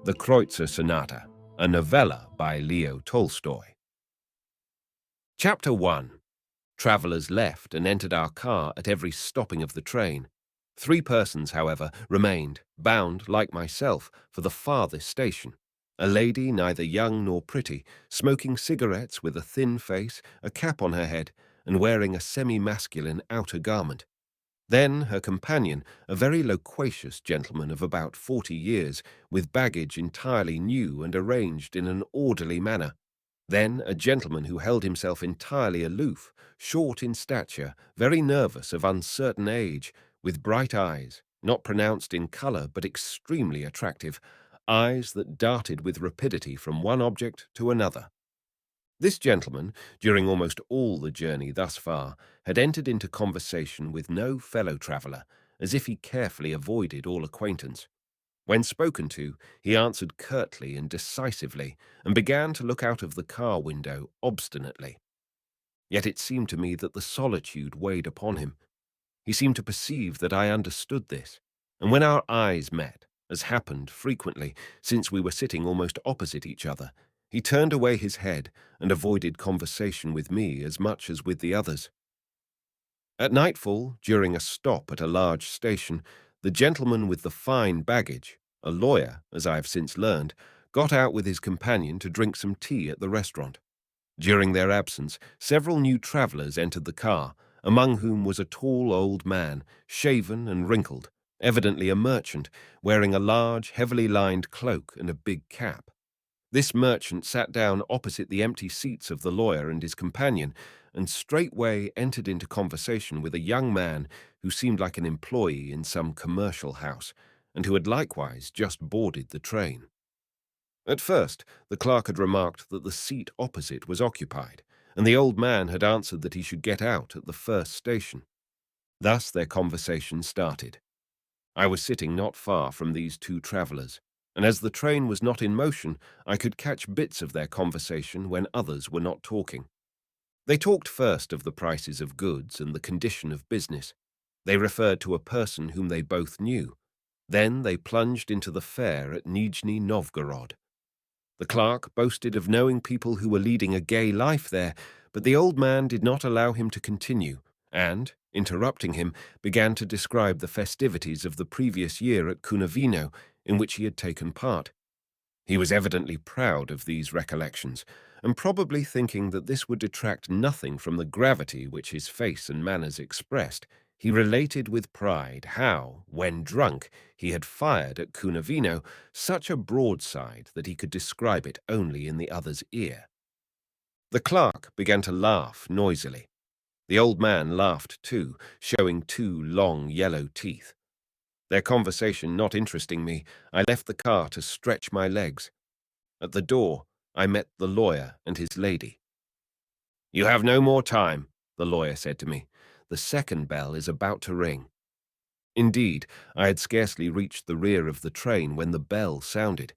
The Kreutzer Sonata, a novella by Leo Tolstoy. Chapter 1. Travellers left and entered our car at every stopping of the train. 3 persons, however, remained, bound, like myself, for the farthest station. A lady, neither young nor pretty, smoking cigarettes with a thin face, a cap on her head, and wearing a semi-masculine outer garment. Then her companion, a very loquacious gentleman of about 40 years, with baggage entirely new and arranged in an orderly manner. Then a gentleman who held himself entirely aloof, short in stature, very nervous, of uncertain age, with bright eyes, not pronounced in colour but extremely attractive, eyes that darted with rapidity from one object to another. This gentleman, during almost all the journey thus far, had entered into conversation with no fellow traveller, as if he carefully avoided all acquaintance. When spoken to, he answered curtly and decisively, and began to look out of the car window obstinately. Yet it seemed to me that the solitude weighed upon him. He seemed to perceive that I understood this, and when our eyes met, as happened frequently, since we were sitting almost opposite each other, he turned away his head and avoided conversation with me as much as with the others. At nightfall, during a stop at a large station, the gentleman with the fine baggage, a lawyer, as I have since learned, got out with his companion to drink some tea at the restaurant. During their absence, several new travellers entered the car, among whom was a tall old man, shaven and wrinkled, evidently a merchant, wearing a large, heavily lined cloak and a big cap. This merchant sat down opposite the empty seats of the lawyer and his companion, and straightway entered into conversation with a young man who seemed like an employee in some commercial house, and who had likewise just boarded the train. At first, the clerk had remarked that the seat opposite was occupied, and the old man had answered that he should get out at the first station. Thus their conversation started. I was sitting not far from these 2 travellers, and as the train was not in motion, I could catch bits of their conversation when others were not talking. They talked first of the prices of goods and the condition of business. They referred to a person whom they both knew. Then they plunged into the fair at Nijni Novgorod. The clerk boasted of knowing people who were leading a gay life there, but the old man did not allow him to continue, and, interrupting him, began to describe the festivities of the previous year at Cunavino, in which he had taken part. He was evidently proud of these recollections, and probably thinking that this would detract nothing from the gravity which his face and manners expressed, he related with pride how, when drunk, he had fired at Cunavino such a broadside that he could describe it only in the other's ear. The clerk began to laugh noisily. The old man laughed too, showing 2 long yellow teeth. Their conversation not interesting me, I left the car to stretch my legs. At the door, I met the lawyer and his lady. "You have no more time," the lawyer said to me. "The second bell is about to ring." Indeed, I had scarcely reached the rear of the train when the bell sounded.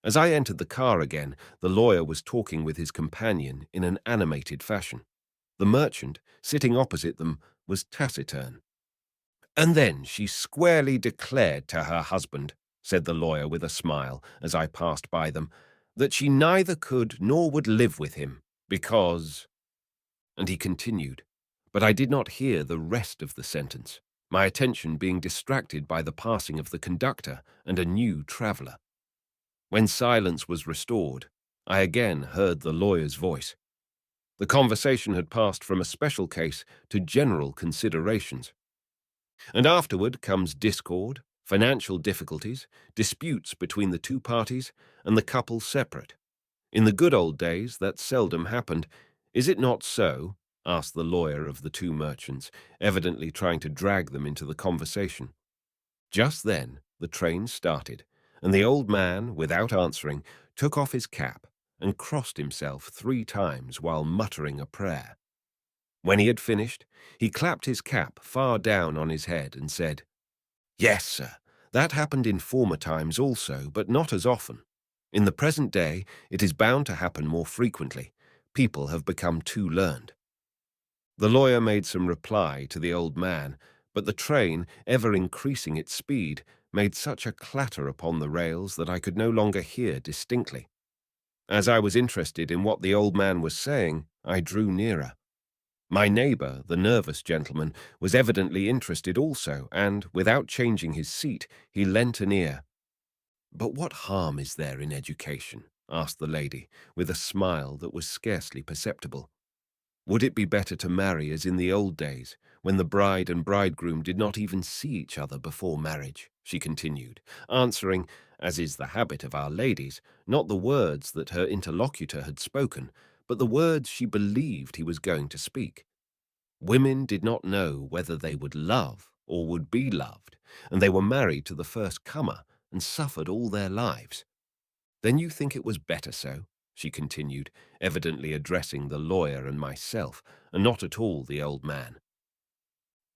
As I entered the car again, the lawyer was talking with his companion in an animated fashion. The merchant, sitting opposite them, was taciturn. "And then she squarely declared to her husband," said the lawyer with a smile as I passed by them, "that she neither could nor would live with him, because—" And he continued, but I did not hear the rest of the sentence, my attention being distracted by the passing of the conductor and a new traveller. When silence was restored, I again heard the lawyer's voice. The conversation had passed from a special case to general considerations. And afterward comes discord, financial difficulties, disputes between the 2 parties, and the couple separate. In the good old days that seldom happened. Is it not so? Asked the lawyer of the 2 merchants, evidently trying to drag them into the conversation. Just then the train started, and the old man, without answering, took off his cap and crossed himself 3 times while muttering a prayer. When he had finished, he clapped his cap far down on his head and said, "Yes, sir, that happened in former times also, but not as often. In the present day, it is bound to happen more frequently. People have become too learned." The lawyer made some reply to the old man, but the train, ever increasing its speed, made such a clatter upon the rails that I could no longer hear distinctly. As I was interested in what the old man was saying, I drew nearer. My neighbour, the nervous gentleman, was evidently interested also, and, without changing his seat, he lent an ear. "But what harm is there in education?" asked the lady, with a smile that was scarcely perceptible. "Would it be better to marry as in the old days, when the bride and bridegroom did not even see each other before marriage?" she continued, answering, as is the habit of our ladies, not the words that her interlocutor had spoken, but the words she believed he was going to speak. Women did not know whether they would love or would be loved, and they were married to the first comer and suffered all their lives. "Then you think it was better so?" she continued, evidently addressing the lawyer and myself, and not at all the old man.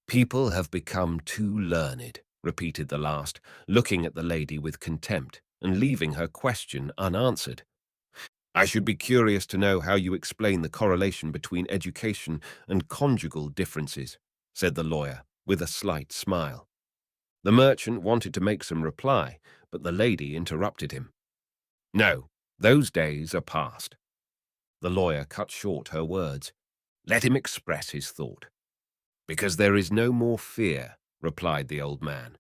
"People have become too learned," repeated the last, looking at the lady with contempt and leaving her question unanswered. "I should be curious to know how you explain the correlation between education and conjugal differences," said the lawyer, with a slight smile. The merchant wanted to make some reply, but the lady interrupted him. "No, those days are past." The lawyer cut short her words. "Let him express his thought." "Because there is no more fear," replied the old man.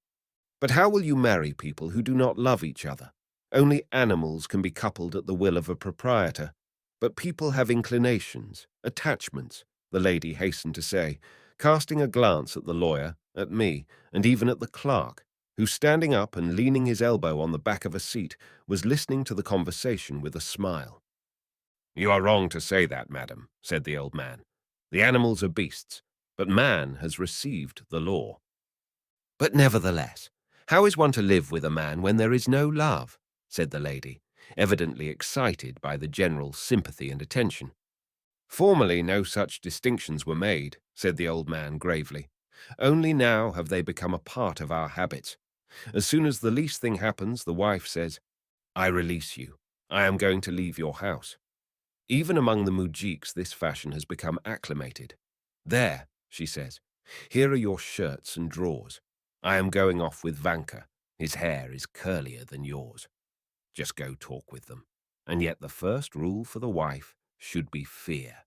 "But how will you marry people who do not love each other? Only animals can be coupled at the will of a proprietor. But people have inclinations, attachments," the lady hastened to say, casting a glance at the lawyer, at me, and even at the clerk, who, standing up and leaning his elbow on the back of a seat, was listening to the conversation with a smile. "You are wrong to say that, madam," said the old man. "The animals are beasts, but man has received the law." "But nevertheless, how is one to live with a man when there is no love?" said the lady, evidently excited by the general sympathy and attention. "Formerly no such distinctions were made," said the old man gravely. "Only now have they become a part of our habits. As soon as the least thing happens, the wife says, 'I release you. I am going to leave your house.' Even among the moujiks this fashion has become acclimated. 'There,' she says, 'here are your shirts and drawers. I am going off with Vanka. His hair is curlier than yours. Just go talk with them.' And yet the first rule for the wife should be fear."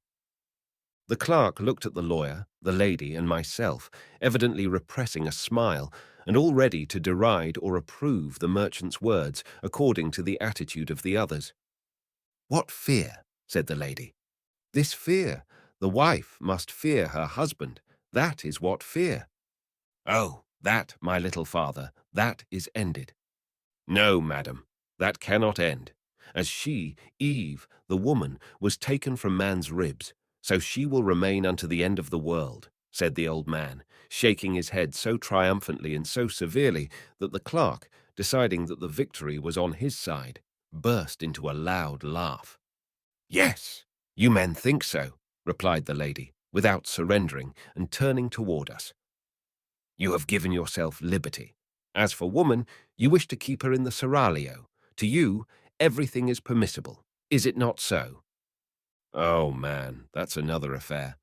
The clerk looked at the lawyer, the lady, and myself, evidently repressing a smile, and all ready to deride or approve the merchant's words according to the attitude of the others. "What fear?" said the lady. "This fear. The wife must fear her husband. That is what fear." "Oh, that, my little father, that is ended." "No, madam, that cannot end. As she, Eve, the woman, was taken from man's ribs, so she will remain unto the end of the world," said the old man, shaking his head so triumphantly and so severely that the clerk, deciding that the victory was on his side, burst into a loud laugh. "Yes, you men think so," replied the lady, without surrendering and turning toward us. "You have given yourself liberty. As for woman, you wish to keep her in the seraglio. To you, everything is permissible. Is it not so?" "Oh, man, that's another affair."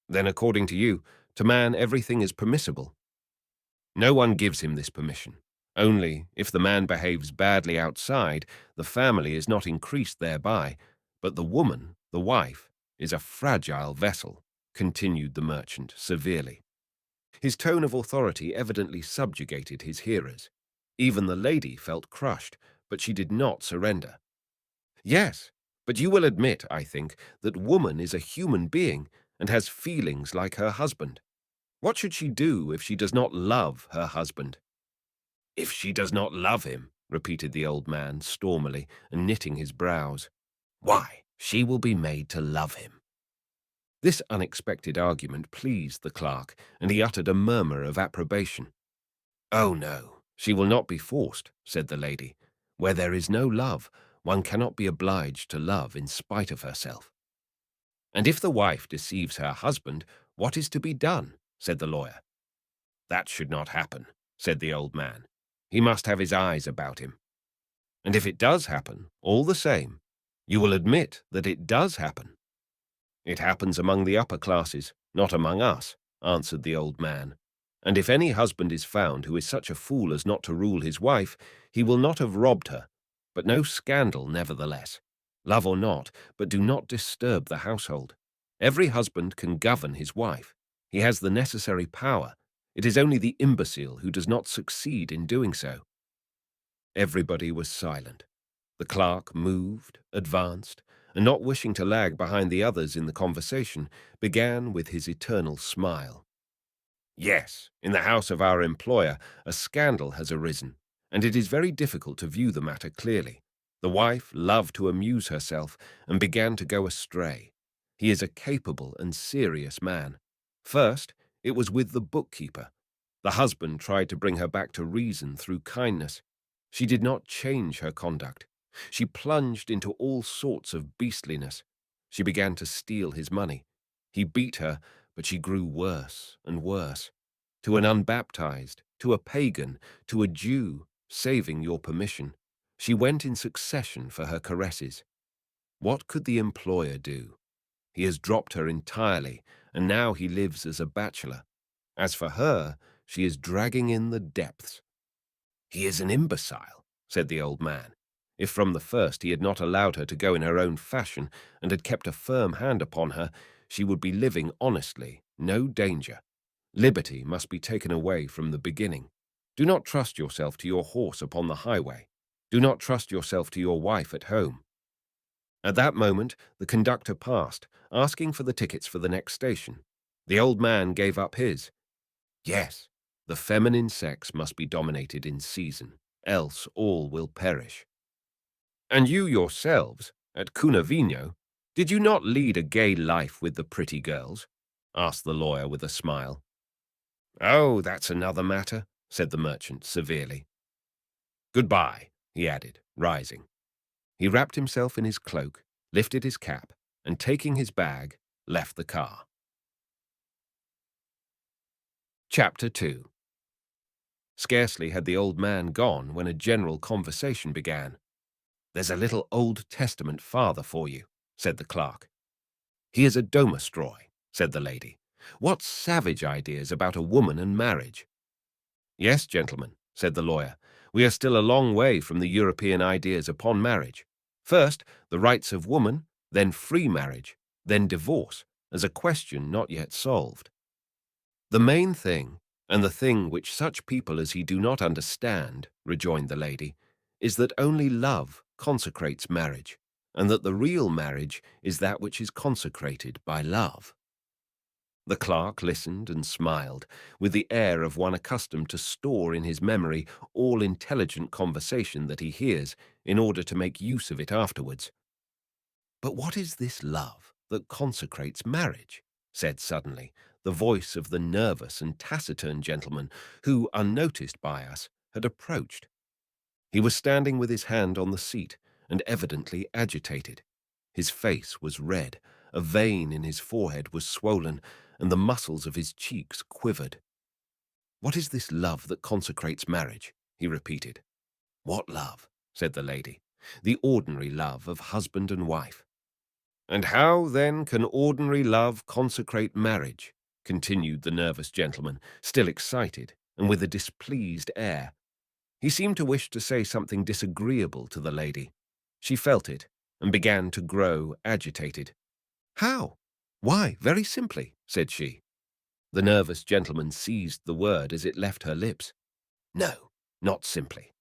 "Then, according to you, to man everything is permissible?" "No one gives him this permission. Only, if the man behaves badly outside, the family is not increased thereby, but the woman, the wife, is a fragile vessel," continued the merchant severely. His tone of authority evidently subjugated his hearers. Even the lady felt crushed, but she did not surrender. "Yes, but you will admit, I think, that woman is a human being and has feelings like her husband. What should she do if she does not love her husband?" "If she does not love him," repeated the old man stormily and knitting his brows, "why, she will be made to love him." This unexpected argument pleased the clerk, and he uttered a murmur of approbation. "Oh, no, she will not be forced," said the lady. "Where there is no love, one cannot be obliged to love in spite of herself." "And if the wife deceives her husband, what is to be done?" said the lawyer. "That should not happen," said the old man. "He must have his eyes about him." "And if it does happen, all the same, you will admit that it does happen." "It happens among the upper classes, not among us," answered the old man. And if any husband is found who is such a fool as not to rule his wife, he will not have robbed her, but no scandal nevertheless. Love or not, but do not disturb the household. Every husband can govern his wife. He has the necessary power. It is only the imbecile who does not succeed in doing so. Everybody was silent. The clerk moved, advanced, and not wishing to lag behind the others in the conversation, began with his eternal smile. Yes, in the house of our employer, a scandal has arisen, and it is very difficult to view the matter clearly. The wife loved to amuse herself and began to go astray. He is a capable and serious man. First, it was with the bookkeeper. The husband tried to bring her back to reason through kindness. She did not change her conduct. She plunged into all sorts of beastliness. She began to steal his money. He beat her, but she grew worse and worse. To an unbaptized, to a pagan, to a Jew, saving your permission, she went in succession for her caresses. What could the employer do? He has dropped her entirely, and now he lives as a bachelor. As for her, she is dragging in the depths. He is an imbecile, said the old man. If from the first he had not allowed her to go in her own fashion and had kept a firm hand upon her, she would be living honestly, no danger. Liberty must be taken away from the beginning. Do not trust yourself to your horse upon the highway. Do not trust yourself to your wife at home. At that moment, the conductor passed, asking for the tickets for the next station. The old man gave up his. Yes, the feminine sex must be dominated in season, else all will perish. And you yourselves, at Cunavino, did you not lead a gay life with the pretty girls? Asked the lawyer with a smile. Oh, that's another matter, said the merchant severely. Goodbye, he added, rising. He wrapped himself in his cloak, lifted his cap, and taking his bag, left the car. Chapter 2. Scarcely had the old man gone when a general conversation began. There's a little Old Testament father for you, said the clerk. He is a domestroy, said the lady. What savage ideas about a woman and marriage! Yes, gentlemen, said the lawyer, we are still a long way from the European ideas upon marriage. First, the rights of woman, then free marriage, then divorce, as a question not yet solved. The main thing, and the thing which such people as he do not understand, rejoined the lady, is that only love consecrates marriage, and that the real marriage is that which is consecrated by love. The clerk listened and smiled, with the air of one accustomed to store in his memory all intelligent conversation that he hears, in order to make use of it afterwards. But what is this love that consecrates marriage? Said suddenly the voice of the nervous and taciturn gentleman who, unnoticed by us, had approached. He was standing with his hand on the seat, and evidently agitated. His face was red, a vein in his forehead was swollen, and the muscles of his cheeks quivered. What is this love that consecrates marriage? He repeated. What love? Said the lady. The ordinary love of husband and wife. And how, then, can ordinary love consecrate marriage? Continued the nervous gentleman, still excited, and with a displeased air. He seemed to wish to say something disagreeable to the lady. She felt it, and began to grow agitated. How? Why, very simply, said she. The nervous gentleman seized the word as it left her lips. No, not simply.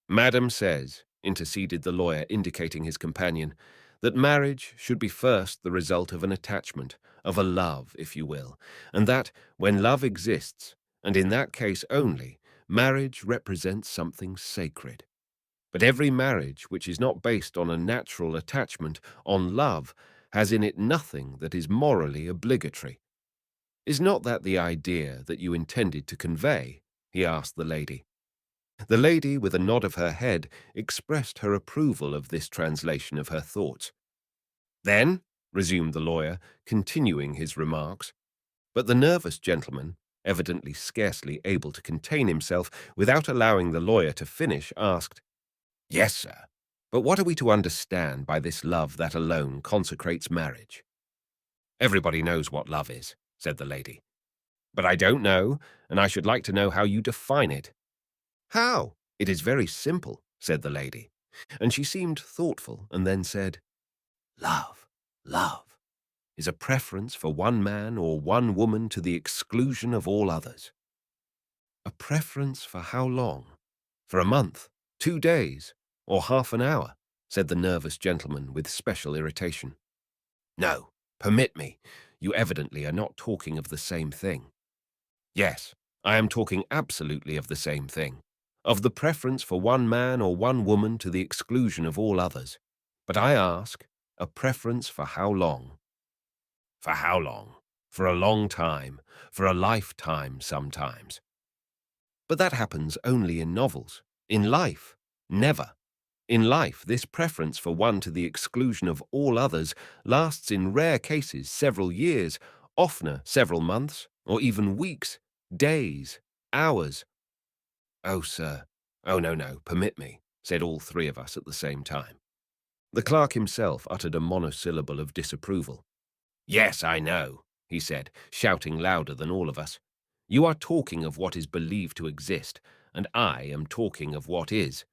Madam says, interceded the lawyer, indicating his companion, that marriage should be first the result of an attachment, of a love, if you will, and that, when love exists, and in that case only, marriage represents something sacred. But every marriage which is not based on a natural attachment, on love, has in it nothing that is morally obligatory. Is not that the idea that you intended to convey? He asked the lady. The lady, with a nod of her head, expressed her approval of this translation of her thoughts. Then, resumed the lawyer, continuing his remarks, but the nervous gentleman, evidently scarcely able to contain himself without allowing the lawyer to finish, asked, Yes, sir, but what are we to understand by this love that alone consecrates marriage? Everybody knows what love is, said the lady. But I don't know, and I should like to know how you define it. How? It is very simple, said the lady, and she seemed thoughtful and then said, Love, love, is a preference for one man or one woman to the exclusion of all others. A preference for how long? For a month, 2 days, or half an hour, said the nervous gentleman with special irritation. No, permit me. You evidently are not talking of the same thing. Yes, I am talking absolutely of the same thing, of the preference for one man or one woman to the exclusion of all others. But I ask, a preference for how long? For how long? For a long time, for a lifetime sometimes. But that happens only in novels. In life, never. In life, this preference for one to the exclusion of all others lasts in rare cases several years, oftener several months, or even weeks, days, hours. Oh, sir. Oh, no, permit me, said all three of us at the same time. The clerk himself uttered a monosyllable of disapproval. Yes, I know, he said, shouting louder than all of us. You are talking of what is believed to exist, and I am talking of what is.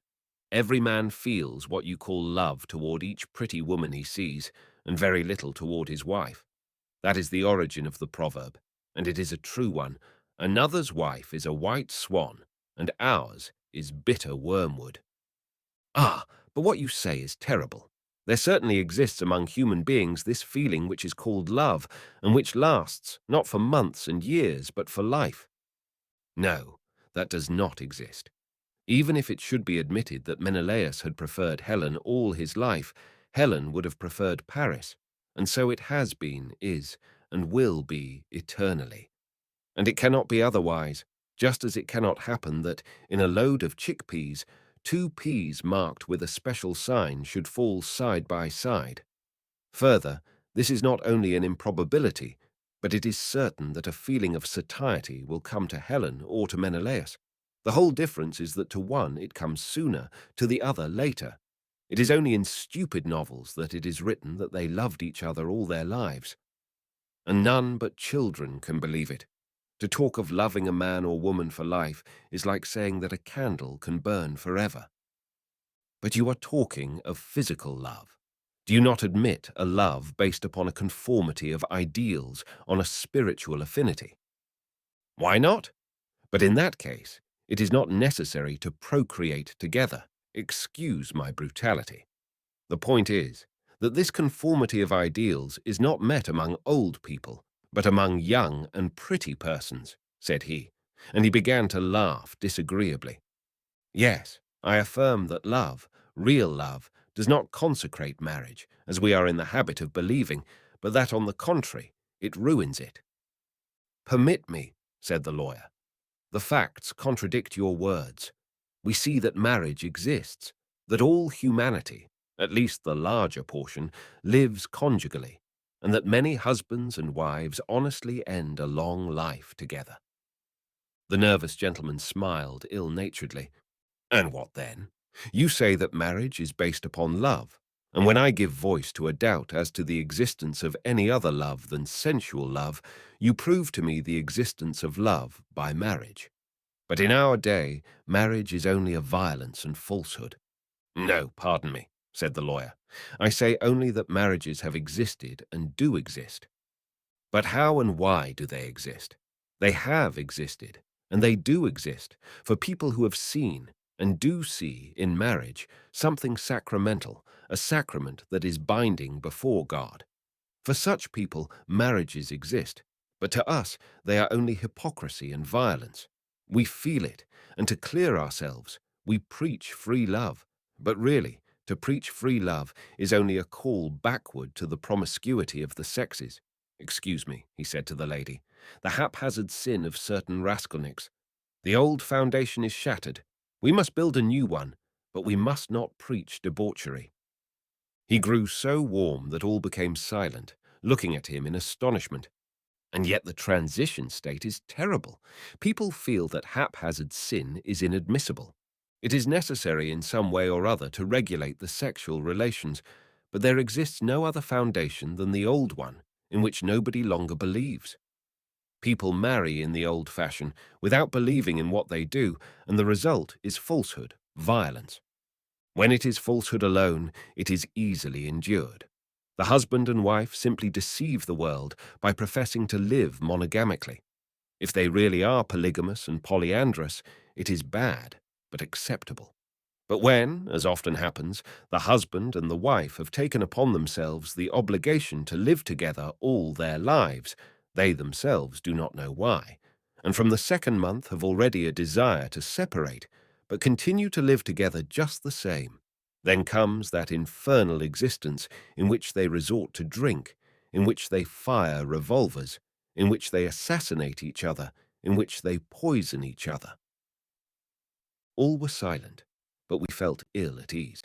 Every man feels what you call love toward each pretty woman he sees, and very little toward his wife. That is the origin of the proverb, and it is a true one. Another's wife is a white swan, and ours is bitter wormwood. Ah, but what you say is terrible. There certainly exists among human beings this feeling which is called love, and which lasts, not for months and years, but for life. No, that does not exist. Even if it should be admitted that Menelaus had preferred Helen all his life, Helen would have preferred Paris, and so it has been, is, and will be eternally. And it cannot be otherwise, just as it cannot happen that, in a load of chickpeas, 2 peas marked with a special sign should fall side by side. Further, this is not only an improbability, but it is certain that a feeling of satiety will come to Helen or to Menelaus. The whole difference is that to one it comes sooner, to the other later. It is only in stupid novels that it is written that they loved each other all their lives. And none but children can believe it. To talk of loving a man or woman for life is like saying that a candle can burn forever. But you are talking of physical love. Do you not admit a love based upon a conformity of ideals, on a spiritual affinity? Why not? But in that case, it is not necessary to procreate together. Excuse my brutality. The point is that this conformity of ideals is not met among old people, but among young and pretty persons, said he, and he began to laugh disagreeably. Yes, I affirm that love, real love, does not consecrate marriage, as we are in the habit of believing, but that, on the contrary, it ruins it. Permit me, said the lawyer. The facts contradict your words. We see that marriage exists, that all humanity, at least the larger portion, lives conjugally, and that many husbands and wives honestly end a long life together. The nervous gentleman smiled ill-naturedly. And what then? You say that marriage is based upon love, and when I give voice to a doubt as to the existence of any other love than sensual love, you prove to me the existence of love by marriage. But in our day, marriage is only a violence and falsehood. No, pardon me, said the lawyer. I say only that marriages have existed and do exist. But how and why do they exist? They have existed, and they do exist, for people who have seen, and do see, in marriage, something sacramental, a sacrament that is binding before God. For such people, marriages exist, but to us they are only hypocrisy and violence. We feel it, and to clear ourselves, we preach free love. But really, to preach free love is only a call backward to the promiscuity of the sexes. Excuse me, he said to the lady, the haphazard sin of certain rascalniks. The old foundation is shattered. We must build a new one, but we must not preach debauchery. He grew so warm that all became silent, looking at him in astonishment. And yet the transition state is terrible. People feel that haphazard sin is inadmissible. It is necessary in some way or other to regulate the sexual relations, but there exists no other foundation than the old one, in which nobody longer believes. People marry in the old fashion without believing in what they do, and the result is falsehood, violence. When it is falsehood alone, it is easily endured. The husband and wife simply deceive the world by professing to live monogamically. If they really are polygamous and polyandrous, it is bad, but acceptable. But when, as often happens, the husband and the wife have taken upon themselves the obligation to live together all their lives, they themselves do not know why, and from the second month have already a desire to separate, but continue to live together just the same, then comes that infernal existence in which they resort to drink, in which they fire revolvers, in which they assassinate each other, in which they poison each other. All were silent, but we felt ill at ease.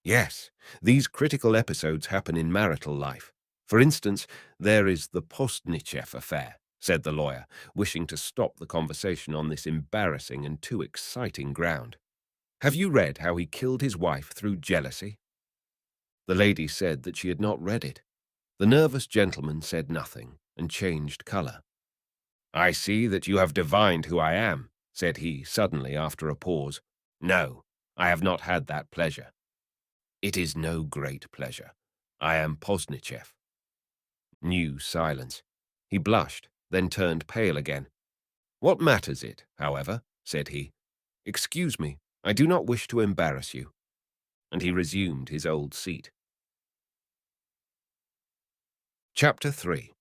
Yes, these critical episodes happen in marital life. For instance, there is the Pozdnyshev affair, said the lawyer, wishing to stop the conversation on this embarrassing and too exciting ground. Have you read how he killed his wife through jealousy? The lady said that she had not read it. The nervous gentleman said nothing and changed colour. I see that you have divined who I am, said he suddenly after a pause. No, I have not had that pleasure. It is no great pleasure. I am Pozdnyshev. New silence. He blushed, then turned pale again. What matters it, however, said he. Excuse me, I do not wish to embarrass you. And he resumed his old seat. Chapter 3.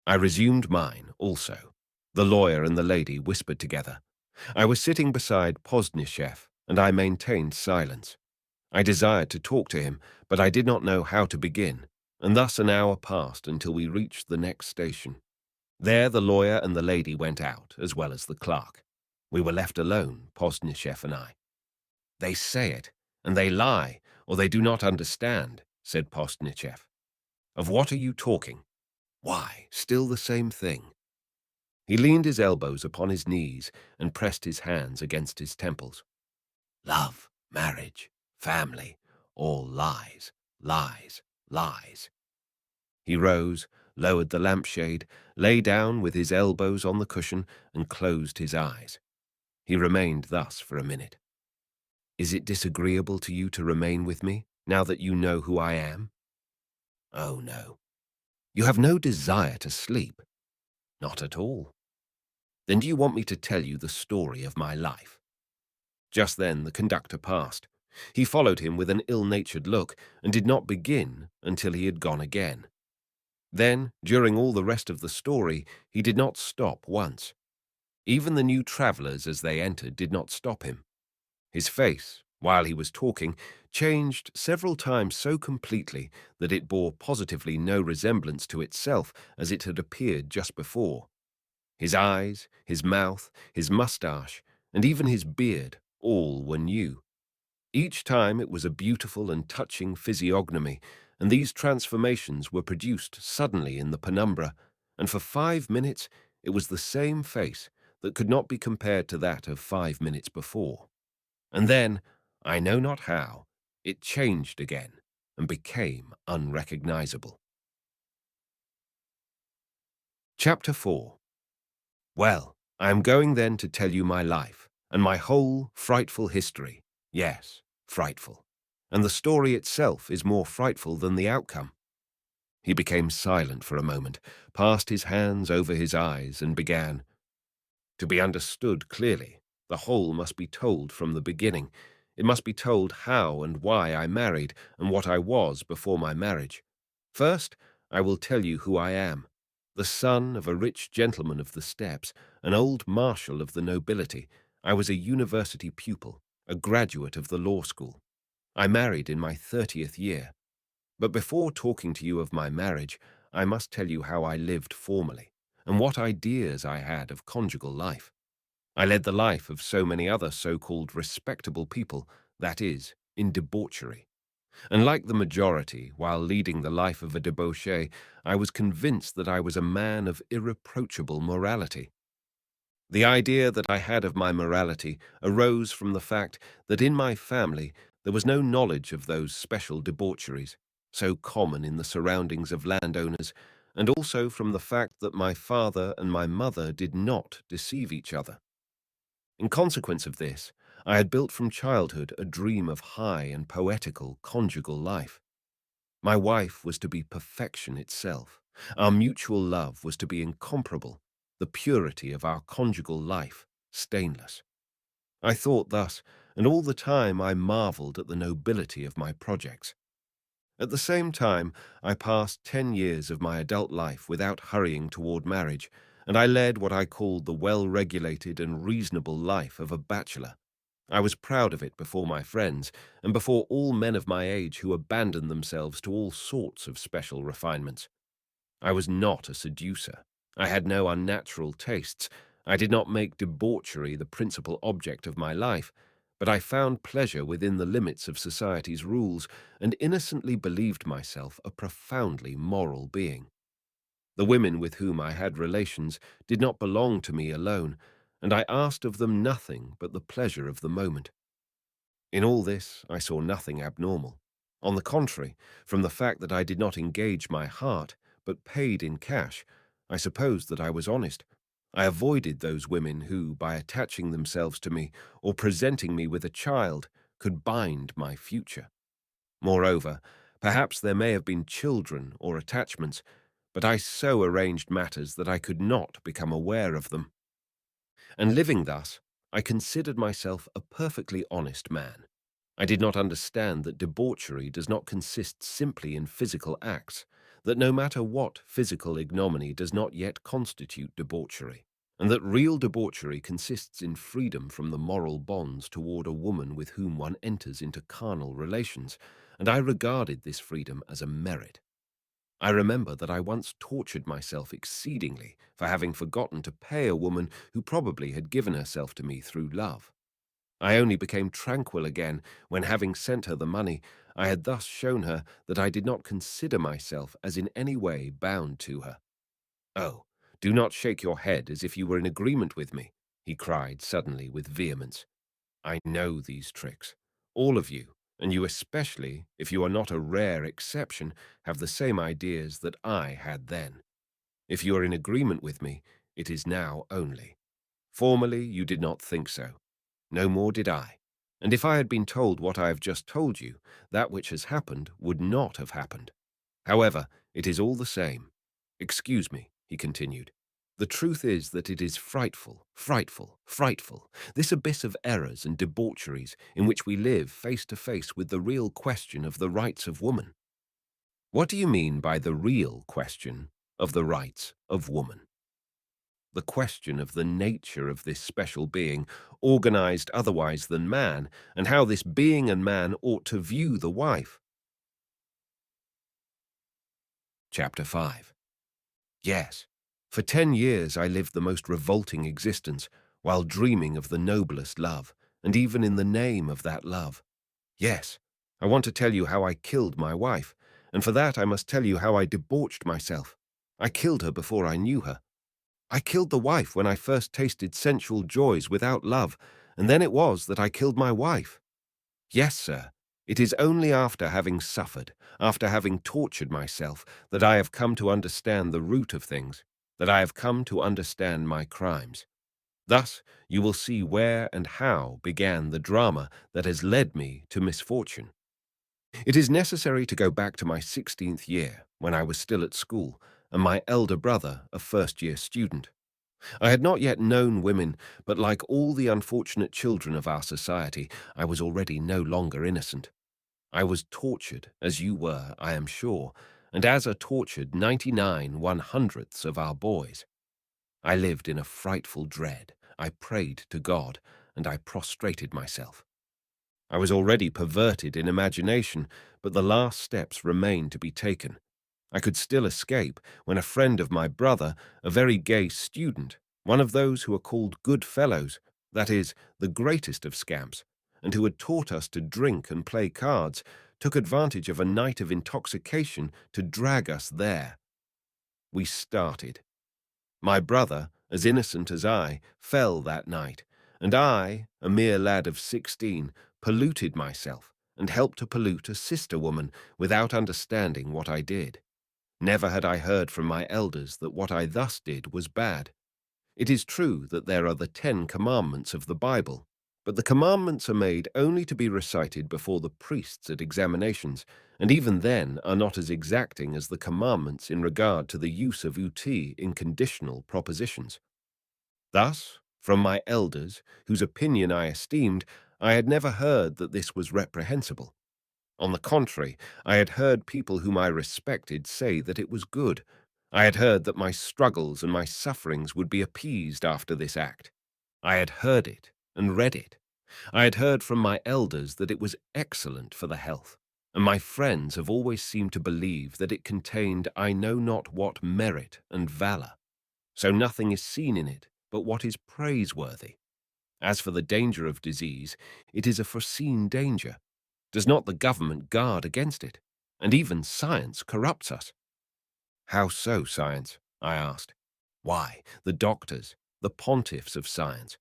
I resumed mine, also. The lawyer and the lady whispered together. I was sitting beside Pozdnyshev, and I maintained silence. I desired to talk to him, but I did not know how to begin, and thus an hour passed until we reached the next station. There the lawyer and the lady went out, as well as the clerk. We were left alone, Pozdnyshev and I. They say it, and they lie, or they do not understand, said Pozdnyshev. Of what are you talking? Why, still the same thing. He leaned his elbows upon his knees and pressed his hands against his temples. Love, marriage, family, all lies, lies, lies. He rose, lowered the lampshade, lay down with his elbows on the cushion, and closed his eyes. He remained thus for a minute. Is it disagreeable to you to remain with me, now that you know who I am? Oh, no. You have no desire to sleep? Not at all. Then do you want me to tell you the story of my life? Just then the conductor passed. He followed him with an ill-natured look and did not begin until he had gone again. Then, during all the rest of the story, he did not stop once. Even the new travellers as they entered did not stop him. His face, while he was talking, changed several times so completely that it bore positively no resemblance to itself as it had appeared just before. His eyes, his mouth, his moustache, and even his beard, all were new. Each time it was a beautiful and touching physiognomy, and these transformations were produced suddenly in the penumbra, and for 5 minutes it was the same face that could not be compared to that of 5 minutes before. And then, I know not how, it changed again and became unrecognizable. Chapter 4. Well, I am going then to tell you my life, and my whole frightful history. Yes, frightful. And the story itself is more frightful than the outcome. He became silent for a moment, passed his hands over his eyes, and began. To be understood clearly, the whole must be told from the beginning. It must be told how and why I married, and what I was before my marriage. First, I will tell you who I am. The son of a rich gentleman of the steppes, an old marshal of the nobility, I was a university pupil, a graduate of the law school. I married in my 30th year. But before talking to you of my marriage, I must tell you how I lived formerly, and what ideas I had of conjugal life. I led the life of so many other so-called respectable people, that is, in debauchery. And like the majority, while leading the life of a debauchee, I was convinced that I was a man of irreproachable morality. The idea that I had of my morality arose from the fact that in my family there was no knowledge of those special debaucheries, so common in the surroundings of landowners, and also from the fact that my father and my mother did not deceive each other. In consequence of this, I had built from childhood a dream of high and poetical conjugal life. My wife was to be perfection itself. Our mutual love was to be incomparable, the purity of our conjugal life stainless. I thought thus, and all the time I marveled at the nobility of my projects. At the same time, I passed 10 years of my adult life without hurrying toward marriage, and I led what I called the well-regulated and reasonable life of a bachelor. I was proud of it before my friends, and before all men of my age who abandoned themselves to all sorts of special refinements. I was not a seducer. I had no unnatural tastes. I did not make debauchery the principal object of my life, but I found pleasure within the limits of society's rules and innocently believed myself a profoundly moral being. The women with whom I had relations did not belong to me alone, and I asked of them nothing but the pleasure of the moment. In all this, I saw nothing abnormal. On the contrary, from the fact that I did not engage my heart, but paid in cash, I supposed that I was honest. I avoided those women who, by attaching themselves to me or presenting me with a child, could bind my future. Moreover, perhaps there may have been children or attachments, but I so arranged matters that I could not become aware of them. And living thus, I considered myself a perfectly honest man. I did not understand that debauchery does not consist simply in physical acts, that no matter what physical ignominy does not yet constitute debauchery, and that real debauchery consists in freedom from the moral bonds toward a woman with whom one enters into carnal relations, and I regarded this freedom as a merit. I remember that I once tortured myself exceedingly for having forgotten to pay a woman who probably had given herself to me through love. I only became tranquil again when, having sent her the money, I had thus shown her that I did not consider myself as in any way bound to her. "Oh, do not shake your head as if you were in agreement with me," he cried suddenly with vehemence. "I know these tricks. All of you, and you especially, if you are not a rare exception, have the same ideas that I had then. If you are in agreement with me, it is now only. Formerly you did not think so. No more did I. And if I had been told what I have just told you, that which has happened would not have happened. However, it is all the same. Excuse me," he continued. "The truth is that it is frightful, frightful, frightful, this abyss of errors and debaucheries in which we live face to face with the real question of the rights of woman." "What do you mean by the real question of the rights of woman?" "The question of the nature of this special being, organized otherwise than man, and how this being and man ought to view the wife." Chapter 5. Yes, for 10 years I lived the most revolting existence, while dreaming of the noblest love, and even in the name of that love. Yes, I want to tell you how I killed my wife, and for that I must tell you how I debauched myself. I killed her before I knew her. I killed the wife when I first tasted sensual joys without love, and then it was that I killed my wife. Yes, sir, it is only after having suffered, after having tortured myself, that I have come to understand the root of things, that I have come to understand my crimes. Thus, you will see where and how began the drama that has led me to misfortune. It is necessary to go back to my 16th year, when I was still at school, and my elder brother a first-year student. I had not yet known women, but like all the unfortunate children of our society, I was already no longer innocent. I was tortured, as you were, I am sure, and as are tortured 99/100ths of our boys. I lived in a frightful dread. I prayed to God, and I prostrated myself. I was already perverted in imagination, but the last steps remained to be taken. I could still escape when a friend of my brother, a very gay student, one of those who are called good fellows, that is, the greatest of scamps, and who had taught us to drink and play cards, took advantage of a night of intoxication to drag us there. We started. My brother, as innocent as I, fell that night, and I, a mere lad of 16, polluted myself and helped to pollute a sister woman without understanding what I did. Never had I heard from my elders that what I thus did was bad. It is true that there are the 10 Commandments of the Bible, but the commandments are made only to be recited before the priests at examinations, and even then are not as exacting as the commandments in regard to the use of ut in conditional propositions. Thus, from my elders, whose opinion I esteemed, I had never heard that this was reprehensible. On the contrary, I had heard people whom I respected say that it was good. I had heard that my struggles and my sufferings would be appeased after this act. I had heard it and read it. I had heard from my elders that it was excellent for the health, and my friends have always seemed to believe that it contained I know not what merit and valour. So nothing is seen in it but what is praiseworthy. As for the danger of disease, it is a foreseen danger. Does not the government guard against it? And even science corrupts us. How so, science? I asked. Why, the doctors, the pontiffs of science,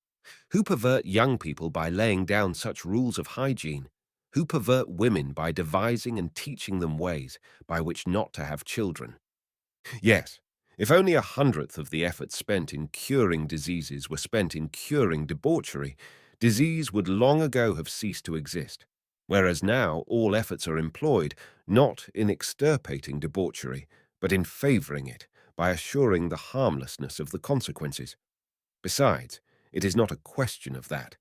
who pervert young people by laying down such rules of hygiene, who pervert women by devising and teaching them ways by which not to have children. Yes, if only 1/100th of the effort spent in curing diseases were spent in curing debauchery, disease would long ago have ceased to exist, whereas now all efforts are employed not in extirpating debauchery, but in favouring it by assuring the harmlessness of the consequences. Besides, it is not a question of that.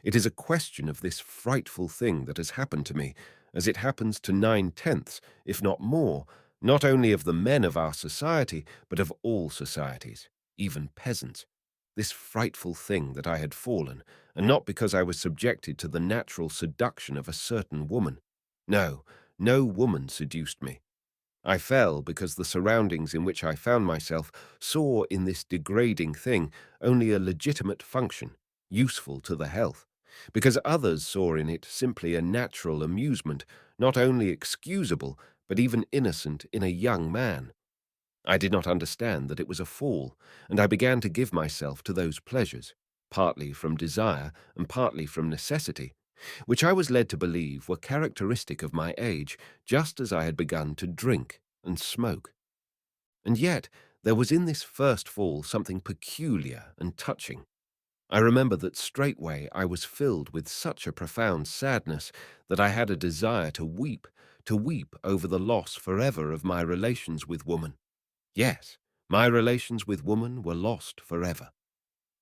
It is a question of this frightful thing that has happened to me, as it happens to 9/10ths, if not more, not only of the men of our society, but of all societies, even peasants. This frightful thing that I had fallen, and not because I was subjected to the natural seduction of a certain woman. No, no woman seduced me. I fell because the surroundings in which I found myself saw in this degrading thing only a legitimate function, useful to the health, because others saw in it simply a natural amusement, not only excusable, but even innocent in a young man. I did not understand that it was a fall, and I began to give myself to those pleasures, partly from desire and partly from necessity, which I was led to believe were characteristic of my age, just as I had begun to drink and smoke. And yet there was in this first fall something peculiar and touching. I remember that straightway I was filled with such a profound sadness that I had a desire to weep over the loss forever of my relations with woman. Yes, my relations with woman were lost forever.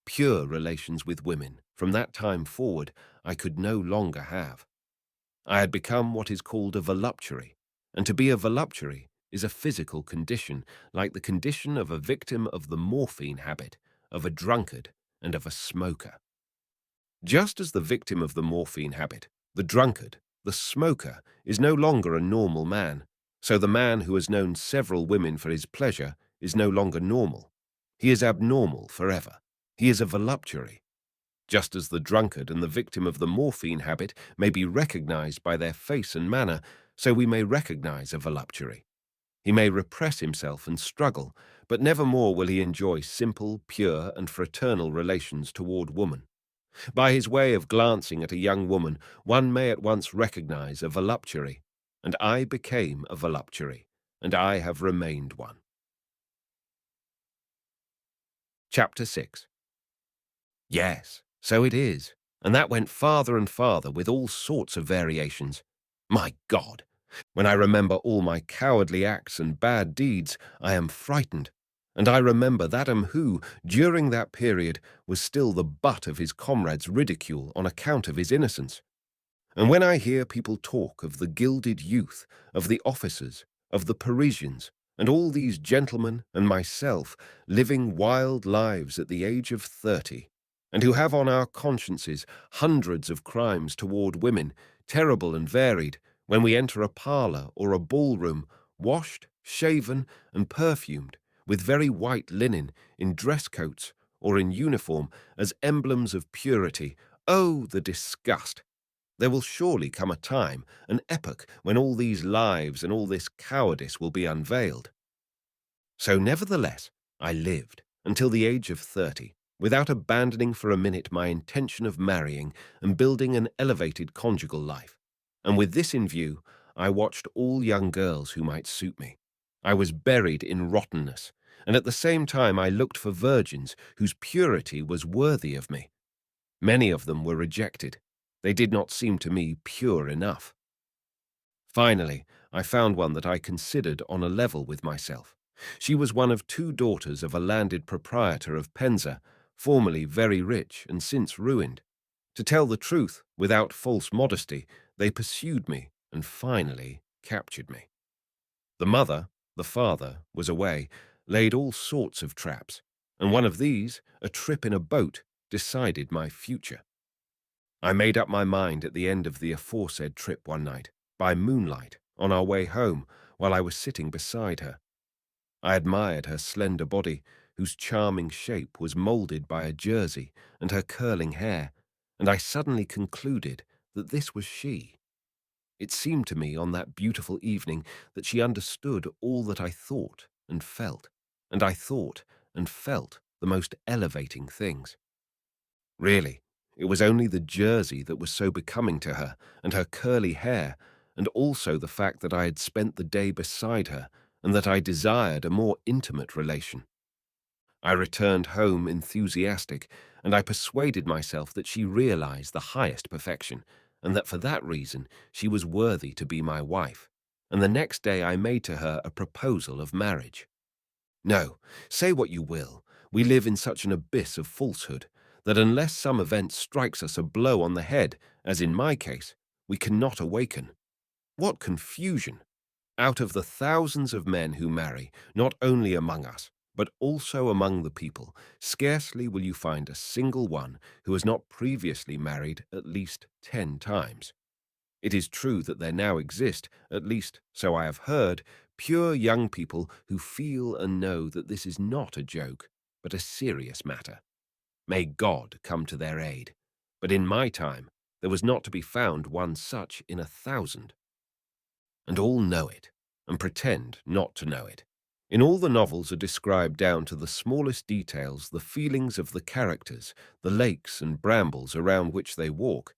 Pure relations with women, from that time forward, I could no longer have. I had become what is called a voluptuary, and to be a voluptuary is a physical condition, like the condition of a victim of the morphine habit, of a drunkard, and of a smoker. Just as the victim of the morphine habit, the drunkard, the smoker, is no longer a normal man, so the man who has known several women for his pleasure is no longer normal. He is abnormal forever. He is a voluptuary. Just as the drunkard and the victim of the morphine habit may be recognized by their face and manner, so we may recognize a voluptuary. He may repress himself and struggle, but never more will he enjoy simple, pure, and fraternal relations toward woman. By his way of glancing at a young woman, one may at once recognize a voluptuary, and I became a voluptuary, and I have remained one. Chapter 6. Yes, so it is, and that went farther and farther with all sorts of variations. My God! When I remember all my cowardly acts and bad deeds, I am frightened, and I remember that who, during that period, was still the butt of his comrades' ridicule on account of his innocence. And when I hear people talk of the gilded youth, of the officers, of the Parisians, and all these gentlemen and myself living wild lives at the age of 30, and who have on our consciences hundreds of crimes toward women, terrible and varied, when we enter a parlour or a ballroom, washed, shaven, and perfumed, with very white linen, in dress coats, or in uniform, as emblems of purity, oh, the disgust! There will surely come a time, an epoch, when all these lives and all this cowardice will be unveiled. So nevertheless, I lived until the age of 30, without abandoning for a minute my intention of marrying and building an elevated conjugal life. And with this in view, I watched all young girls who might suit me. I was buried in rottenness, and at the same time I looked for virgins whose purity was worthy of me. Many of them were rejected. They did not seem to me pure enough. Finally, I found one that I considered on a level with myself. She was one of two daughters of a landed proprietor of Penza, formerly very rich and since ruined. To tell the truth, without false modesty, they pursued me and finally captured me. The mother, the father, was away, laid all sorts of traps, and one of these, a trip in a boat, decided my future. I made up my mind at the end of the aforesaid trip one night, by moonlight, on our way home, while I was sitting beside her. I admired her slender body, whose charming shape was moulded by a jersey, and her curling hair, and I suddenly concluded that this was she. It seemed to me on that beautiful evening that she understood all that I thought and felt, and I thought and felt the most elevating things. Really, it was only the jersey that was so becoming to her, and her curly hair, and also the fact that I had spent the day beside her, and that I desired a more intimate relation. I returned home enthusiastic, and I persuaded myself that she realized the highest perfection, and that for that reason she was worthy to be my wife, and the next day I made to her a proposal of marriage. No, say what you will, we live in such an abyss of falsehood that unless some event strikes us a blow on the head, as in my case, we cannot awaken. What confusion! Out of the thousands of men who marry, not only among us, but also among the people, scarcely will you find a single one who has not previously married at least 10 times. It is true that there now exist, at least so I have heard, pure young people who feel and know that this is not a joke, but a serious matter. May God come to their aid. But in my time, there was not to be found one such in 1,000. And all know it, and pretend not to know it. In all the novels are described down to the smallest details the feelings of the characters, the lakes and brambles around which they walk.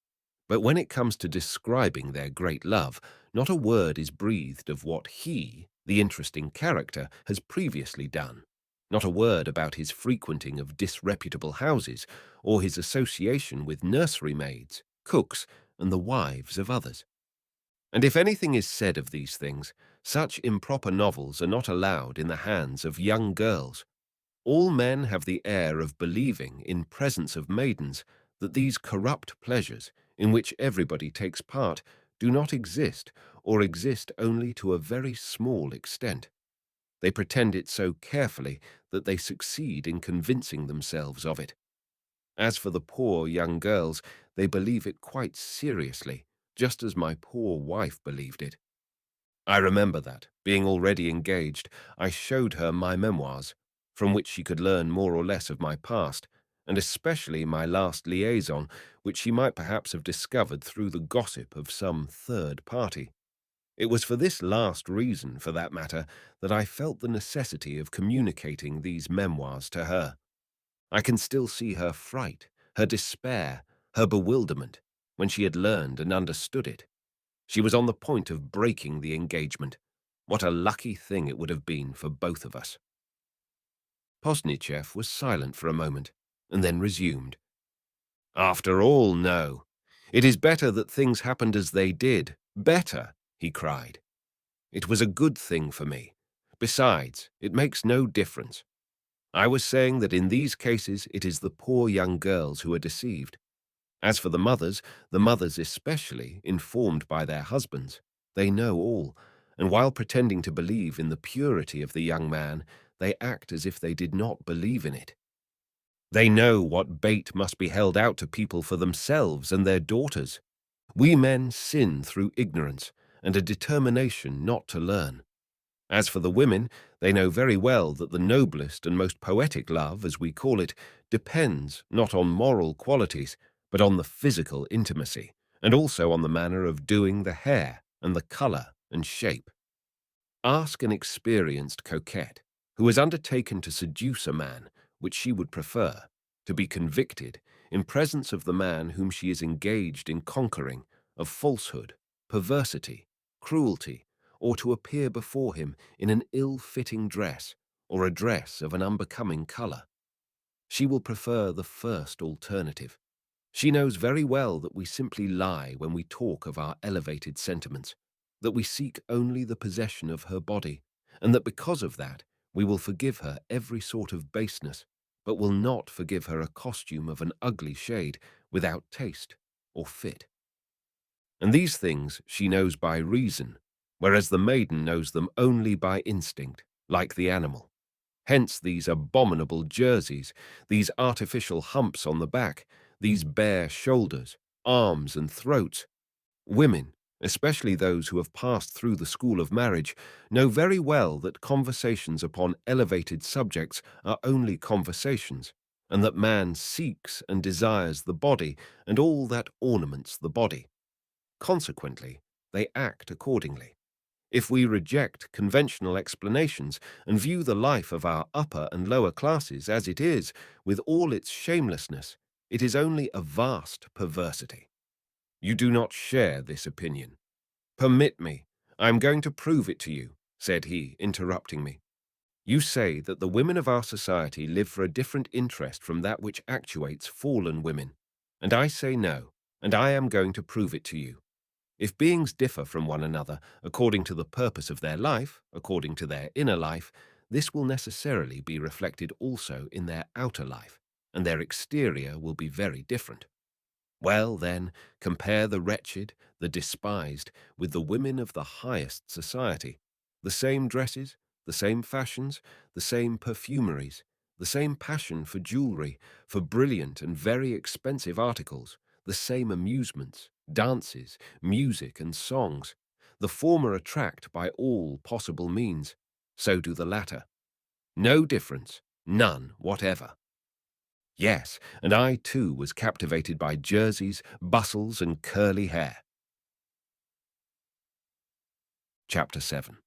But when it comes to describing their great love, not a word is breathed of what he, the interesting character, has previously done. Not a word about his frequenting of disreputable houses, or his association with nursery maids, cooks, and the wives of others. And if anything is said of these things, such improper novels are not allowed in the hands of young girls. All men have the air of believing, in presence of maidens, that these corrupt pleasures, in which everybody takes part, do not exist, or exist only to a very small extent. They pretend it so carefully that they succeed in convincing themselves of it. As for the poor young girls, they believe it quite seriously, just as my poor wife believed it. I remember that, being already engaged, I showed her my memoirs, from which she could learn more or less of my past, and especially my last liaison, which she might perhaps have discovered through the gossip of some third party. It was for this last reason, for that matter, that I felt the necessity of communicating these memoirs to her. I can still see her fright, her despair, her bewilderment, when she had learned and understood it. She was on the point of breaking the engagement. What a lucky thing it would have been for both of us. Pozdnyshev was silent for a moment, and then resumed. After all, no. It is better that things happened as they did. Better, he cried. It was a good thing for me. Besides, it makes no difference. I was saying that in these cases it is the poor young girls who are deceived. As for the mothers especially, informed by their husbands, they know all, and while pretending to believe in the purity of the young man, they act as if they did not believe in it. They know what bait must be held out to people for themselves and their daughters. We men sin through ignorance and a determination not to learn. As for the women, they know very well that the noblest and most poetic love, as we call it, depends not on moral qualities, but on the physical intimacy, and also on the manner of doing the hair and the colour and shape. Ask an experienced coquette who has undertaken to seduce a man which she would prefer, to be convicted, in presence of the man whom she is engaged in conquering, of falsehood, perversity, cruelty, or to appear before him in an ill-fitting dress, or a dress of an unbecoming colour. She will prefer the first alternative. She knows very well that we simply lie when we talk of our elevated sentiments, that we seek only the possession of her body, and that because of that we will forgive her every sort of baseness, but will not forgive her a costume of an ugly shade without taste or fit. And these things she knows by reason, whereas the maiden knows them only by instinct, like the animal. Hence these abominable jerseys, these artificial humps on the back, these bare shoulders, arms and throats. Women, especially those who have passed through the school of marriage, know very well that conversations upon elevated subjects are only conversations, and that man seeks and desires the body and all that ornaments the body. Consequently, they act accordingly. If we reject conventional explanations and view the life of our upper and lower classes as it is, with all its shamelessness, it is only a vast perversity. You do not share this opinion. Permit me, I am going to prove it to you, said he, interrupting me. You say that the women of our society live for a different interest from that which actuates fallen women, and I say no, and I am going to prove it to you. If beings differ from one another according to the purpose of their life, according to their inner life, this will necessarily be reflected also in their outer life, and their exterior will be very different. Well, then, compare the wretched, the despised, with the women of the highest society. The same dresses, the same fashions, the same perfumeries, the same passion for jewelry, for brilliant and very expensive articles, the same amusements, dances, music, and songs. The former attract by all possible means. So do the latter. No difference, none whatever. Yes, and I too was captivated by jerseys, bustles, and curly hair. Chapter 7.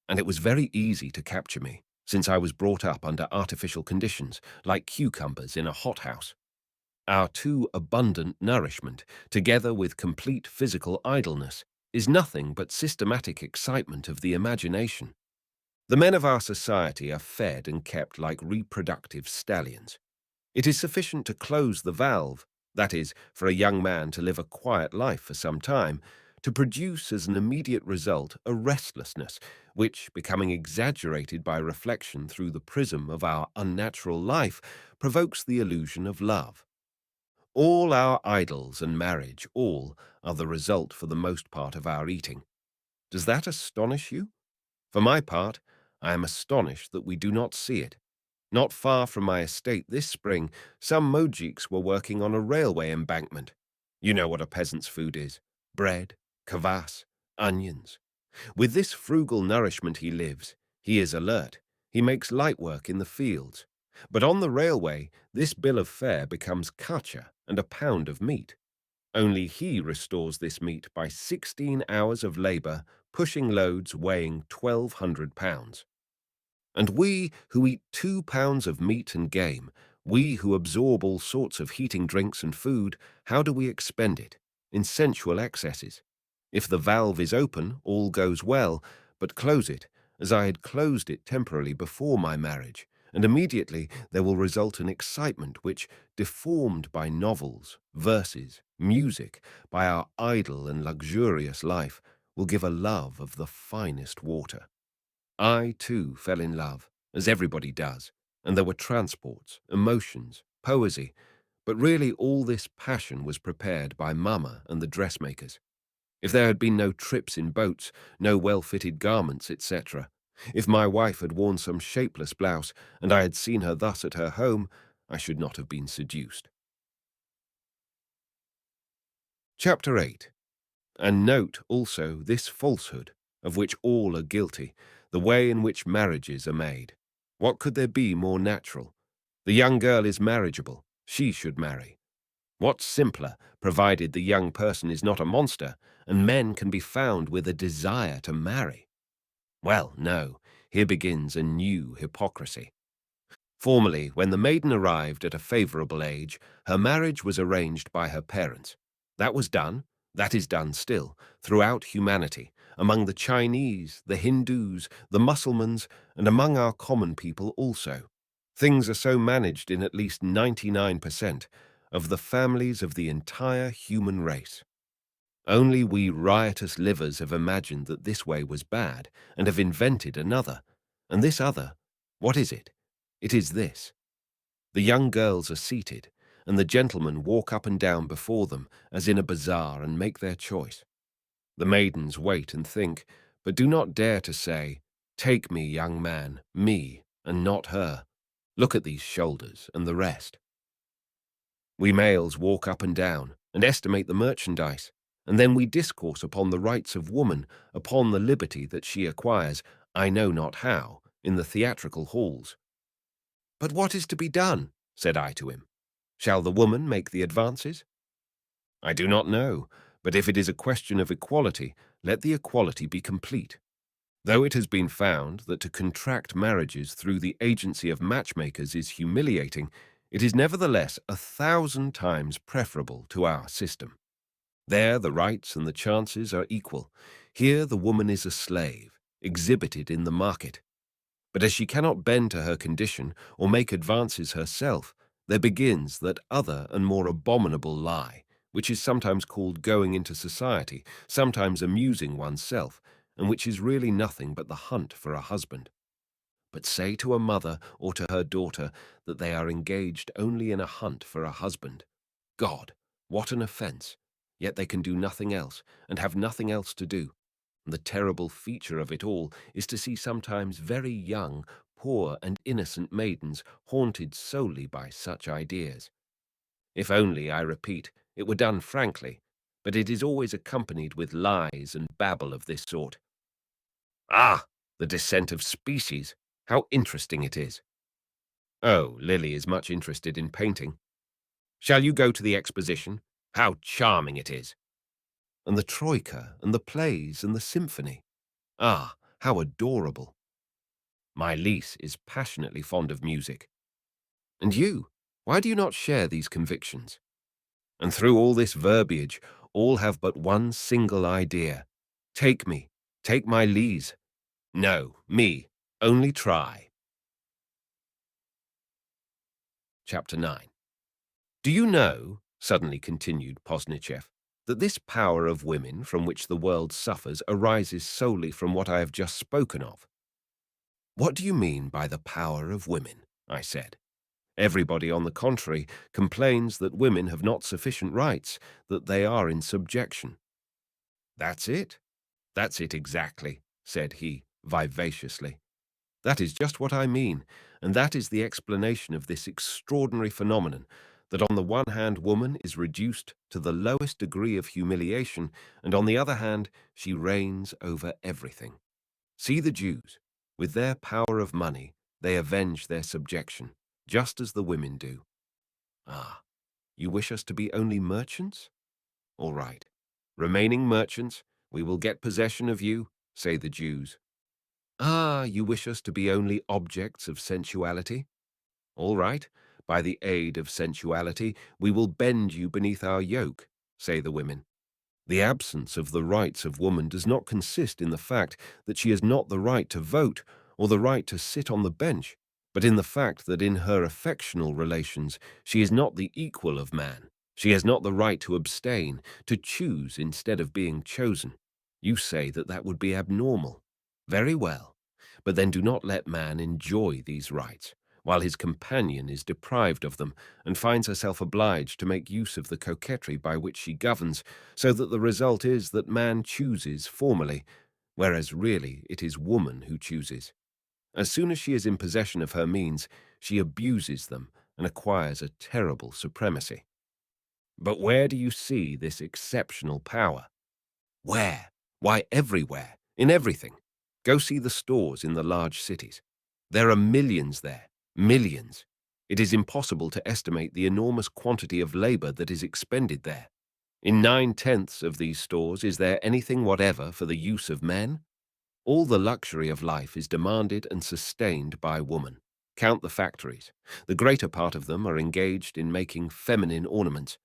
And it was very easy to capture me, since I was brought up under artificial conditions, like cucumbers in a hothouse. Our too abundant nourishment, together with complete physical idleness, is nothing but systematic excitement of the imagination. The men of our society are fed and kept like reproductive stallions. It is sufficient to close the valve, that is, for a young man to live a quiet life for some time, to produce as an immediate result a restlessness which, becoming exaggerated by reflection through the prism of our unnatural life, provokes the illusion of love. All our idols and marriage, all, are the result for the most part of our eating. Does that astonish you? For my part, I am astonished that we do not see it. Not far from my estate this spring, some moujiks were working on a railway embankment. You know what a peasant's food is: bread, kvass, onions. With this frugal nourishment he lives. He is alert. He makes light work in the fields. But on the railway, this bill of fare becomes kacha and a pound of meat. Only he restores this meat by 16 hours of labour, pushing loads weighing 1,200 pounds. And we who eat 2 pounds of meat and game, we who absorb all sorts of heating drinks and food, how do we expend it? In sensual excesses. If the valve is open, all goes well, but close it, as I had closed it temporarily before my marriage, and immediately there will result an excitement which, deformed by novels, verses, music, by our idle and luxurious life, will give a love of the finest water. I, too, fell in love, as everybody does, and there were transports, emotions, poesy, but really all this passion was prepared by Mamma and the dressmakers. If there had been no trips in boats, no well-fitted garments, etc., if my wife had worn some shapeless blouse, and I had seen her thus at her home, I should not have been seduced. Chapter 8. And note also this falsehood, of which all are guilty, the way in which marriages are made. What could there be more natural? The young girl is marriageable. She should marry. What simpler, provided the young person is not a monster, and men can be found with a desire to marry? Well, no, here begins a new hypocrisy. Formerly, when the maiden arrived at a favourable age, her marriage was arranged by her parents. That was done. That is done still, throughout humanity, among the Chinese, the Hindus, the Mussulmans, and among our common people also. Things are so managed in at least 99% of the families of the entire human race. Only we riotous livers have imagined that this way was bad and have invented another. And this other, what is it? It is this. The young girls are seated, and the gentlemen walk up and down before them as in a bazaar and make their choice. The maidens wait and think, but do not dare to say, "Take me, young man, me, and not her. Look at these shoulders and the rest." We males walk up and down and estimate the merchandise, and then we discourse upon the rights of woman, upon the liberty that she acquires, I know not how, in the theatrical halls. "But what is to be done?" said I to him. "Shall the woman make the advances?" "I do not know, but if it is a question of equality, let the equality be complete. Though it has been found that to contract marriages through the agency of matchmakers is humiliating, it is nevertheless 1,000 times preferable to our system. There the rights and the chances are equal. Here the woman is a slave, exhibited in the market. But as she cannot bend to her condition or make advances herself, there begins that other and more abominable lie, which is sometimes called going into society, sometimes amusing oneself, and which is really nothing but the hunt for a husband. But say to a mother or to her daughter that they are engaged only in a hunt for a husband. God, what an offence! Yet they can do nothing else, and have nothing else to do. And the terrible feature of it all is to see sometimes very young, poor and innocent maidens haunted solely by such ideas. If only, I repeat, it were done frankly, but it is always accompanied with lies and babble of this sort. Ah, the descent of species! How interesting it is! Oh, Lily is much interested in painting. Shall you go to the exposition? How charming it is! And the troika, and the plays, and the symphony. Ah, how adorable! My Lise is passionately fond of music. And you, why do you not share these convictions? And through all this verbiage, all have but one single idea. Take me, take my Lise. No, me, only try. Chapter 9. Do you know, suddenly continued Pozdnyshev, that this power of women from which the world suffers arises solely from what I have just spoken of? What do you mean by the power of women? I said. Everybody, on the contrary, complains that women have not sufficient rights, that they are in subjection. That's it. That's it exactly, said he, vivaciously. That is just what I mean, and that is the explanation of this extraordinary phenomenon, that on the one hand woman is reduced to the lowest degree of humiliation, and on the other hand she reigns over everything. See the Jews. With their power of money, they avenge their subjection, just as the women do. Ah, you wish us to be only merchants? All right. Remaining merchants, we will get possession of you, say the Jews. Ah, you wish us to be only objects of sensuality? All right. By the aid of sensuality, we will bend you beneath our yoke, say the women. The absence of the rights of woman does not consist in the fact that she has not the right to vote or the right to sit on the bench, but in the fact that in her affectional relations she is not the equal of man. She has not the right to abstain, to choose instead of being chosen. You say that that would be abnormal. Very well, but then do not let man enjoy these rights, while his companion is deprived of them and finds herself obliged to make use of the coquetry by which she governs, so that the result is that man chooses formally, whereas really it is woman who chooses. As soon as she is in possession of her means, she abuses them and acquires a terrible supremacy. But where do you see this exceptional power? Where? Why, everywhere, in everything. Go see the stores in the large cities. There are millions there, millions. It is impossible to estimate the enormous quantity of labor that is expended there. In 9/10 of these stores is there anything whatever for the use of men? All the luxury of life is demanded and sustained by woman. Count the factories. The greater part of them are engaged in making feminine ornaments.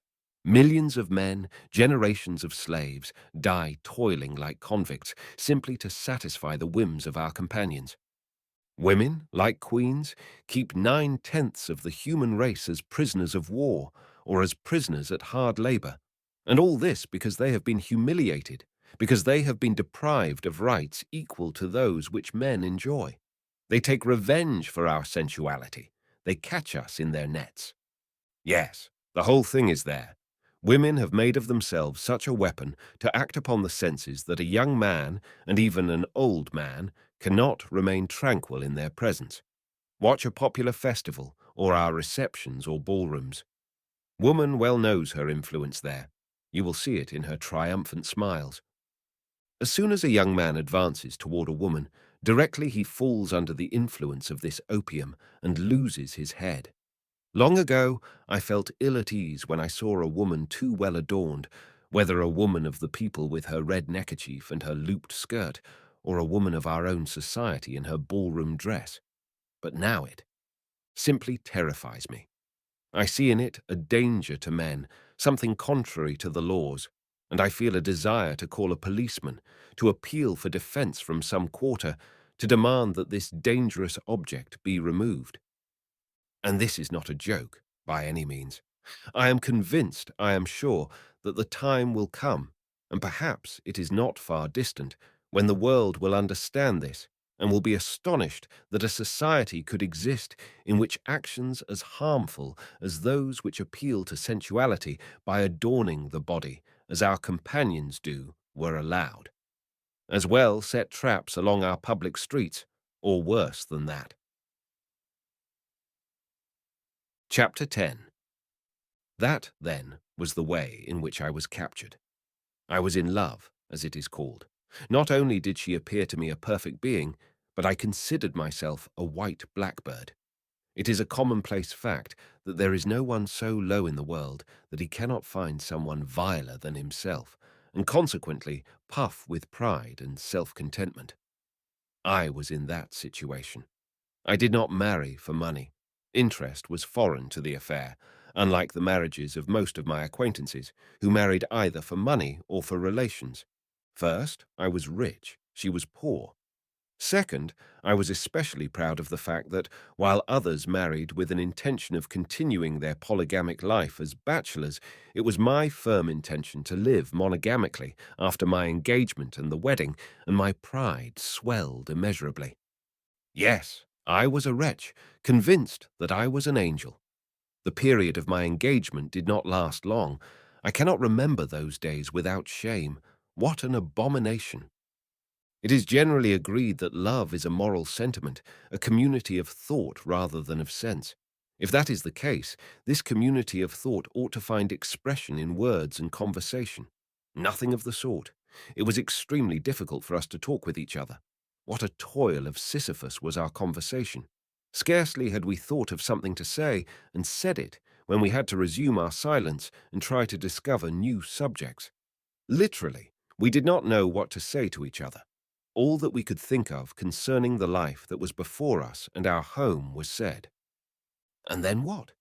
Millions of men, generations of slaves, die toiling like convicts simply to satisfy the whims of our companions. Women, like queens, keep 9/10 of the human race as prisoners of war or as prisoners at hard labor. And all this because they have been humiliated, because they have been deprived of rights equal to those which men enjoy. They take revenge for our sensuality. They catch us in their nets. Yes, the whole thing is there. Women have made of themselves such a weapon to act upon the senses that a young man, and even an old man, cannot remain tranquil in their presence. Watch a popular festival, or our receptions or ballrooms. Woman well knows her influence there. You will see it in her triumphant smiles. As soon as a young man advances toward a woman, directly he falls under the influence of this opium and loses his head. Long ago, I felt ill at ease when I saw a woman too well adorned, whether a woman of the people with her red neckerchief and her looped skirt, or a woman of our own society in her ballroom dress. But now it simply terrifies me. I see in it a danger to men, something contrary to the laws, and I feel a desire to call a policeman, to appeal for defense from some quarter, to demand that this dangerous object be removed. And this is not a joke, by any means. I am convinced, I am sure, that the time will come, and perhaps it is not far distant, when the world will understand this, and will be astonished that a society could exist in which actions as harmful as those which appeal to sensuality by adorning the body, as our companions do, were allowed. As well set traps along our public streets, or worse than that. Chapter 10. That, then, was the way in which I was captured. I was in love, as it is called. Not only did she appear to me a perfect being, but I considered myself a white blackbird. It is a commonplace fact that there is no one so low in the world that he cannot find someone viler than himself, and consequently puff with pride and self-contentment. I was in that situation. I did not marry for money. Interest was foreign to the affair, unlike the marriages of most of my acquaintances, who married either for money or for relations. First, I was rich, she was poor. Second, I was especially proud of the fact that, while others married with an intention of continuing their polygamic life as bachelors, it was my firm intention to live monogamically after my engagement and the wedding, and my pride swelled immeasurably. Yes, I was a wretch, convinced that I was an angel. The period of my engagement did not last long. I cannot remember those days without shame. What an abomination! It is generally agreed that love is a moral sentiment, a community of thought rather than of sense. If that is the case, this community of thought ought to find expression in words and conversation. Nothing of the sort. It was extremely difficult for us to talk with each other. What a toil of Sisyphus was our conversation. Scarcely had we thought of something to say and said it when we had to resume our silence and try to discover new subjects. Literally, we did not know what to say to each other. All that we could think of concerning the life that was before us and our home was said. And then what?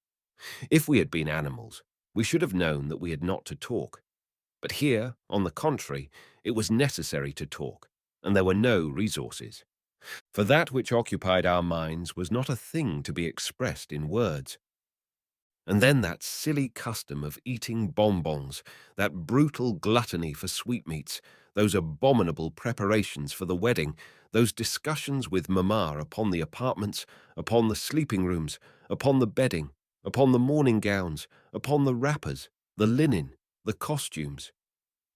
If we had been animals, we should have known that we had not to talk. But here, on the contrary, it was necessary to talk, and there were no resources. For that which occupied our minds was not a thing to be expressed in words. And then that silly custom of eating bonbons, that brutal gluttony for sweetmeats, those abominable preparations for the wedding, those discussions with mamma upon the apartments, upon the sleeping rooms, upon the bedding, upon the morning gowns, upon the wrappers, the linen, the costumes.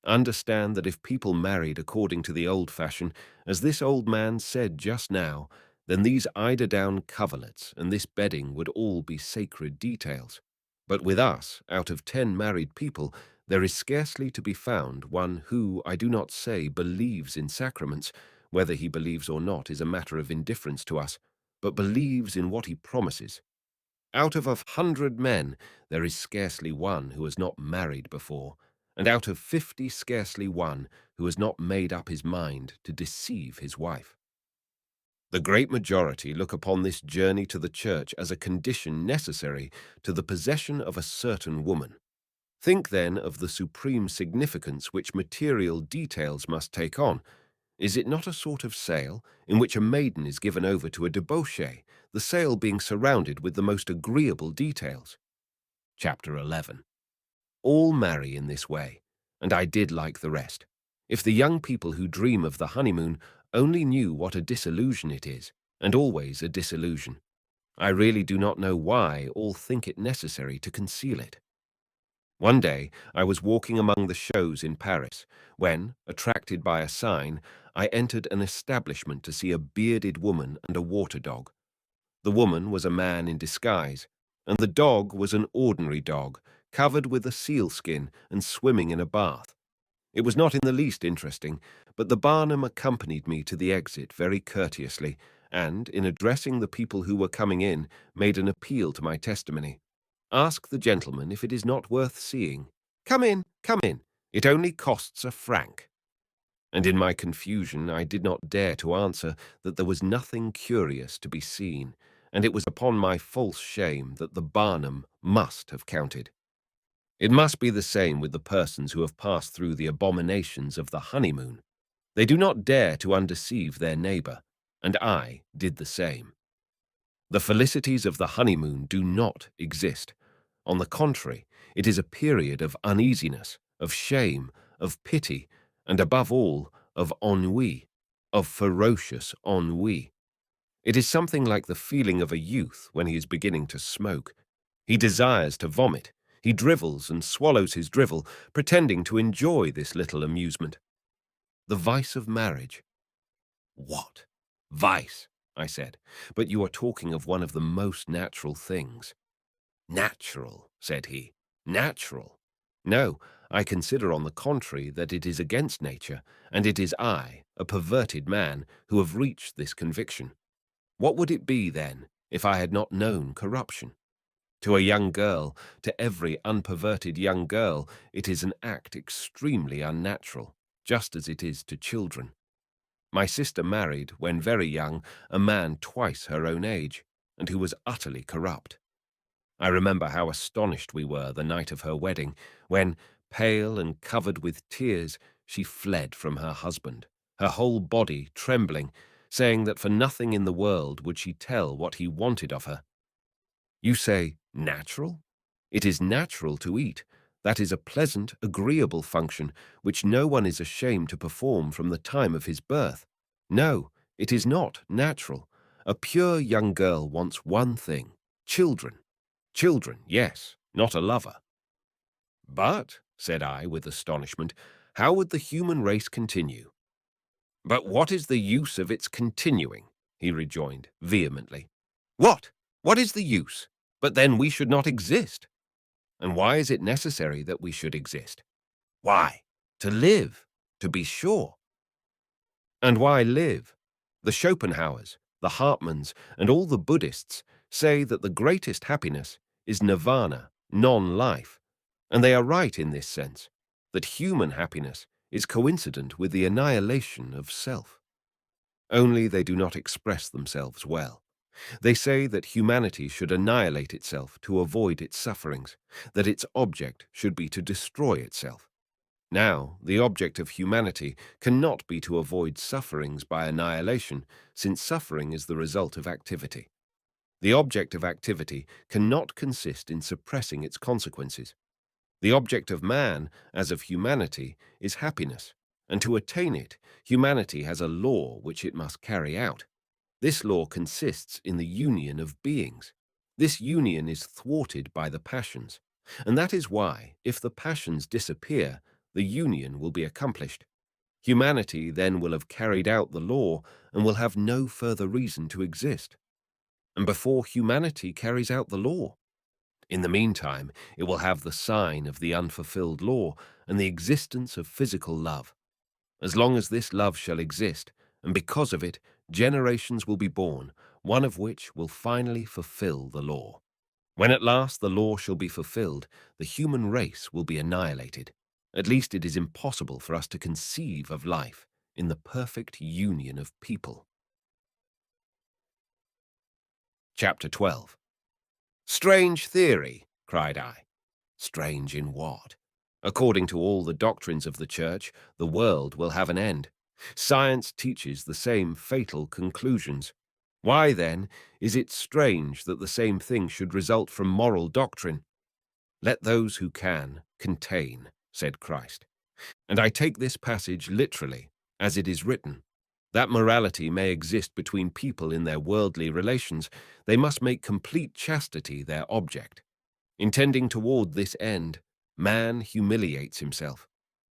Understand that if people married according to the old fashion, as this old man said just now, then these eider-down coverlets and this bedding would all be sacred details. But with us, out of 10 married people, there is scarcely to be found one who, I do not say, believes in sacraments. Whether he believes or not is a matter of indifference to us, but believes in what he promises. Out of 100 men, there is scarcely one who has not married before, and out of 50 scarcely one who has not made up his mind to deceive his wife. The great majority look upon this journey to the church as a condition necessary to the possession of a certain woman. Think then of the supreme significance which material details must take on. Is it not a sort of sale in which a maiden is given over to a debauchee, the sale being surrounded with the most agreeable details? Chapter 11. All marry in this way, and I did like the rest. If the young people who dream of the honeymoon only knew what a disillusion it is, and always a disillusion, I really do not know why all think it necessary to conceal it. One day I was walking among the shows in Paris when, attracted by a sign, I entered an establishment to see a bearded woman and a water dog. The woman was a man in disguise, and the dog was an ordinary dog, covered with a sealskin and swimming in a bath. It was not in the least interesting, but the Barnum accompanied me to the exit very courteously, and, in addressing the people who were coming in, made an appeal to my testimony. Ask the gentleman if it is not worth seeing. Come in, come in. It only costs a franc. And in my confusion I did not dare to answer that there was nothing curious to be seen, and it was upon my false shame that the Barnum must have counted. It must be the same with the persons who have passed through the abominations of the honeymoon. They do not dare to undeceive their neighbor, and I did the same. The felicities of the honeymoon do not exist. On the contrary, it is a period of uneasiness, of shame, of pity, and above all, of ennui, of ferocious ennui. It is something like the feeling of a youth when he is beginning to smoke. He desires to vomit. He drivels and swallows his drivel, pretending to enjoy this little amusement. The vice of marriage. What? Vice, I said, but you are talking of one of the most natural things. Natural, said he. Natural. No, I consider on the contrary that it is against nature, and it is I, a perverted man, who have reached this conviction. What would it be, then, if I had not known corruption? To a young girl, to every unperverted young girl, it is an act extremely unnatural, just as it is to children. My sister married, when very young, a man twice her own age, and who was utterly corrupt. I remember how astonished we were the night of her wedding, when, pale and covered with tears, she fled from her husband, her whole body trembling, saying that for nothing in the world would she tell what he wanted of her. You say, natural? It is natural to eat. That is a pleasant, agreeable function, which no one is ashamed to perform from the time of his birth. No, it is not natural. A pure young girl wants one thing, children. Children, yes, not a lover. But, said I with astonishment, how would the human race continue? But what is the use of its continuing? He rejoined vehemently. What? What is the use? But then we should not exist. And why is it necessary that we should exist? Why? To live, to be sure. And why live? The Schopenhauers, the Hartmans, and all the Buddhists say that the greatest happiness is nirvana, non-life, and they are right in this sense, that human happiness is coincident with the annihilation of self. Only they do not express themselves well. They say that humanity should annihilate itself to avoid its sufferings, that its object should be to destroy itself. Now, the object of humanity cannot be to avoid sufferings by annihilation, since suffering is the result of activity. The object of activity cannot consist in suppressing its consequences. The object of man, as of humanity, is happiness, and to attain it, humanity has a law which it must carry out. This law consists in the union of beings. This union is thwarted by the passions, and that is why, if the passions disappear, the union will be accomplished. Humanity then will have carried out the law and will have no further reason to exist. And before humanity carries out the law, in the meantime, it will have the sign of the unfulfilled law and the existence of physical love. As long as this love shall exist, and because of it, generations will be born, one of which will finally fulfill the law. When at last the law shall be fulfilled, the human race will be annihilated. At least it is impossible for us to conceive of life in the perfect union of people. Chapter 12. Strange theory, cried I. Strange in what? According to all the doctrines of the Church, the world will have an end. Science teaches the same fatal conclusions. Why, then, is it strange that the same thing should result from moral doctrine? Let those who can contain, said Christ. And I take this passage literally, as it is written. That morality may exist between people in their worldly relations, they must make complete chastity their object. Intending toward this end, man humiliates himself.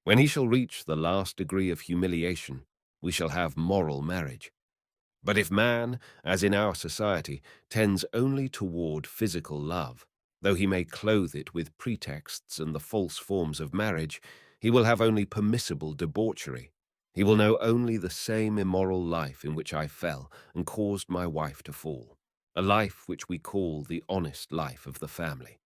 When he shall reach the last degree of humiliation, we shall have moral marriage. But if man, as in our society, tends only toward physical love, though he may clothe it with pretexts and the false forms of marriage, he will have only permissible debauchery. He will know only the same immoral life in which I fell and caused my wife to fall, a life which we call the honest life of the family.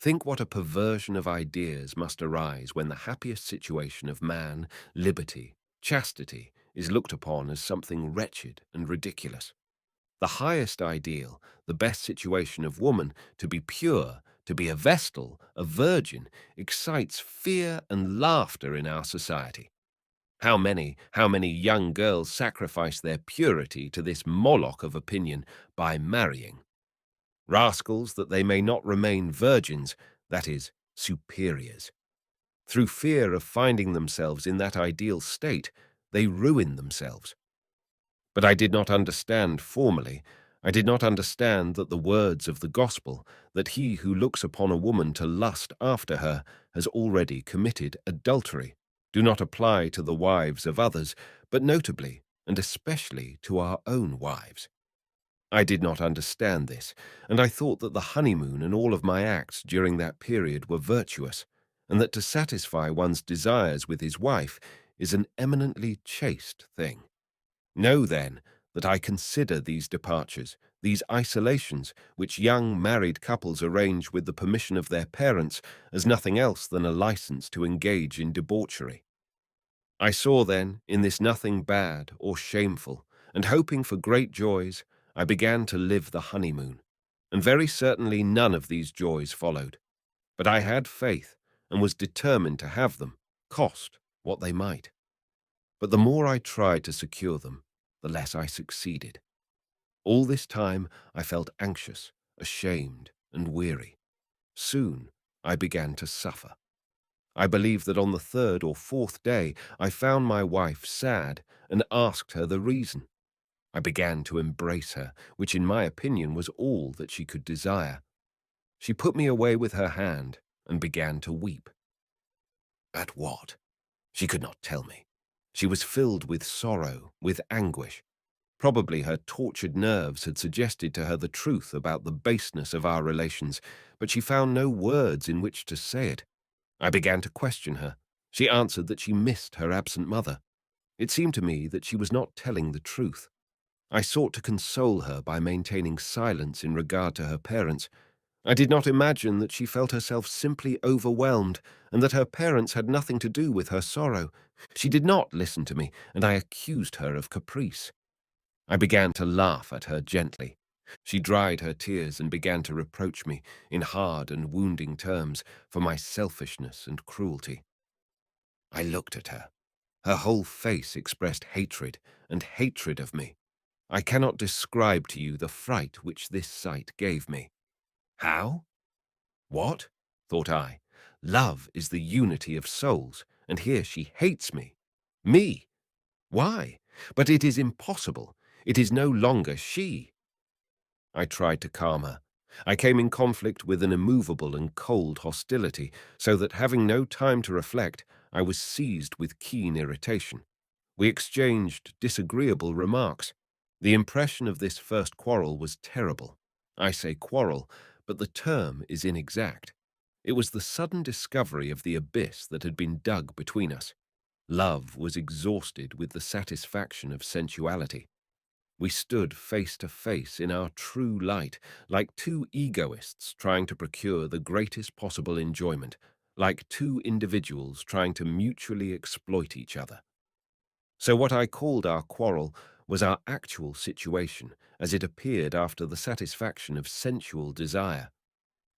Think what a perversion of ideas must arise when the happiest situation of man, liberty, chastity, is looked upon as something wretched and ridiculous. The highest ideal, the best situation of woman, to be pure, to be a vestal, a virgin, excites fear and laughter in our society. How many young girls sacrifice their purity to this Moloch of opinion by marrying? Rascals that they may not remain virgins, that is, superiors. Through fear of finding themselves in that ideal state, they ruin themselves. But I did not understand formally, I did not understand that the words of the gospel, that he who looks upon a woman to lust after her has already committed adultery, do not apply to the wives of others, but notably and especially to our own wives. I did not understand this, and I thought that the honeymoon and all of my acts during that period were virtuous, and that to satisfy one's desires with his wife is an eminently chaste thing. Know, then, that I consider these departures, these isolations, which young married couples arrange with the permission of their parents, as nothing else than a license to engage in debauchery. I saw then in this nothing bad or shameful, and hoping for great joys, I began to live the honeymoon, and very certainly none of these joys followed. But I had faith, and was determined to have them, cost what they might. But the more I tried to secure them, the less I succeeded. All this time I felt anxious, ashamed, and weary. Soon I began to suffer. I believe that on the third or fourth day I found my wife sad and asked her the reason. I began to embrace her, which in my opinion was all that she could desire. She put me away with her hand and began to weep. At what? She could not tell me. She was filled with sorrow, with anguish. Probably her tortured nerves had suggested to her the truth about the baseness of our relations, but she found no words in which to say it. I began to question her. She answered that she missed her absent mother. It seemed to me that she was not telling the truth. I sought to console her by maintaining silence in regard to her parents. I did not imagine that she felt herself simply overwhelmed, and that her parents had nothing to do with her sorrow. She did not listen to me, and I accused her of caprice. I began to laugh at her gently. She dried her tears and began to reproach me, in hard and wounding terms, for my selfishness and cruelty. I looked at her. Her whole face expressed hatred, and hatred of me. I cannot describe to you the fright which this sight gave me. How? What? Thought I. Love is the unity of souls, and here she hates me. Me? Why? But it is impossible. It is no longer she. I tried to calm her. I came in conflict with an immovable and cold hostility, so that having no time to reflect, I was seized with keen irritation. We exchanged disagreeable remarks. The impression of this first quarrel was terrible. I say quarrel, but the term is inexact. It was the sudden discovery of the abyss that had been dug between us. Love was exhausted with the satisfaction of sensuality. We stood face to face in our true light, like two egoists trying to procure the greatest possible enjoyment, like two individuals trying to mutually exploit each other. So what I called our quarrel was our actual situation, as it appeared after the satisfaction of sensual desire.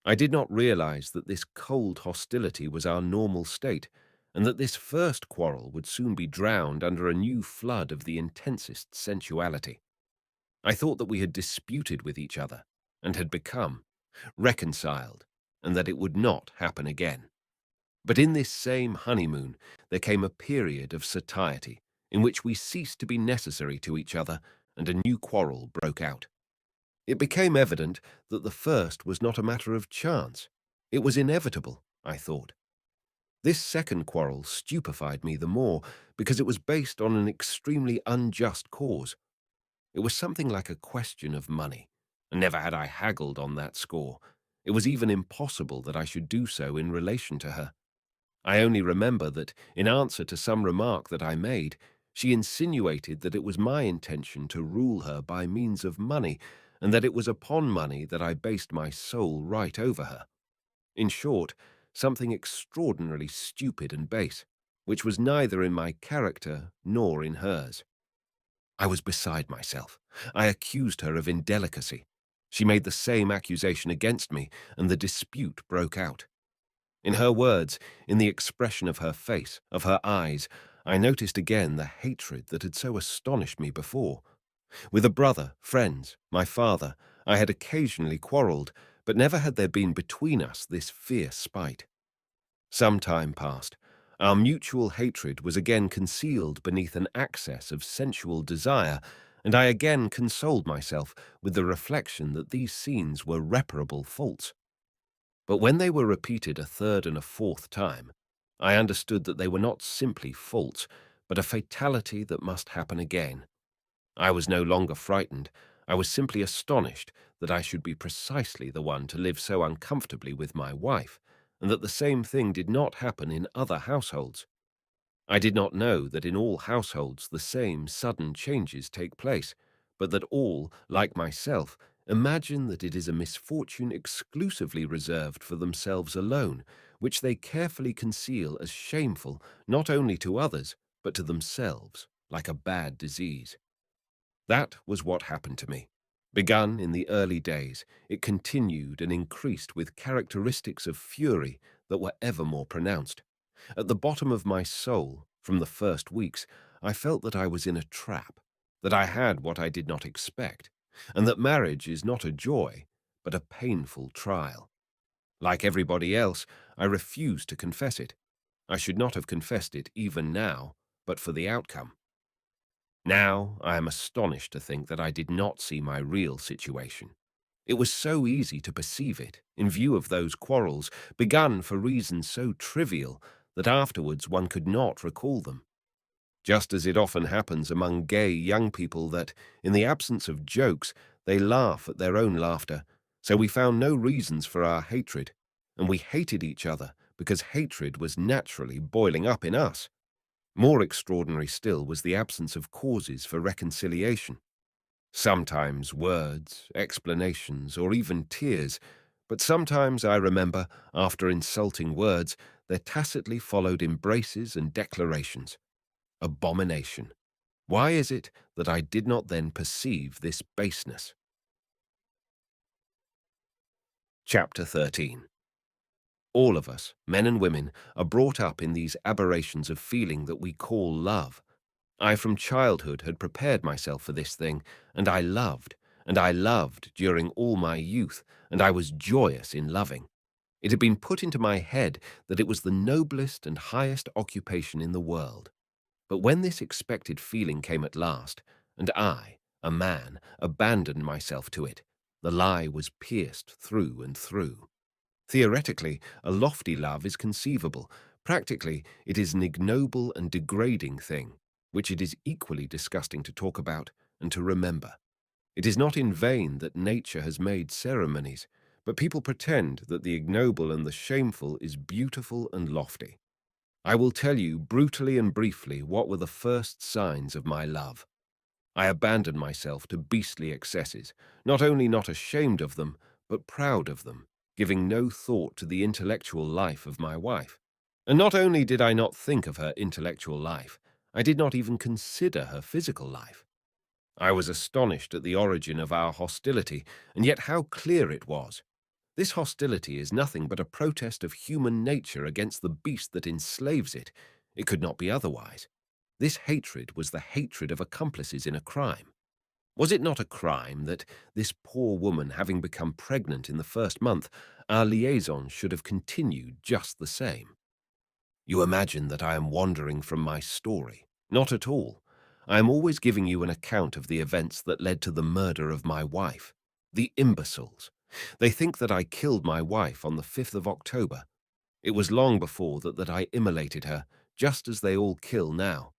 I did not realize that this cold hostility was our normal state, and that this first quarrel would soon be drowned under a new flood of the intensest sensuality. I thought that we had disputed with each other, and had become reconciled, and that it would not happen again. But in this same honeymoon there came a period of satiety, in which we ceased to be necessary to each other, and a new quarrel broke out. It became evident that the first was not a matter of chance. It was inevitable, I thought. This second quarrel stupefied me the more because it was based on an extremely unjust cause. It was something like a question of money, and never had I haggled on that score. It was even impossible that I should do so in relation to her. I only remember that, in answer to some remark that I made, she insinuated that it was my intention to rule her by means of money, and that it was upon money that I based my sole right over her. In short, something extraordinarily stupid and base, which was neither in my character nor in hers. I was beside myself. I accused her of indelicacy. She made the same accusation against me, and the dispute broke out. In her words, in the expression of her face, of her eyes, I noticed again the hatred that had so astonished me before. With a brother, friends, my father, I had occasionally quarrelled, but never had there been between us this fierce spite. Some time passed. Our mutual hatred was again concealed beneath an access of sensual desire, and I again consoled myself with the reflection that these scenes were reparable faults. But when they were repeated a third and a fourth time, I understood that they were not simply faults, but a fatality that must happen again. I was no longer frightened. I was simply astonished that I should be precisely the one to live so uncomfortably with my wife, and that the same thing did not happen in other households. I did not know that in all households the same sudden changes take place, but that all, like myself, imagine that it is a misfortune exclusively reserved for themselves alone, which they carefully conceal as shameful not only to others, but to themselves, like a bad disease. That was what happened to me. Begun in the early days, it continued and increased with characteristics of fury that were ever more pronounced. At the bottom of my soul, from the first weeks, I felt that I was in a trap, that I had what I did not expect, and that marriage is not a joy, but a painful trial. Like everybody else, I refused to confess it. I should not have confessed it even now, but for the outcome. Now I am astonished to think that I did not see my real situation. It was so easy to perceive it, in view of those quarrels, begun for reasons so trivial that afterwards one could not recall them. Just as it often happens among gay young people that, in the absence of jokes, they laugh at their own laughter, so we found no reasons for our hatred, and we hated each other because hatred was naturally boiling up in us. More extraordinary still was the absence of causes for reconciliation. Sometimes words, explanations, or even tears, but sometimes I remember, after insulting words, there tacitly followed embraces and declarations. Abomination. Why is it that I did not then perceive this baseness? Chapter 13. All of us, men and women, are brought up in these aberrations of feeling that we call love. I from childhood had prepared myself for this thing, and I loved during all my youth, and I was joyous in loving. It had been put into my head that it was the noblest and highest occupation in the world. But when this expected feeling came at last, and I, a man, abandoned myself to it, the lie was pierced through and through. Theoretically, a lofty love is conceivable. Practically, it is an ignoble and degrading thing, which it is equally disgusting to talk about and to remember. It is not in vain that nature has made ceremonies, but people pretend that the ignoble and the shameful is beautiful and lofty. I will tell you brutally and briefly what were the first signs of my love. I abandoned myself to beastly excesses, not only not ashamed of them, but proud of them, giving no thought to the intellectual life of my wife. And not only did I not think of her intellectual life, I did not even consider her physical life. I was astonished at the origin of our hostility, and yet how clear it was. This hostility is nothing but a protest of human nature against the beast that enslaves it. It could not be otherwise. This hatred was the hatred of accomplices in a crime. Was it not a crime that this poor woman, having become pregnant in the first month, our liaison should have continued just the same? You imagine that I am wandering from my story. Not at all. I am always giving you an account of the events that led to the murder of my wife. The imbeciles. They think that I killed my wife on the 5th of October. It was long before that I immolated her, just as they all kill now.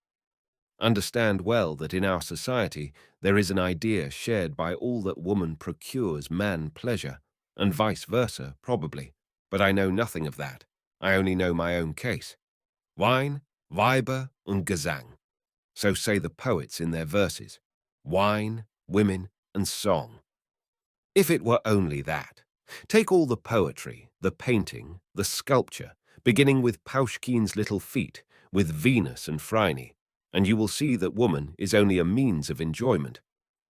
Understand well that in our society there is an idea shared by all that woman procures man pleasure, and vice versa, probably. But I know nothing of that. I only know my own case. Wein, Weiber und Gesang. So say the poets in their verses. Wine, women, and song. If it were only that. Take all the poetry, the painting, the sculpture, beginning with Pauschkin's Little Feet, with Venus and Phryne, and you will see that woman is only a means of enjoyment.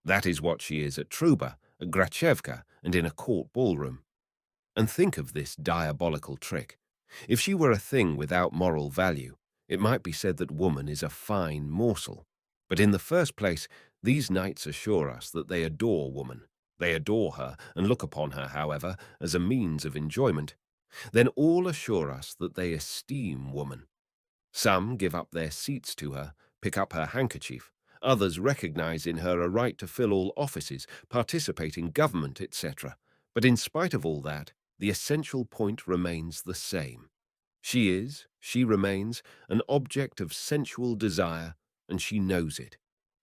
That is what she is at Truba, at Grachevka, and in a court ballroom. And think of this diabolical trick. If she were a thing without moral value, it might be said that woman is a fine morsel. But in the first place, these knights assure us that they adore woman. They adore her and look upon her, however, as a means of enjoyment. Then all assure us that they esteem woman. Some give up their seats to her, pick up her handkerchief. Others recognize in her a right to fill all offices, participate in government, etc. But in spite of all that, the essential point remains the same. She remains, an object of sensual desire, and she knows it.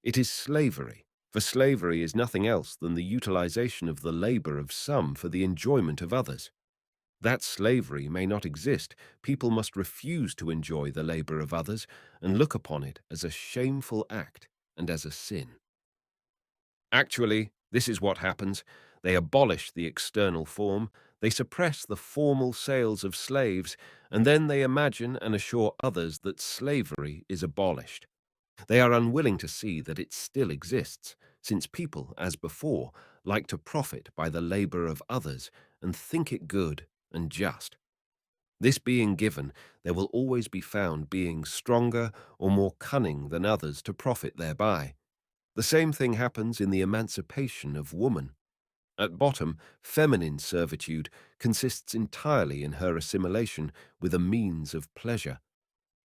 It is slavery, for slavery is nothing else than the utilization of the labor of some for the enjoyment of others. That slavery may not exist, people must refuse to enjoy the labor of others and look upon it as a shameful act and as a sin. Actually, this is what happens. They abolish the external form, they suppress the formal sales of slaves, and then they imagine and assure others that slavery is abolished. They are unwilling to see that it still exists, since people, as before, like to profit by the labor of others and think it good and just. This being given, there will always be found beings stronger or more cunning than others to profit thereby. The same thing happens in the emancipation of woman. At bottom, feminine servitude consists entirely in her assimilation with a means of pleasure.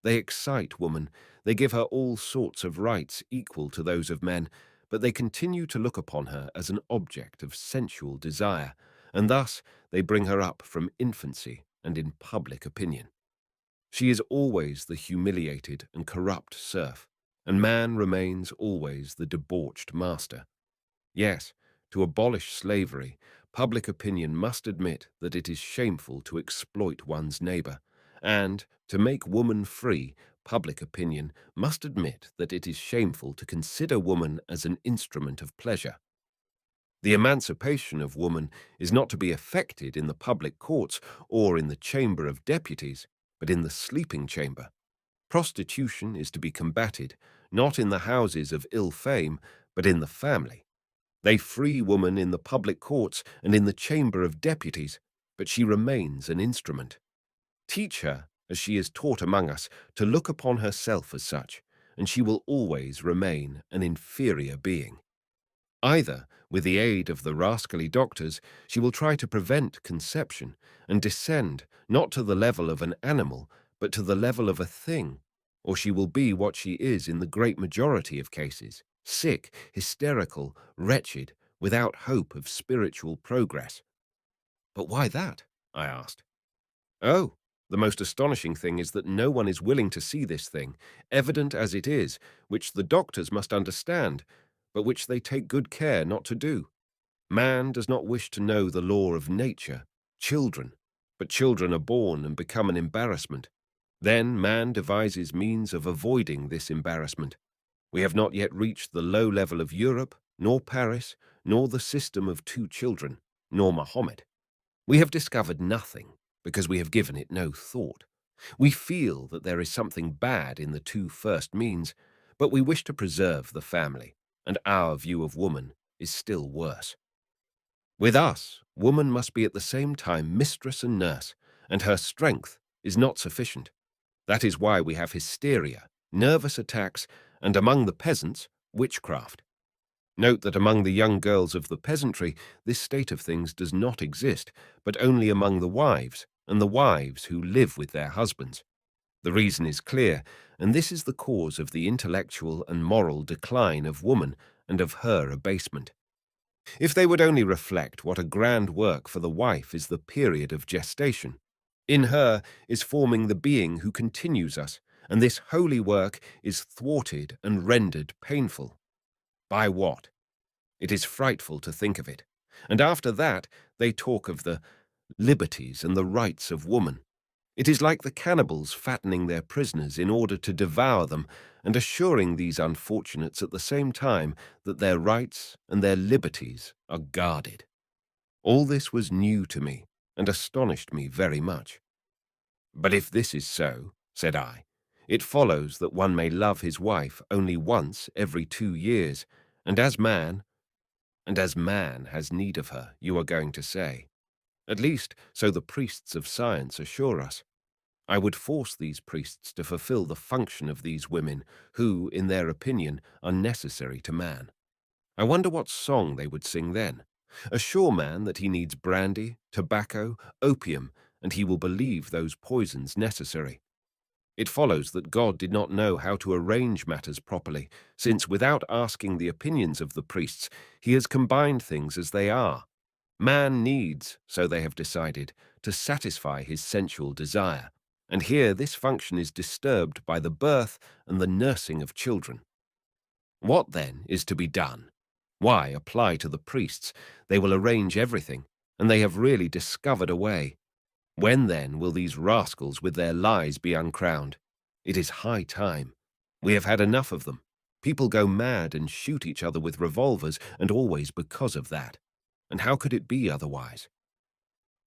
They excite woman, they give her all sorts of rights equal to those of men, but they continue to look upon her as an object of sensual desire, and thus they bring her up from infancy and in public opinion. She is always the humiliated and corrupt serf, and man remains always the debauched master. Yes, to abolish slavery, public opinion must admit that it is shameful to exploit one's neighbor, and, to make woman free, public opinion must admit that it is shameful to consider woman as an instrument of pleasure. The emancipation of woman is not to be effected in the public courts or in the Chamber of Deputies, but in the sleeping chamber. Prostitution is to be combated, not in the houses of ill fame, but in the family. They free woman in the public courts and in the Chamber of Deputies, but she remains an instrument. Teach her, as she is taught among us, to look upon herself as such, and she will always remain an inferior being. Either, with the aid of the rascally doctors, she will try to prevent conception and descend not to the level of an animal, but to the level of a thing, or she will be what she is in the great majority of cases, sick, hysterical, wretched, without hope of spiritual progress. But why that? I asked. Oh, the most astonishing thing is that no one is willing to see this thing, evident as it is, which the doctors must understand, but which they take good care not to do. Man does not wish to know the law of nature, children, but children are born and become an embarrassment. Then man devises means of avoiding this embarrassment. We have not yet reached the low level of Europe, nor Paris, nor the system of 2 children, nor Mahomet. We have discovered nothing, because we have given it no thought. We feel that there is something bad in the 2 first means, but we wish to preserve the family, and our view of woman is still worse. With us, woman must be at the same time mistress and nurse, and her strength is not sufficient. That is why we have hysteria, nervous attacks, and among the peasants, witchcraft. Note that among the young girls of the peasantry, this state of things does not exist, but only among the wives, and the wives who live with their husbands. The reason is clear, and this is the cause of the intellectual and moral decline of woman and of her abasement. If they would only reflect what a grand work for the wife is the period of gestation. In her is forming the being who continues us, and this holy work is thwarted and rendered painful. By what? It is frightful to think of it. And after that, they talk of the liberties and the rights of woman. It is like the cannibals fattening their prisoners in order to devour them, and assuring these unfortunates at the same time that their rights and their liberties are guarded. All this was new to me, and astonished me very much. But if this is so, said I, it follows that one may love his wife only once every 2 years, and as man has need of her, you are going to say. At least, so the priests of science assure us. I would force these priests to fulfill the function of these women who, in their opinion, are necessary to man. I wonder what song they would sing then. Assure man that he needs brandy, tobacco, opium, and he will believe those poisons necessary. It follows that God did not know how to arrange matters properly, since without asking the opinions of the priests, he has combined things as they are. Man needs, so they have decided, to satisfy his sensual desire, and here this function is disturbed by the birth and the nursing of children. What, then, is to be done? Why, apply to the priests. They will arrange everything, and they have really discovered a way. When, then, will these rascals with their lies be uncrowned? It is high time. We have had enough of them. People go mad and shoot each other with revolvers, and always because of that. And how could it be otherwise?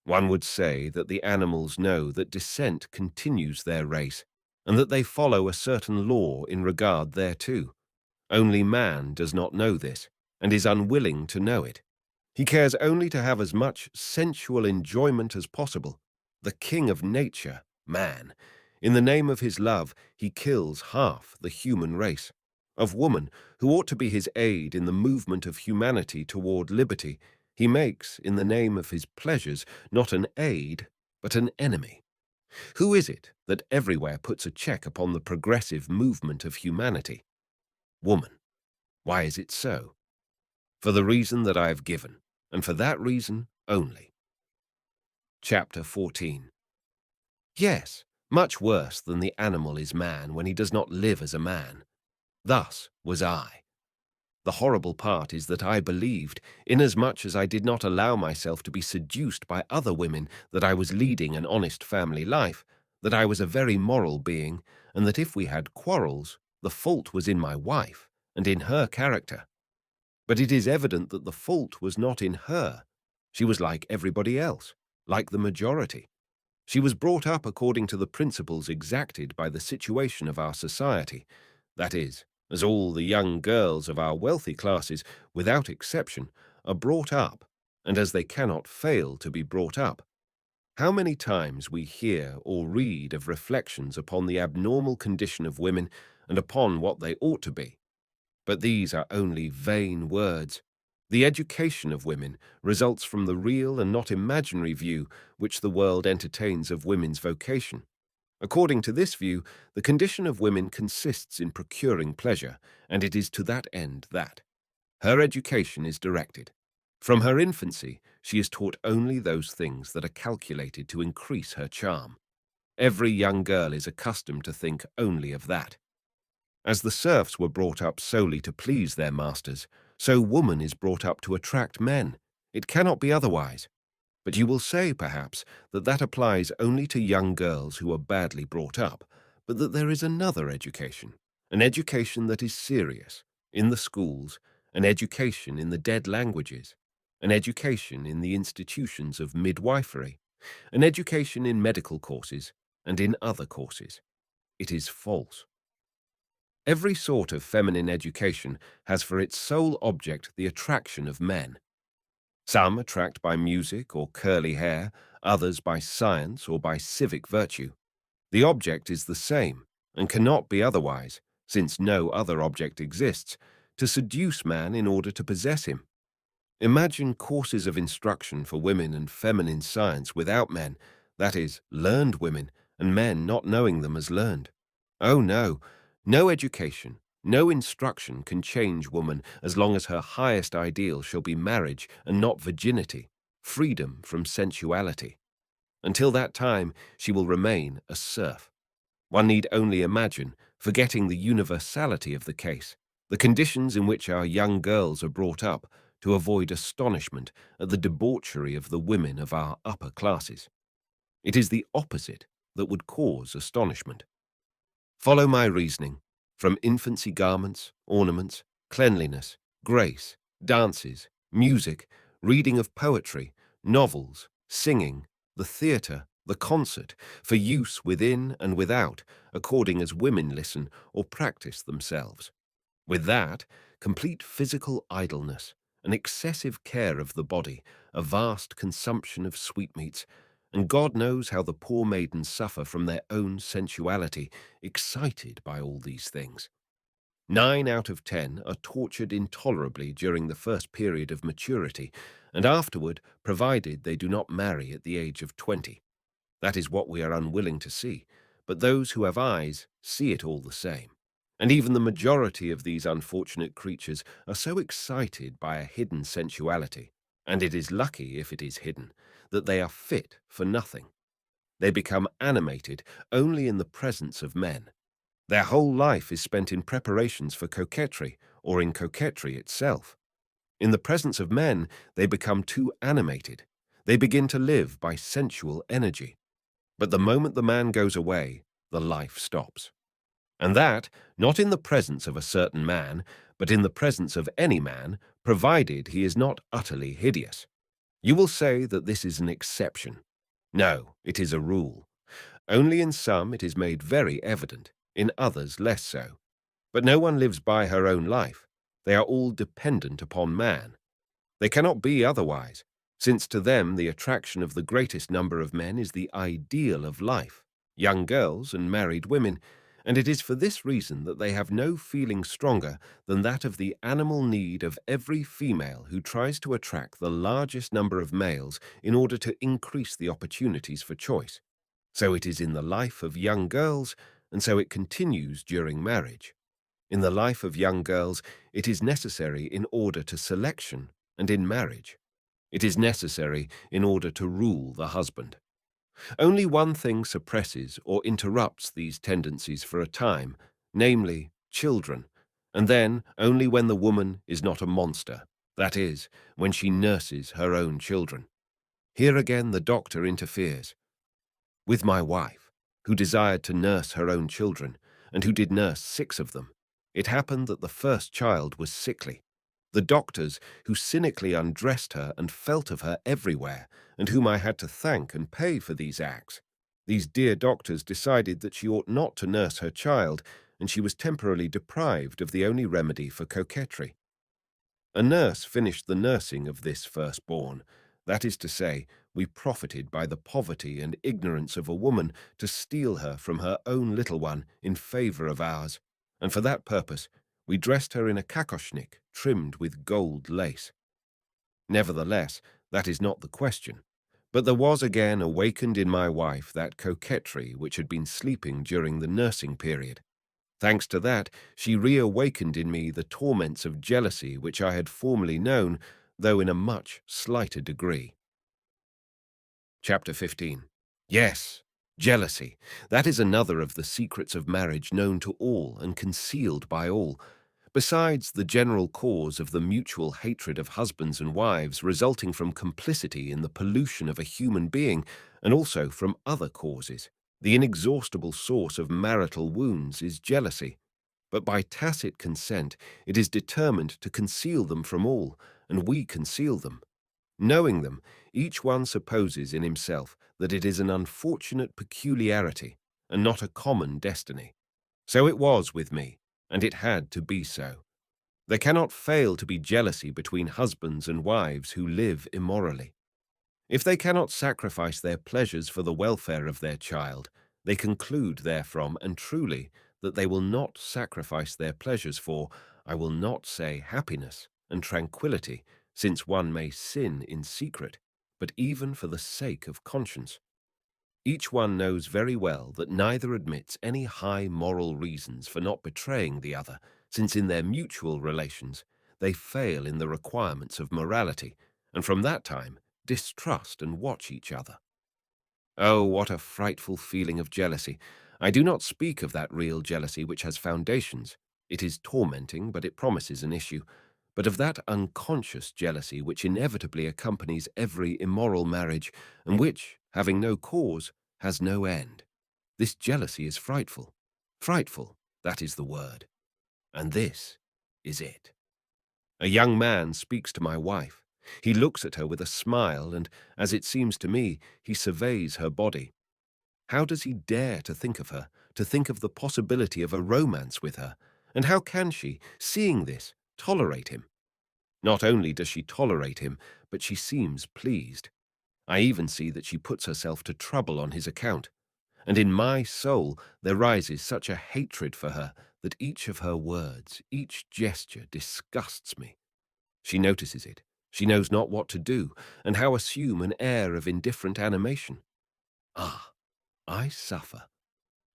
One would say that the animals know that descent continues their race, and that they follow a certain law in regard thereto. Only man does not know this, and is unwilling to know it. He cares only to have as much sensual enjoyment as possible. The king of nature, man, in the name of his love, he kills half the human race. Of woman, who ought to be his aid in the movement of humanity toward liberty, he makes, in the name of his pleasures, not an aid, but an enemy. Who is it that everywhere puts a check upon the progressive movement of humanity? Woman. Why is it so? For the reason that I have given, and for that reason only. Chapter 14. Yes, much worse than the animal is man when he does not live as a man. Thus was I. The horrible part is that I believed, inasmuch as I did not allow myself to be seduced by other women, that I was leading an honest family life, that I was a very moral being, and that if we had quarrels, the fault was in my wife and in her character. But it is evident that the fault was not in her. She was like everybody else, like the majority. She was brought up according to the principles exacted by the situation of our society, that is, as all the young girls of our wealthy classes, without exception, are brought up, and as they cannot fail to be brought up. How many times we hear or read of reflections upon the abnormal condition of women and upon what they ought to be. But these are only vain words. The education of women results from the real and not imaginary view which the world entertains of women's vocation. According to this view, the condition of women consists in procuring pleasure, and it is to that end that her education is directed. From her infancy, she is taught only those things that are calculated to increase her charm. Every young girl is accustomed to think only of that. As the serfs were brought up solely to please their masters, so woman is brought up to attract men. It cannot be otherwise. But you will say, perhaps, that that applies only to young girls who are badly brought up, but that there is another education, an education that is serious, in the schools, an education in the dead languages, an education in the institutions of midwifery, an education in medical courses, and in other courses. It is false. Every sort of feminine education has for its sole object the attraction of men. Some attract by music or curly hair, others by science or by civic virtue. The object is the same, and cannot be otherwise, since no other object exists, to seduce man in order to possess him. Imagine courses of instruction for women and feminine science without men, that is, learned women, and men not knowing them as learned. Oh no, no education, no instruction can change woman as long as her highest ideal shall be marriage and not virginity, freedom from sensuality. Until that time, she will remain a serf. One need only imagine, forgetting the universality of the case, the conditions in which our young girls are brought up, to avoid astonishment at the debauchery of the women of our upper classes. It is the opposite that would cause astonishment. Follow my reasoning. From infancy garments, ornaments, cleanliness, grace, dances, music, reading of poetry, novels, singing, the theatre, the concert, for use within and without, according as women listen or practice themselves. With that, complete physical idleness, an excessive care of the body, a vast consumption of sweetmeats, and God knows how the poor maidens suffer from their own sensuality, excited by all these things. 9 out of 10 are tortured intolerably during the first period of maturity, and afterward, provided they do not marry at the age of 20. That is what we are unwilling to see, but those who have eyes see it all the same. And even the majority of these unfortunate creatures are so excited by a hidden sensuality, and it is lucky if it is hidden, that they are fit for nothing. They become animated only in the presence of men. Their whole life is spent in preparations for coquetry, or in coquetry itself. In the presence of men, they become too animated. They begin to live by sensual energy. But the moment the man goes away, the life stops. And that, not in the presence of a certain man, but in the presence of any man, provided he is not utterly hideous. You will say that this is an exception. No, it is a rule. Only in some it is made very evident, in others less so. But no one lives by her own life. They are all dependent upon man. They cannot be otherwise, since to them the attraction of the greatest number of men is the ideal of life, young girls and married women, and it is for this reason that they have no feeling stronger than that of the animal need of every female who tries to attract the largest number of males in order to increase the opportunities for choice. So it is in the life of young girls, and so it continues during marriage. In the life of young girls, it is necessary in order to selection, and in marriage. It is necessary in order to rule the husband. Only one thing suppresses or interrupts these tendencies for a time, namely, children, and then only when the woman is not a monster, that is, when she nurses her own children. Here again the doctor interferes. With my wife, who desired to nurse her own children, and who did nurse 6 of them, it happened that the first child was sickly. The doctors, who cynically undressed her and felt of her everywhere, and whom I had to thank and pay for these acts, these dear doctors decided that she ought not to nurse her child, and she was temporarily deprived of the only remedy for coquetry. A nurse finished the nursing of this firstborn. That is to say, we profited by the poverty and ignorance of a woman to steal her from her own little one in favor of ours, and for that purpose we dressed her in a kakoshnik trimmed with gold lace. Nevertheless, that is not the question. But there was again awakened in my wife that coquetry which had been sleeping during the nursing period. Thanks to that, she reawakened in me the torments of jealousy which I had formerly known, though in a much slighter degree. Chapter 15. Yes, jealousy. That is another of the secrets of marriage known to all and concealed by all. Besides the general cause of the mutual hatred of husbands and wives resulting from complicity in the pollution of a human being, and also from other causes, the inexhaustible source of marital wounds is jealousy. But by tacit consent it is determined to conceal them from all, and we conceal them. Knowing them, each one supposes in himself that it is an unfortunate peculiarity, and not a common destiny. So it was with me, and it had to be so. There cannot fail to be jealousy between husbands and wives who live immorally. If they cannot sacrifice their pleasures for the welfare of their child, they conclude therefrom, and truly, that they will not sacrifice their pleasures for, I will not say happiness and tranquillity, since one may sin in secret, but even for the sake of conscience. Each one knows very well that neither admits any high moral reasons for not betraying the other, since in their mutual relations they fail in the requirements of morality, and from that time distrust and watch each other. Oh, what a frightful feeling of jealousy! I do not speak of that real jealousy which has foundations. It is tormenting, but it promises an issue. But of that unconscious jealousy which inevitably accompanies every immoral marriage, and which, having no cause, has no end. This jealousy is frightful. Frightful, that is the word. And this is it. A young man speaks to my wife. He looks at her with a smile, and, as it seems to me, he surveys her body. How does he dare to think of her, to think of the possibility of a romance with her? And how can she, seeing this, tolerate him? Not only does she tolerate him, but she seems pleased. I even see that she puts herself to trouble on his account. And in my soul there rises such a hatred for her that each of her words, each gesture disgusts me. She notices it. She knows not what to do, and how assume an air of indifferent animation. Ah, I suffer.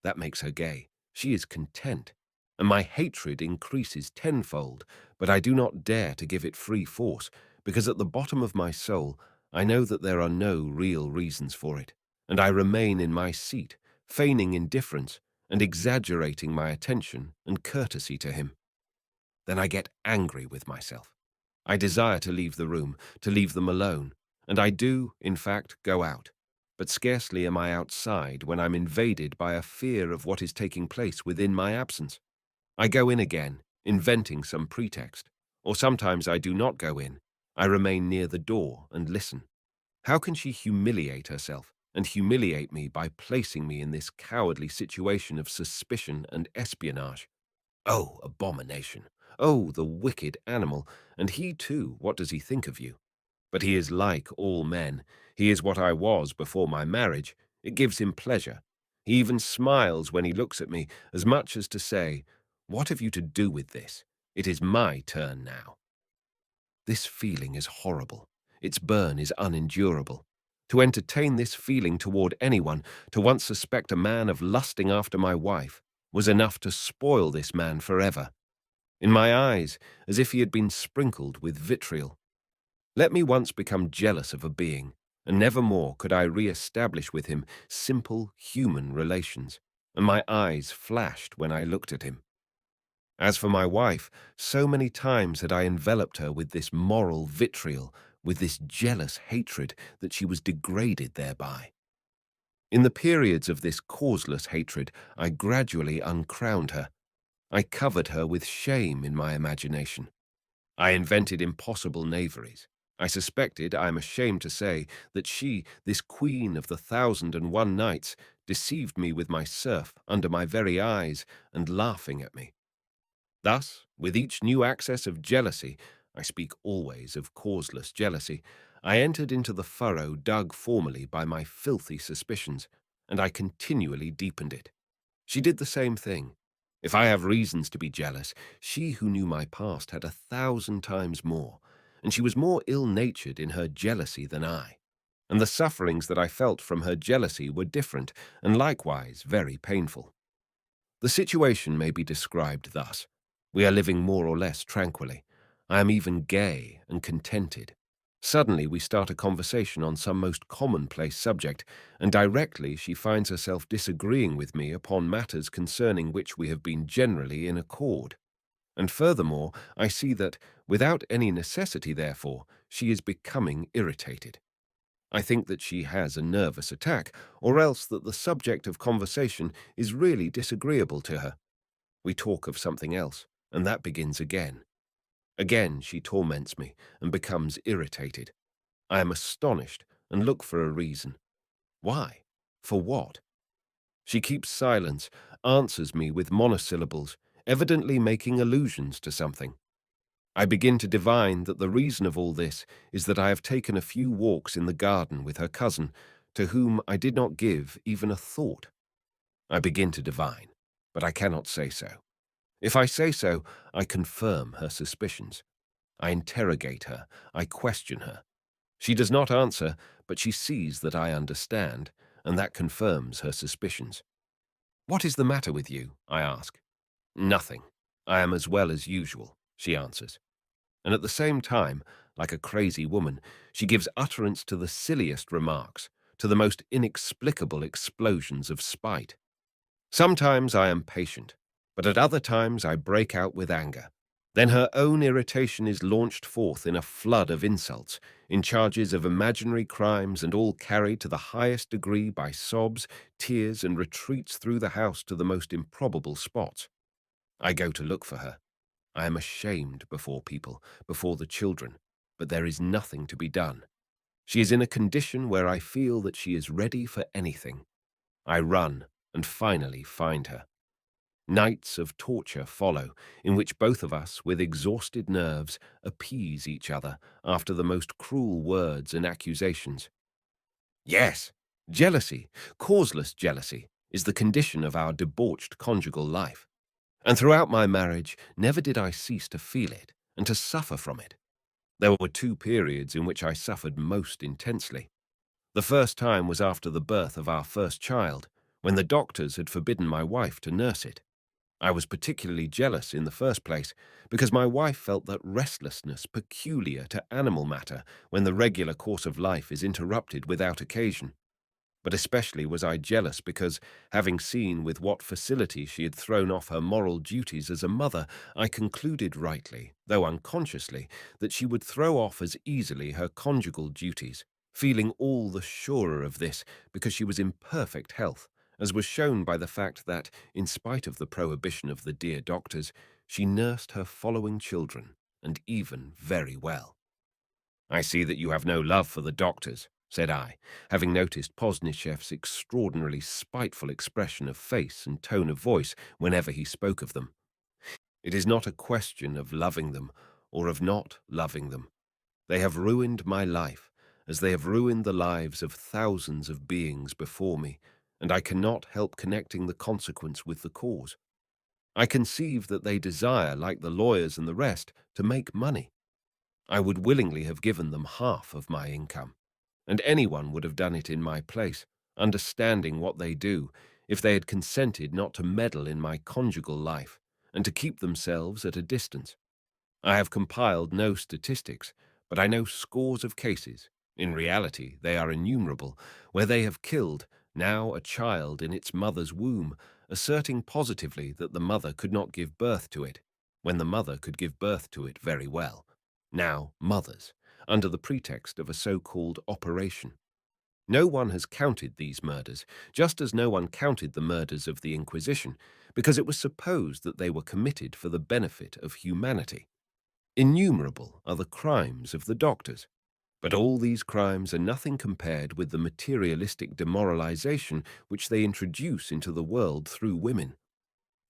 That makes her gay. She is content. And my hatred increases tenfold, but I do not dare to give it free force, because at the bottom of my soul I know that there are no real reasons for it, and I remain in my seat, feigning indifference and exaggerating my attention and courtesy to him. Then I get angry with myself. I desire to leave the room, to leave them alone, and I do, in fact, go out. But scarcely am I outside when I'm invaded by a fear of what is taking place within my absence. I go in again, inventing some pretext, or sometimes I do not go in. I remain near the door and listen. How can she humiliate herself and humiliate me by placing me in this cowardly situation of suspicion and espionage? Oh, abomination! Oh, the wicked animal! And he too, what does he think of you? But he is like all men. He is what I was before my marriage. It gives him pleasure. He even smiles when he looks at me, as much as to say, "What have you to do with this? It is my turn now." This feeling is horrible. Its burn is unendurable. To entertain this feeling toward anyone, to once suspect a man of lusting after my wife, was enough to spoil this man forever. In my eyes, as if he had been sprinkled with vitriol. Let me once become jealous of a being, and never more could I re-establish with him simple human relations, and my eyes flashed when I looked at him. As for my wife, so many times had I enveloped her with this moral vitriol, with this jealous hatred, that she was degraded thereby. In the periods of this causeless hatred, I gradually uncrowned her. I covered her with shame in my imagination. I invented impossible knaveries. I suspected, I am ashamed to say, that she, this queen of the 1,001 nights, deceived me with my serf under my very eyes and laughing at me. Thus, with each new access of jealousy, I speak always of causeless jealousy, I entered into the furrow dug formerly by my filthy suspicions, and I continually deepened it. She did the same thing. If I have reasons to be jealous, she who knew my past had 1,000 times more, and she was more ill-natured in her jealousy than I. And the sufferings that I felt from her jealousy were different, and likewise very painful. The situation may be described thus. We are living more or less tranquilly. I am even gay and contented. Suddenly we start a conversation on some most commonplace subject, and directly she finds herself disagreeing with me upon matters concerning which we have been generally in accord. And furthermore, I see that, without any necessity therefore, she is becoming irritated. I think that she has a nervous attack, or else that the subject of conversation is really disagreeable to her. We talk of something else, and that begins again. Again she torments me and becomes irritated. I am astonished and look for a reason. Why? For what? She keeps silence, answers me with monosyllables, evidently making allusions to something. I begin to divine that the reason of all this is that I have taken a few walks in the garden with her cousin, to whom I did not give even a thought. I begin to divine, but I cannot say so. If I say so, I confirm her suspicions. I interrogate her, I question her. She does not answer, but she sees that I understand, and that confirms her suspicions. "What is the matter with you?" I ask. "Nothing. I am as well as usual," she answers. And at the same time, like a crazy woman, she gives utterance to the silliest remarks, to the most inexplicable explosions of spite. Sometimes I am patient, but at other times I break out with anger. Then her own irritation is launched forth in a flood of insults, in charges of imaginary crimes, and all carried to the highest degree by sobs, tears, and retreats through the house to the most improbable spots. I go to look for her. I am ashamed before people, before the children, but there is nothing to be done. She is in a condition where I feel that she is ready for anything. I run and finally find her. Nights of torture follow, in which both of us, with exhausted nerves, appease each other after the most cruel words and accusations. Yes, jealousy, causeless jealousy, is the condition of our debauched conjugal life. And throughout my marriage, never did I cease to feel it and to suffer from it. There were two periods in which I suffered most intensely. The first time was after the birth of our first child, when the doctors had forbidden my wife to nurse it. I was particularly jealous in the first place, because my wife felt that restlessness peculiar to animal matter when the regular course of life is interrupted without occasion. But especially was I jealous because, having seen with what facility she had thrown off her moral duties as a mother, I concluded rightly, though unconsciously, that she would throw off as easily her conjugal duties, feeling all the surer of this because she was in perfect health, as was shown by the fact that, in spite of the prohibition of the dear doctors, she nursed her following children, and even very well. "I see that you have no love for the doctors," said I, having noticed Pozdnyshev's extraordinarily spiteful expression of face and tone of voice whenever he spoke of them. "It is not a question of loving them or of not loving them. They have ruined my life, as they have ruined the lives of thousands of beings before me, and I cannot help connecting the consequence with the cause. I conceive that they desire, like the lawyers and the rest, to make money. I would willingly have given them half of my income, and anyone would have done it in my place, understanding what they do, if they had consented not to meddle in my conjugal life, and to keep themselves at a distance. I have compiled no statistics, but I know scores of cases, in reality they are innumerable, where they have killed, now a child in its mother's womb, asserting positively that the mother could not give birth to it, when the mother could give birth to it very well. Now mothers, under the pretext of a so-called operation. No one has counted these murders, just as no one counted the murders of the Inquisition, because it was supposed that they were committed for the benefit of humanity. Innumerable are the crimes of the doctors, but all these crimes are nothing compared with the materialistic demoralization which they introduce into the world through women.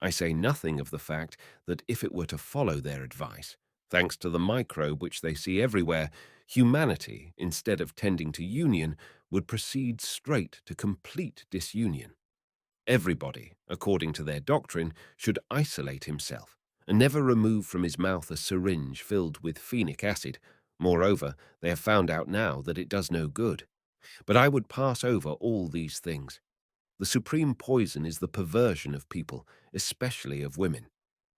I say nothing of the fact that if it were to follow their advice, thanks to the microbe which they see everywhere, humanity, instead of tending to union, would proceed straight to complete disunion. Everybody, according to their doctrine, should isolate himself and never remove from his mouth a syringe filled with phenic acid. Moreover, they have found out now that it does no good. But I would pass over all these things. The supreme poison is the perversion of people, especially of women.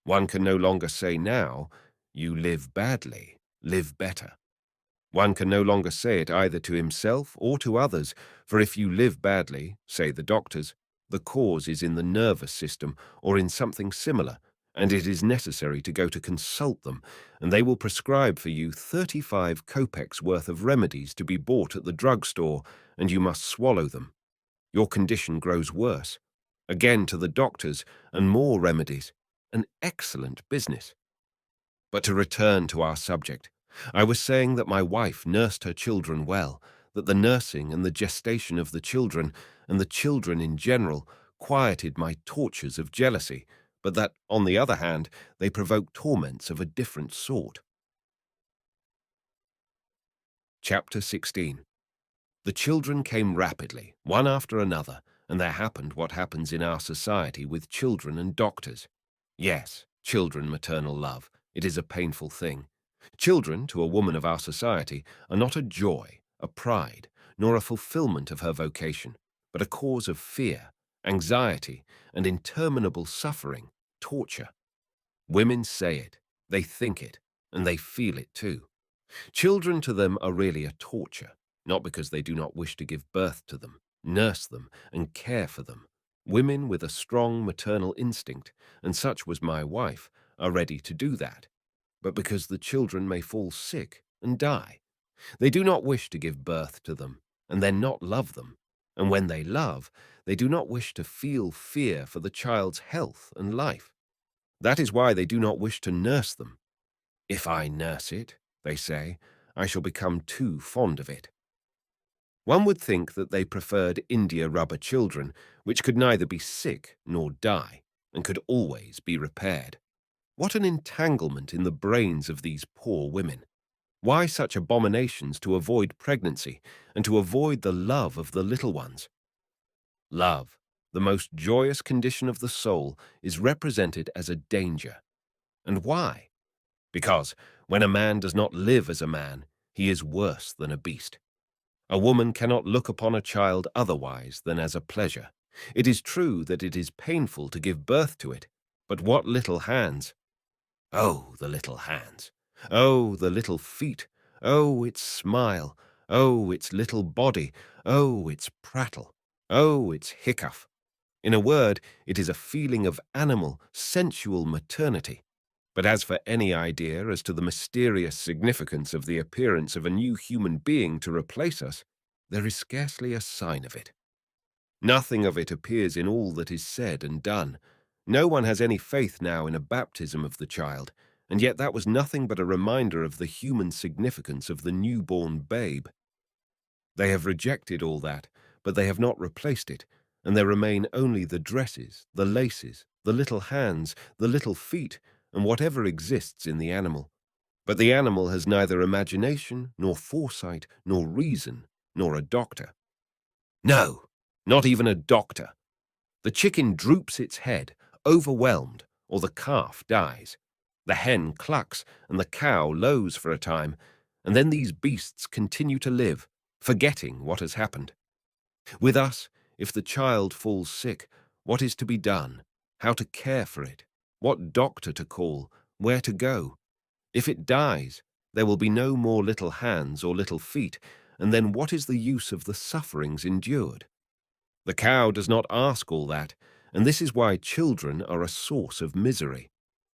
One can no longer say now, "You live badly, live better." One can no longer say it either to himself or to others, for if you live badly, say the doctors, the cause is in the nervous system or in something similar, and it is necessary to go to consult them, and they will prescribe for you 35 kopecks worth of remedies to be bought at the drugstore, and you must swallow them. Your condition grows worse. Again to the doctors, and more remedies. An excellent business. But to return to our subject, I was saying that my wife nursed her children well, that the nursing and the gestation of the children, and the children in general, quieted my tortures of jealousy, but that, on the other hand, they provoked torments of a different sort. Chapter 16. The children came rapidly, one after another, and there happened what happens in our society with children and doctors. Yes, children maternal love. It is a painful thing. Children, to a woman of our society, are not a joy, a pride, nor a fulfillment of her vocation, but a cause of fear, anxiety, and interminable suffering, torture. Women say it, they think it, and they feel it too. Children to them are really a torture, not because they do not wish to give birth to them, nurse them, and care for them. Women with a strong maternal instinct, and such was my wife, are ready to do that, but because the children may fall sick and die. They do not wish to give birth to them, and then not love them. And when they love, they do not wish to feel fear for the child's health and life. That is why they do not wish to nurse them. If I nurse it, they say, I shall become too fond of it. One would think that they preferred India rubber children, which could neither be sick nor die, and could always be repaired. What an entanglement in the brains of these poor women! Why such abominations to avoid pregnancy and to avoid the love of the little ones? Love, the most joyous condition of the soul, is represented as a danger. And why? Because when a man does not live as a man, he is worse than a beast. A woman cannot look upon a child otherwise than as a pleasure. It is true that it is painful to give birth to it, but what little hands! Oh, the little hands! Oh, the little feet! Oh, its smile! Oh, its little body! Oh, its prattle! Oh, its hiccough! In a word, it is a feeling of animal, sensual maternity. But as for any idea as to the mysterious significance of the appearance of a new human being to replace us, there is scarcely a sign of it. Nothing of it appears in all that is said and done. No one has any faith now in a baptism of the child, and yet that was nothing but a reminder of the human significance of the newborn babe. They have rejected all that, but they have not replaced it, and there remain only the dresses, the laces, the little hands, the little feet, and whatever exists in the animal. But the animal has neither imagination, nor foresight, nor reason, nor a doctor. No, not even a doctor. The chicken droops its head, overwhelmed, or the calf dies. The hen clucks, and the cow lows for a time, and then these beasts continue to live, forgetting what has happened. With us, if the child falls sick, what is to be done, how to care for it, what doctor to call, where to go? If it dies, there will be no more little hands or little feet, and then what is the use of the sufferings endured? The cow does not ask all that, and this is why children are a source of misery.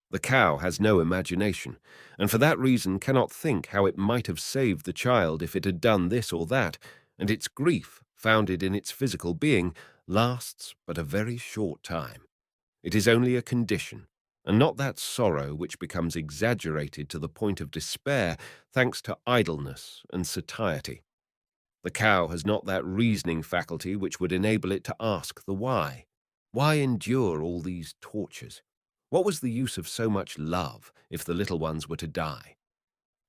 The cow has no imagination, and for that reason cannot think how it might have saved the child if it had done this or that, and its grief, founded in its physical being, lasts but a very short time. It is only a condition, and not that sorrow which becomes exaggerated to the point of despair thanks to idleness and satiety. The cow has not that reasoning faculty which would enable it to ask the why. Why endure all these tortures? What was the use of so much love if the little ones were to die?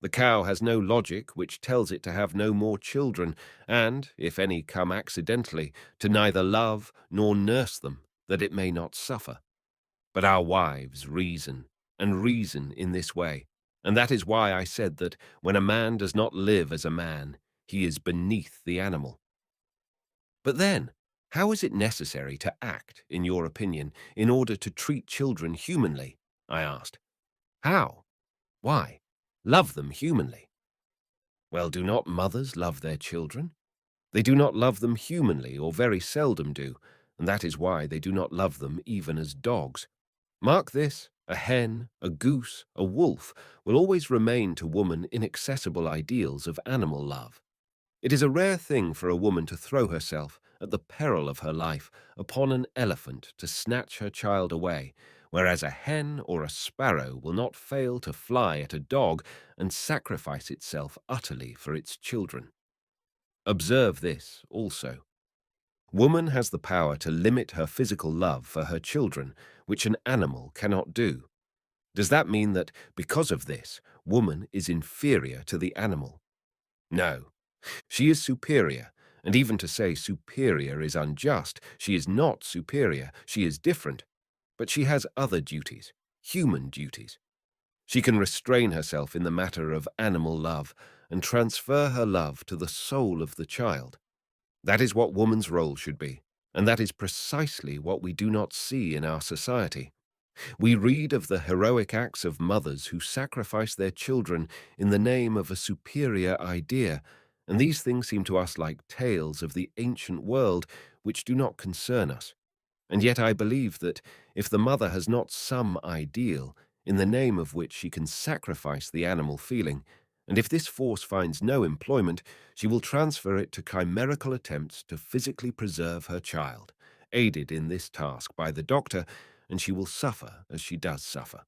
The cow has no logic which tells it to have no more children, and, if any come accidentally, to neither love nor nurse them, that it may not suffer. But our wives reason, and reason in this way, and that is why I said that when a man does not live as a man, he is beneath the animal. But then, how is it necessary to act, in your opinion, in order to treat children humanly? I asked. How? Why? Love them humanly. Well, do not mothers love their children? They do not love them humanly, or very seldom do, and that is why they do not love them even as dogs. Mark this, a hen, a goose, a wolf will always remain to woman inaccessible ideals of animal love. It is a rare thing for a woman to throw herself, at the peril of her life, upon an elephant to snatch her child away, whereas a hen or a sparrow will not fail to fly at a dog and sacrifice itself utterly for its children. Observe this also. Woman has the power to limit her physical love for her children, which an animal cannot do. Does that mean that, because of this, woman is inferior to the animal? No, she is superior, and even to say superior is unjust. She is not superior, she is different, but she has other duties, human duties. She can restrain herself in the matter of animal love and transfer her love to the soul of the child. That is what woman's role should be, and that is precisely what we do not see in our society. We read of the heroic acts of mothers who sacrifice their children in the name of a superior idea, and these things seem to us like tales of the ancient world which do not concern us. And yet I believe that if the mother has not some ideal, in the name of which she can sacrifice the animal feeling, and if this force finds no employment, she will transfer it to chimerical attempts to physically preserve her child, aided in this task by the doctor, and she will suffer as she does suffer.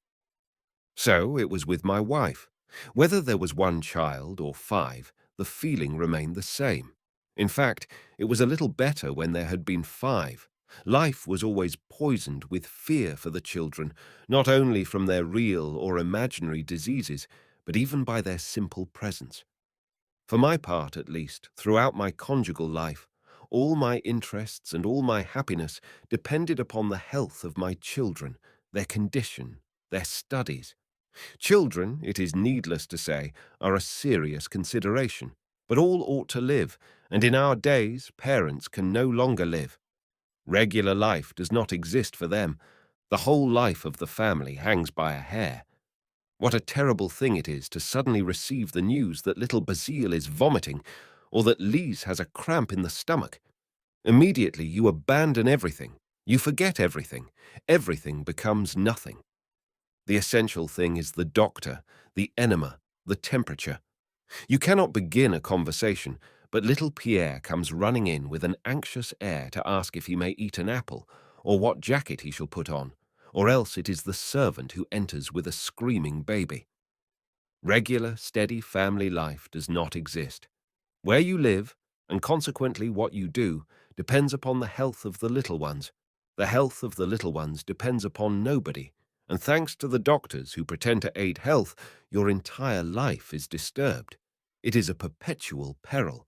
So it was with my wife. Whether there was one child or five, the feeling remained the same. In fact, it was a little better when there had been five. Life was always poisoned with fear for the children, not only from their real or imaginary diseases, but even by their simple presence. For my part, at least, throughout my conjugal life, all my interests and all my happiness depended upon the health of my children, their condition, their studies. Children, it is needless to say, are a serious consideration, but all ought to live, and in our days parents can no longer live. Regular life does not exist for them. The whole life of the family hangs by a hair. What a terrible thing it is to suddenly receive the news that little Basile is vomiting, or that Lise has a cramp in the stomach. Immediately you abandon everything. You forget everything. Everything becomes nothing. The essential thing is the doctor, the enema, the temperature. You cannot begin a conversation, but little Pierre comes running in with an anxious air to ask if he may eat an apple, or what jacket he shall put on, or else it is the servant who enters with a screaming baby. Regular, steady family life does not exist. Where you live, and consequently what you do, depends upon the health of the little ones. The health of the little ones depends upon nobody, and thanks to the doctors who pretend to aid health, your entire life is disturbed. It is a perpetual peril.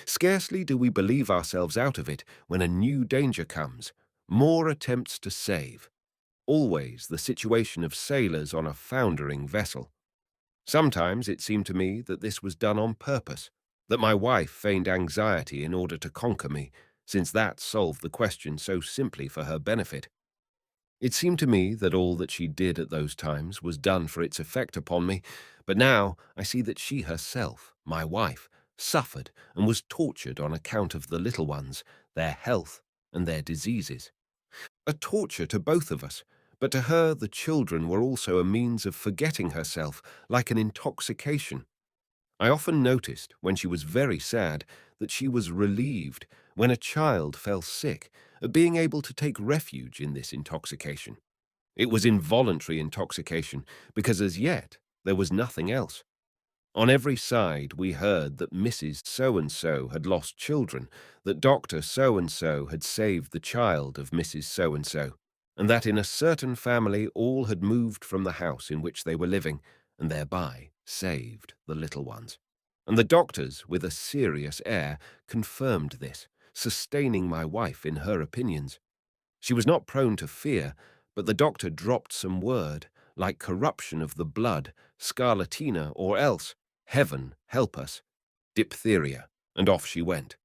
Scarcely do we believe ourselves out of it when a new danger comes, more attempts to save. Always the situation of sailors on a foundering vessel. Sometimes it seemed to me that this was done on purpose, that my wife feigned anxiety in order to conquer me, since that solved the question so simply for her benefit. It seemed to me that all that she did at those times was done for its effect upon me, but now I see that she herself, my wife, suffered and was tortured on account of the little ones, their health, and their diseases. A torture to both of us, but to her the children were also a means of forgetting herself, like an intoxication. I often noticed, when she was very sad, that she was relieved, when a child fell sick, at being able to take refuge in this intoxication. It was involuntary intoxication, because as yet there was nothing else. On every side we heard that Mrs. So-and-so had lost children, that Dr. So-and-so had saved the child of Mrs. So-and-so, and that in a certain family all had moved from the house in which they were living, and thereby saved the little ones. And the doctors, with a serious air, confirmed this, sustaining my wife in her opinions. She was not prone to fear, but the doctor dropped some word, like corruption of the blood, scarlatina, or else, heaven help us, diphtheria, and off she went.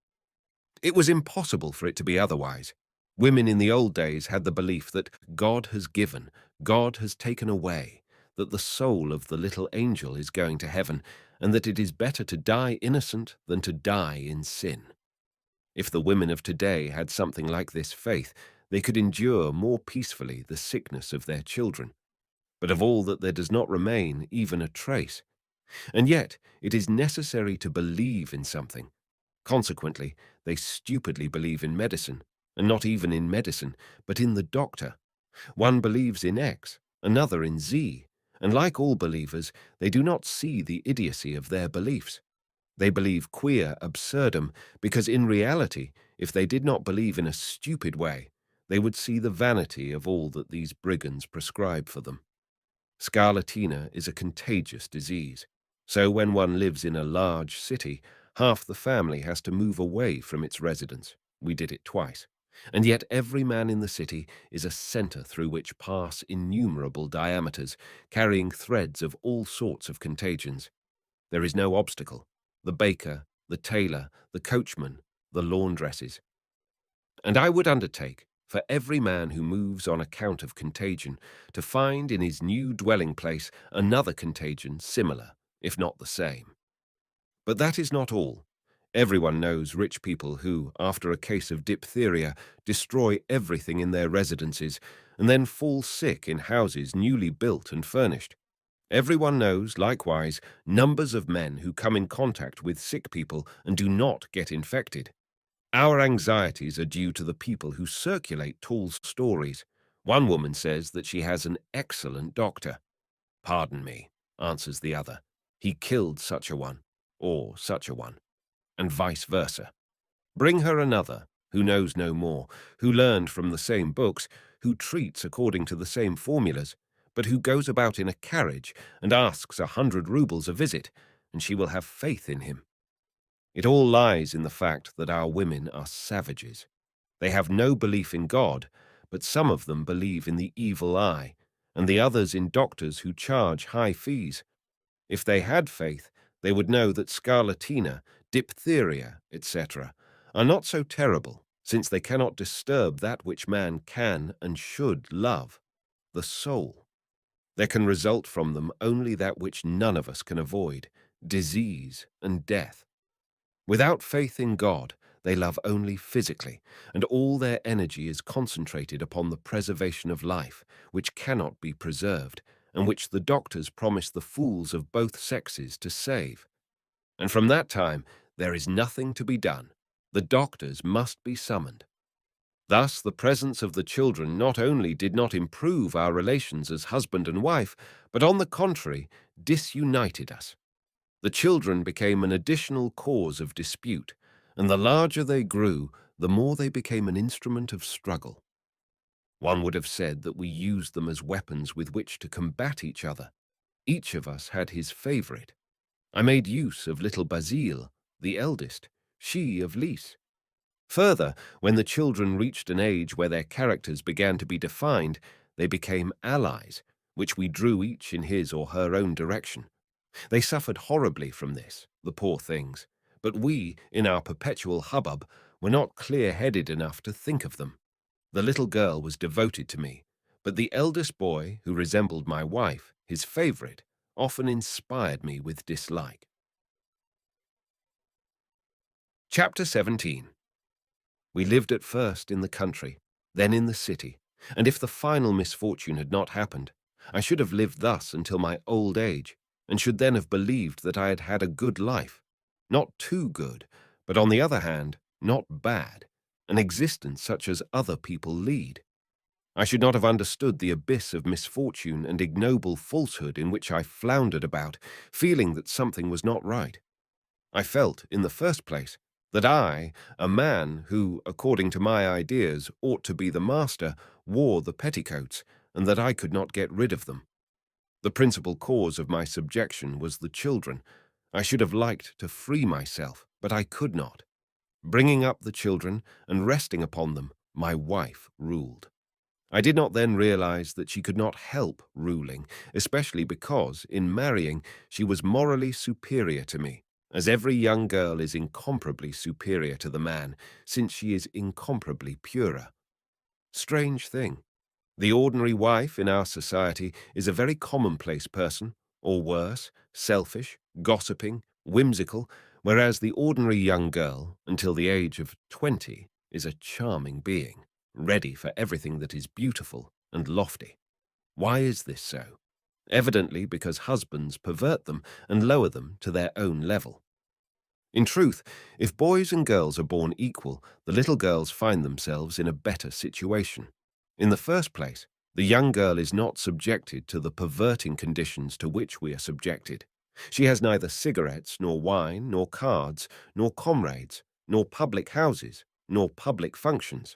It was impossible for it to be otherwise. Women in the old days had the belief that God has given, God has taken away, that the soul of the little angel is going to heaven, and that it is better to die innocent than to die in sin. If the women of today had something like this faith, they could endure more peacefully the sickness of their children. But of all that there does not remain even a trace. And yet it is necessary to believe in something. Consequently, they stupidly believe in medicine, and not even in medicine, but in the doctor. One believes in X, another in Z, and like all believers, they do not see the idiocy of their beliefs. They believe quia absurdum because in reality, if they did not believe in a stupid way, they would see the vanity of all that these brigands prescribe for them. Scarlatina is a contagious disease. So when one lives in a large city, half the family has to move away from its residence. We did it twice. And yet every man in the city is a centre through which pass innumerable diameters, carrying threads of all sorts of contagions. There is no obstacle. The baker, the tailor, the coachman, the laundresses. And I would undertake, for every man who moves on account of contagion, to find in his new dwelling place another contagion similar, if not the same. But that is not all. Everyone knows rich people who, after a case of diphtheria, destroy everything in their residences and then fall sick in houses newly built and furnished. Everyone knows, likewise, numbers of men who come in contact with sick people and do not get infected. Our anxieties are due to the people who circulate tall stories. One woman says that she has an excellent doctor. "Pardon me," answers the other. "He killed such a one, or such a one," and vice versa. Bring her another, who knows no more, who learned from the same books, who treats according to the same formulas, but who goes about in a carriage and asks 100 rubles a visit, and she will have faith in him. It all lies in the fact that our women are savages. They have no belief in God, but some of them believe in the evil eye, and the others in doctors who charge high fees. If they had faith, they would know that scarlatina, diphtheria, etc., are not so terrible, since they cannot disturb that which man can and should love, the soul. There can result from them only that which none of us can avoid, disease and death. Without faith in God, they love only physically, and all their energy is concentrated upon the preservation of life, which cannot be preserved, and which the doctors promise the fools of both sexes to save. And from that time, there is nothing to be done. The doctors must be summoned. Thus, the presence of the children not only did not improve our relations as husband and wife, but on the contrary, disunited us. The children became an additional cause of dispute, and the larger they grew, the more they became an instrument of struggle. One would have said that we used them as weapons with which to combat each other. Each of us had his favorite. I made use of little Basile, the eldest, she of Lys. Further, when the children reached an age where their characters began to be defined, they became allies, which we drew each in his or her own direction. They suffered horribly from this, the poor things, but we, in our perpetual hubbub, were not clear-headed enough to think of them. The little girl was devoted to me, but the eldest boy, who resembled my wife, his favorite, often inspired me with dislike. Chapter 17. We lived at first in the country, then in the city, and if the final misfortune had not happened, I should have lived thus until my old age, and should then have believed that I had had a good life. Not too good, but on the other hand, not bad, an existence such as other people lead. I should not have understood the abyss of misfortune and ignoble falsehood in which I floundered about, feeling that something was not right. I felt, in the first place, that I, a man who, according to my ideas, ought to be the master, wore the petticoats, and that I could not get rid of them. The principal cause of my subjection was the children. I should have liked to free myself, but I could not. Bringing up the children and resting upon them, my wife ruled. I did not then realize that she could not help ruling, especially because, in marrying, she was morally superior to me, as every young girl is incomparably superior to the man, since she is incomparably purer. Strange thing. The ordinary wife in our society is a very commonplace person, or worse, selfish, gossiping, whimsical, whereas the ordinary young girl, until the age of 20, is a charming being, ready for everything that is beautiful and lofty. Why is this so? Evidently because husbands pervert them and lower them to their own level. In truth, if boys and girls are born equal, the little girls find themselves in a better situation. In the first place, the young girl is not subjected to the perverting conditions to which we are subjected. She has neither cigarettes, nor wine, nor cards, nor comrades, nor public houses, nor public functions.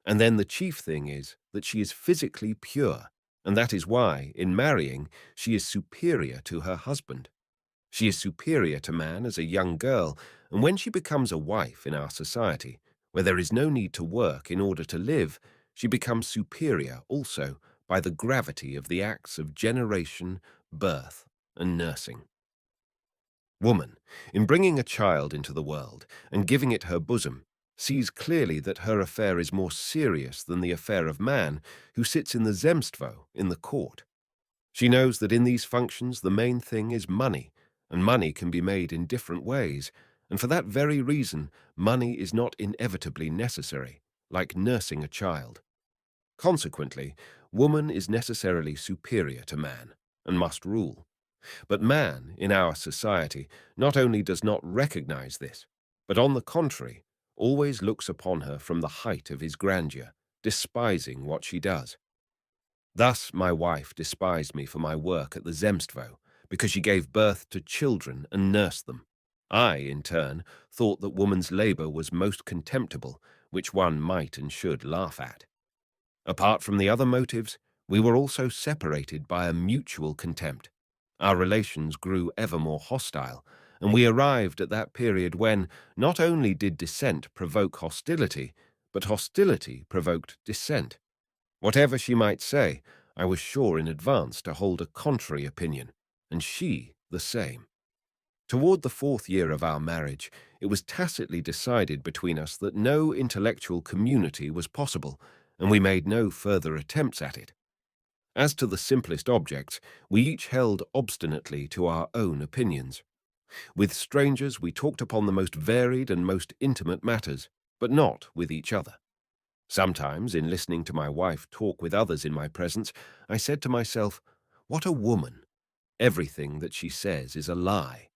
And then the chief thing is that she is physically pure, and that is why, in marrying, she is superior to her husband. She is superior to man as a young girl, and when she becomes a wife in our society, where there is no need to work in order to live, she becomes superior also by the gravity of the acts of generation, birth, and nursing. Woman, in bringing a child into the world and giving it her bosom, sees clearly that her affair is more serious than the affair of man who sits in the zemstvo, in the court. She knows that in these functions the main thing is money, and money can be made in different ways, and for that very reason money is not inevitably necessary, like nursing a child. Consequently, woman is necessarily superior to man, and must rule. But man, in our society, not only does not recognize this, but on the contrary, always looks upon her from the height of his grandeur, despising what she does. Thus my wife despised me for my work at the zemstvo, because she gave birth to children and nursed them. I, in turn, thought that woman's labor was most contemptible, which one might and should laugh at. Apart from the other motives, we were also separated by a mutual contempt. Our relations grew ever more hostile, and we arrived at that period when not only did dissent provoke hostility, but hostility provoked dissent. Whatever she might say, I was sure in advance to hold a contrary opinion, and she the same. Toward the 4th year of our marriage, it was tacitly decided between us that no intellectual community was possible, and we made no further attempts at it. As to the simplest objects, we each held obstinately to our own opinions. With strangers we talked upon the most varied and most intimate matters, but not with each other. Sometimes, in listening to my wife talk with others in my presence, I said to myself, "What a woman! Everything that she says is a lie."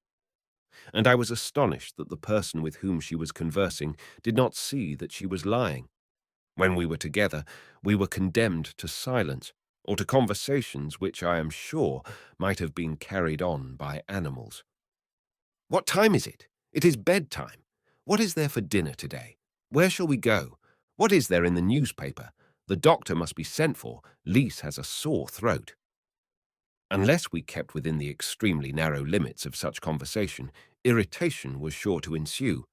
And I was astonished that the person with whom she was conversing did not see that she was lying. When we were together, we were condemned to silence, or to conversations which I am sure might have been carried on by animals. "What time is it? It is bedtime. What is there for dinner today? Where shall we go? What is there in the newspaper? The doctor must be sent for. Lise has a sore throat." Unless we kept within the extremely narrow limits of such conversation, irritation was sure to ensue.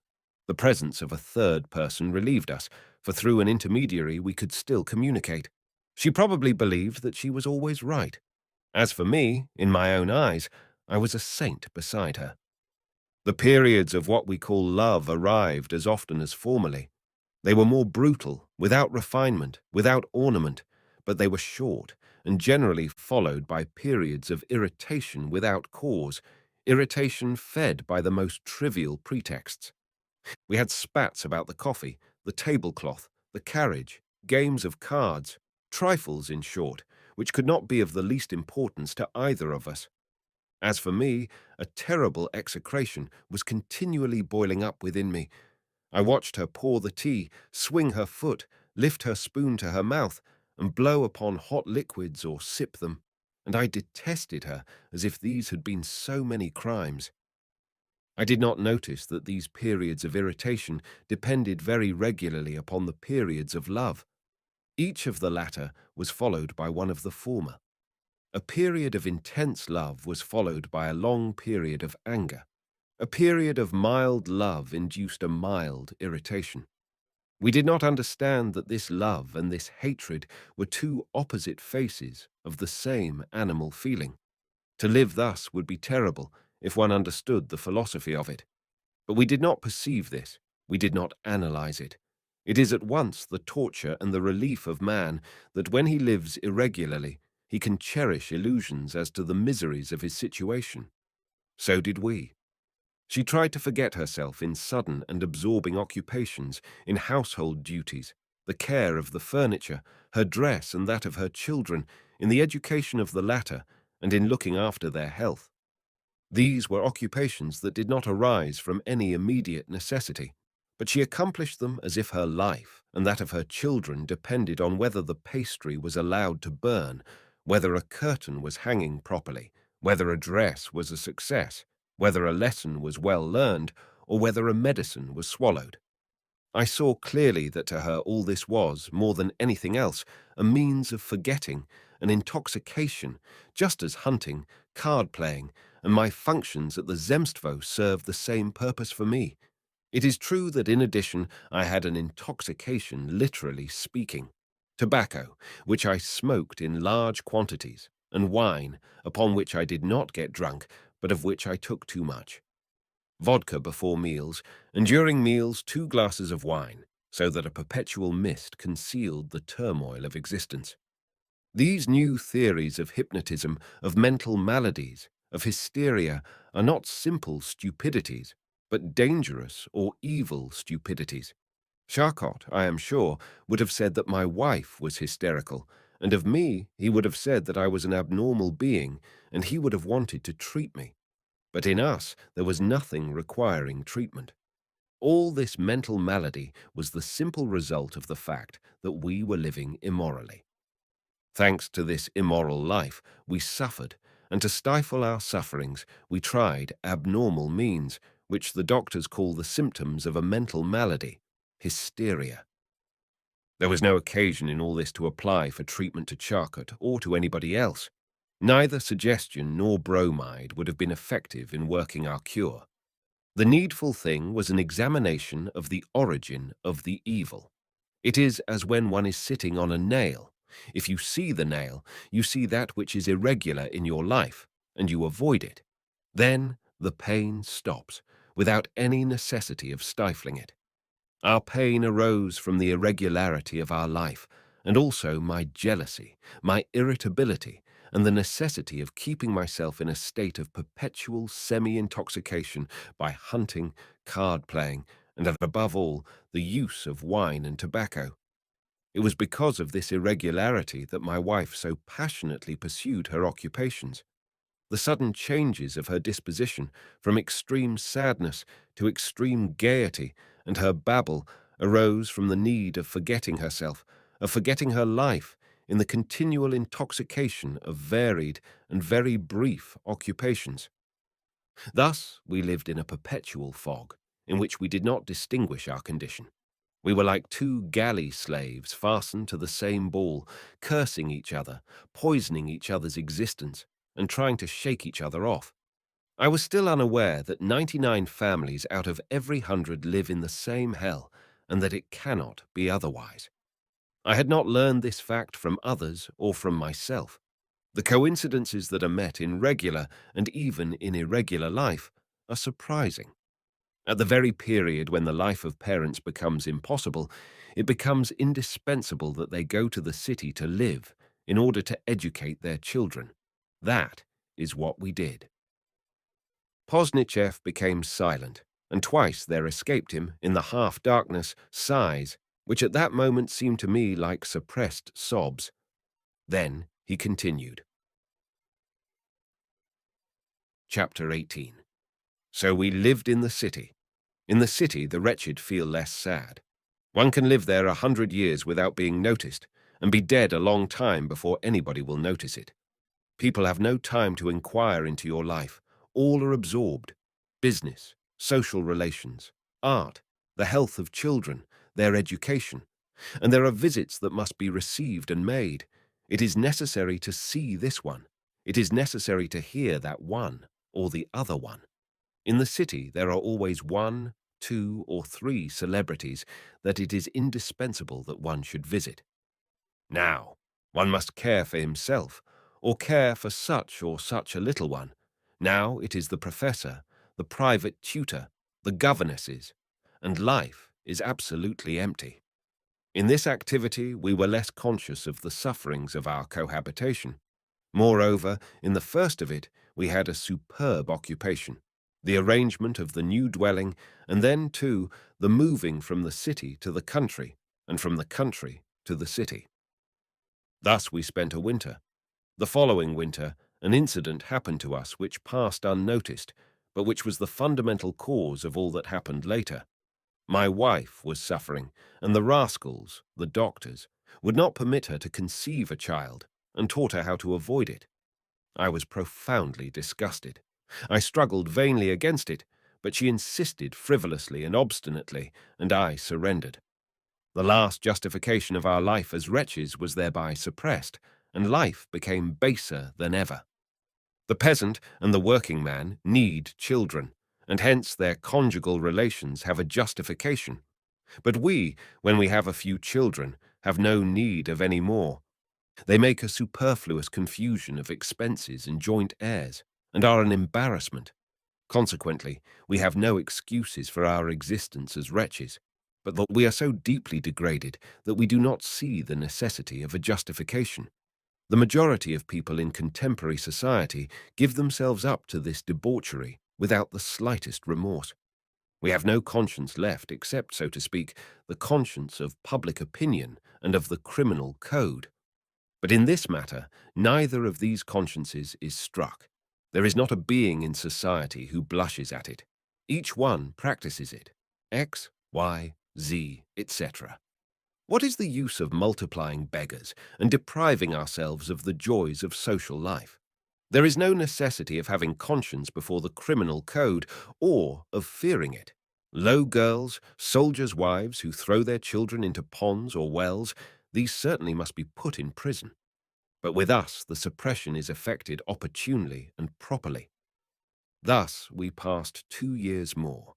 The presence of a third person relieved us, for through an intermediary we could still communicate. She probably believed that she was always right. As for me, in my own eyes, I was a saint beside her. The periods of what we call love arrived as often as formerly. They were more brutal, without refinement, without ornament, but they were short, and generally followed by periods of irritation without cause, irritation fed by the most trivial pretexts. We had spats about the coffee, the tablecloth, the carriage, games of cards, trifles, in short, which could not be of the least importance to either of us. As for me, a terrible execration was continually boiling up within me. I watched her pour the tea, swing her foot, lift her spoon to her mouth, and blow upon hot liquids or sip them, and I detested her as if these had been so many crimes. I did not notice that these periods of irritation depended very regularly upon the periods of love. Each of the latter was followed by one of the former. A period of intense love was followed by a long period of anger. A period of mild love induced a mild irritation. We did not understand that this love and this hatred were two opposite faces of the same animal feeling. To live thus would be terrible if one understood the philosophy of it. But we did not perceive this. We did not analyze it. It is at once the torture and the relief of man that when he lives irregularly, he can cherish illusions as to the miseries of his situation. So did we. She tried to forget herself in sudden and absorbing occupations, in household duties, the care of the furniture, her dress and that of her children, in the education of the latter, and in looking after their health. These were occupations that did not arise from any immediate necessity, but she accomplished them as if her life and that of her children depended on whether the pastry was allowed to burn, whether a curtain was hanging properly, whether a dress was a success, whether a lesson was well learned, or whether a medicine was swallowed. I saw clearly that to her all this was, more than anything else, a means of forgetting, an intoxication, just as hunting, card-playing, and my functions at the Zemstvo served the same purpose for me. It is true that in addition I had an intoxication, literally speaking. Tobacco, which I smoked in large quantities, and wine, upon which I did not get drunk, but of which I took too much. Vodka before meals, and during meals 2 glasses of wine, so that a perpetual mist concealed the turmoil of existence. These new theories of hypnotism, of mental maladies, of hysteria, are not simple stupidities, but dangerous or evil stupidities. Charcot, I am sure, would have said that my wife was hysterical, and of me he would have said that I was an abnormal being, and he would have wanted to treat me. But in us there was nothing requiring treatment. All this mental malady was the simple result of the fact that we were living immorally. Thanks to this immoral life, we suffered, and to stifle our sufferings, we tried abnormal means, which the doctors call the symptoms of a mental malady, hysteria. There was no occasion in all this to apply for treatment to Charcot or to anybody else. Neither suggestion nor bromide would have been effective in working our cure. The needful thing was an examination of the origin of the evil. It is as when one is sitting on a nail. If you see the nail, you see that which is irregular in your life, and you avoid it. Then the pain stops, without any necessity of stifling it. Our pain arose from the irregularity of our life, and also my jealousy, my irritability, and the necessity of keeping myself in a state of perpetual semi-intoxication by hunting, card-playing, and above all, the use of wine and tobacco. It was because of this irregularity that my wife so passionately pursued her occupations. The sudden changes of her disposition, from extreme sadness to extreme gaiety, and her babble, arose from the need of forgetting herself, of forgetting her life, in the continual intoxication of varied and very brief occupations. Thus we lived in a perpetual fog, in which we did not distinguish our condition. We were like 2 galley slaves fastened to the same ball, cursing each other, poisoning each other's existence, and trying to shake each other off. I was still unaware that 99 families out of every 100 live in the same hell, and that it cannot be otherwise. I had not learned this fact from others or from myself. The coincidences that are met in regular and even in irregular life are surprising. At the very period when the life of parents becomes impossible, it becomes indispensable that they go to the city to live in order to educate their children. That is what we did. Pozdnyshev became silent, and twice there escaped him, in the half-darkness, sighs, which at that moment seemed to me like suppressed sobs. Then he continued. Chapter 18. So we lived in the city. In the city the wretched feel less sad. One can live there 100 years without being noticed, and be dead a long time before anybody will notice it. People have no time to inquire into your life. All are absorbed. Business, social relations, art, the health of children, their education. And there are visits that must be received and made. It is necessary to see this one. It is necessary to hear that one or the other one. In the city there are always 1, 2, or 3 celebrities that it is indispensable that one should visit. Now, one must care for himself, or care for such or such a little one. Now it is the professor, the private tutor, the governesses, and life is absolutely empty. In this activity we were less conscious of the sufferings of our cohabitation. Moreover, in the first of it we had a superb occupation, the arrangement of the new dwelling, and then, too, the moving from the city to the country, and from the country to the city. Thus we spent a winter. The following winter, an incident happened to us which passed unnoticed, but which was the fundamental cause of all that happened later. My wife was suffering, and the rascals, the doctors, would not permit her to conceive a child, and taught her how to avoid it. I was profoundly disgusted. I struggled vainly against it, but she insisted frivolously and obstinately, and I surrendered. The last justification of our life as wretches was thereby suppressed, and life became baser than ever. The peasant and the working man need children, and hence their conjugal relations have a justification. But we, when we have a few children, have no need of any more. They make a superfluous confusion of expenses and joint heirs, and are an embarrassment. Consequently, we have no excuses for our existence as wretches, but that we are so deeply degraded that we do not see the necessity of a justification. The majority of people in contemporary society give themselves up to this debauchery without the slightest remorse. We have no conscience left except, so to speak, the conscience of public opinion and of the criminal code. But in this matter, neither of these consciences is struck. There is not a being in society who blushes at it. Each one practices it. X, Y, Z, etc. What is the use of multiplying beggars and depriving ourselves of the joys of social life? There is no necessity of having conscience before the criminal code or of fearing it. Low girls, soldiers' wives who throw their children into ponds or wells, these certainly must be put in prison. But with us, the suppression is effected opportunely and properly. Thus we passed 2 years more.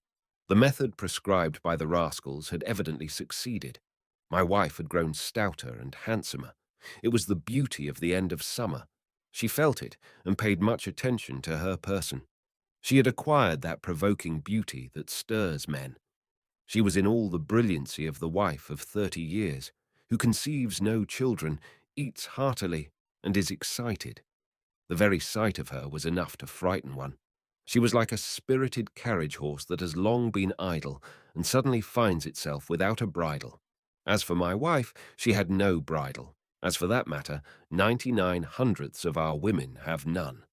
The method prescribed by the rascals had evidently succeeded. My wife had grown stouter and handsomer. It was the beauty of the end of summer. She felt it and paid much attention to her person. She had acquired that provoking beauty that stirs men. She was in all the brilliancy of the wife of 30 years, who conceives no children, eats heartily, and is excited. The very sight of her was enough to frighten one. She was like a spirited carriage horse that has long been idle and suddenly finds itself without a bridle. As for my wife, she had no bridle. As for that matter, 99 hundredths of our women have none.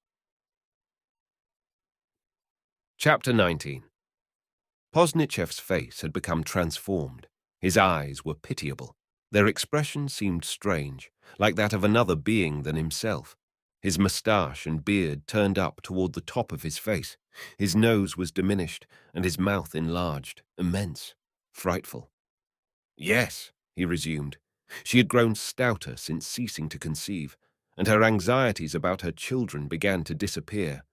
Chapter 19. Pozdnyshev's face had become transformed. His eyes were pitiable. Their expression seemed strange, like that of another being than himself. His moustache and beard turned up toward the top of his face. His nose was diminished, and his mouth enlarged, immense, frightful. Yes, he resumed. She had grown stouter since ceasing to conceive, and her anxieties about her children began to disappear.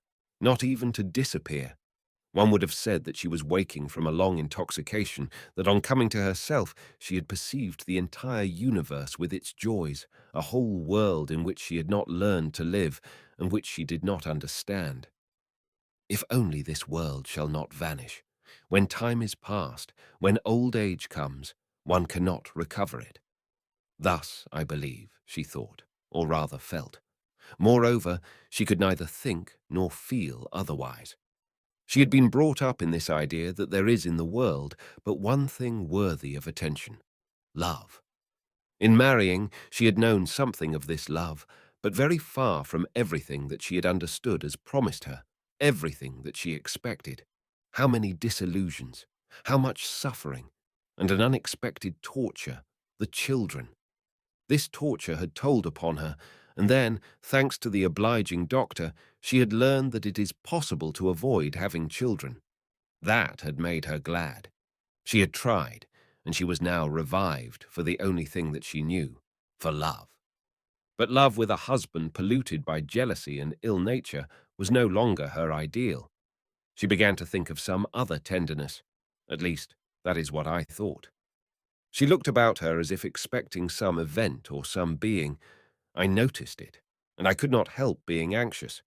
Not even to disappear. One would have said that she was waking from a long intoxication, that on coming to herself she had perceived the entire universe with its joys, a whole world in which she had not learned to live and which she did not understand. If only this world shall not vanish. When time is past, when old age comes, one cannot recover it. Thus, I believe, she thought, or rather felt. Moreover, she could neither think nor feel otherwise. She had been brought up in this idea that there is in the world but one thing worthy of attention: love. In marrying, she had known something of this love, but very far from everything that she had understood as promised her, everything that she expected. How many disillusions, how much suffering, and an unexpected torture, the children. This torture had told upon her, and then, thanks to the obliging doctor, she had learned that it is possible to avoid having children. That had made her glad. She had tried, and she was now revived for the only thing that she knew, for love. But love with a husband polluted by jealousy and ill nature was no longer her ideal. She began to think of some other tenderness. At least, that is what I thought. She looked about her as if expecting some event or some being. I noticed it, and I could not help being anxious.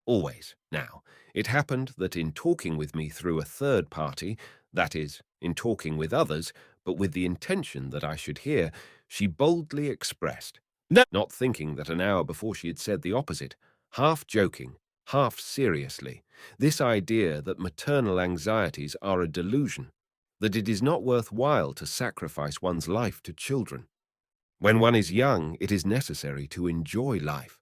Always, now, it happened that in talking with me through a third party, that is, in talking with others, but with the intention that I should hear, she boldly expressed, no, not thinking that an hour before she had said the opposite, half joking, half seriously, this idea that maternal anxieties are a delusion, that it is not worth while to sacrifice one's life to children. When one is young, it is necessary to enjoy life.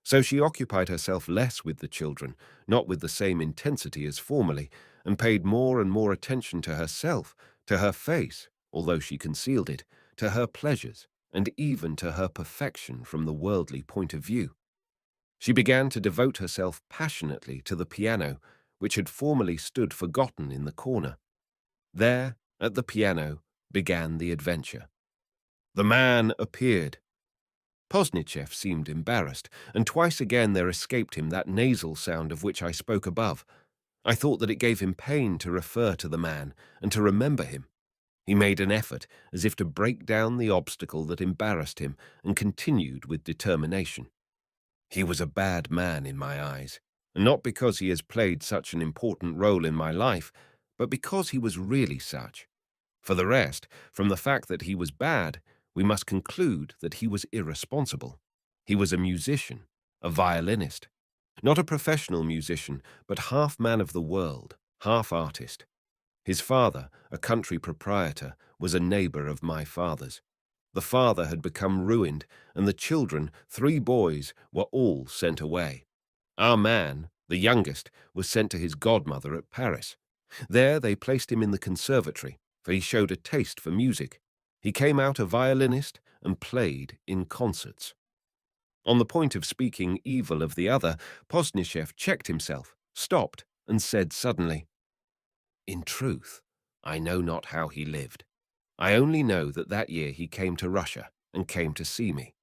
So she occupied herself less with the children, not with the same intensity as formerly, and paid more and more attention to herself, to her face, although she concealed it, to her pleasures, and even to her perfection from the worldly point of view. She began to devote herself passionately to the piano, which had formerly stood forgotten in the corner. There, at the piano, began the adventure. The man appeared. Pozdnyshev seemed embarrassed, and twice again there escaped him that nasal sound of which I spoke above. I thought that it gave him pain to refer to the man and to remember him. He made an effort, as if to break down the obstacle that embarrassed him, and continued with determination. He was a bad man in my eyes, and not because he has played such an important role in my life, but because he was really such. For the rest, from the fact that he was bad, we must conclude that he was irresponsible. He was a musician, a violinist, not a professional musician, but half man of the world, half artist. His father, a country proprietor, was a neighbor of my father's. The father had become ruined, and the children, 3 boys, were all sent away. Our man, the youngest, was sent to his godmother at Paris. There they placed him in the conservatory, for he showed a taste for music. He came out a violinist and played in concerts. On the point of speaking evil of the other, Pozdnyshev checked himself, stopped, and said suddenly, "In truth, I know not how he lived. I only know that that year he came to Russia and came to see me.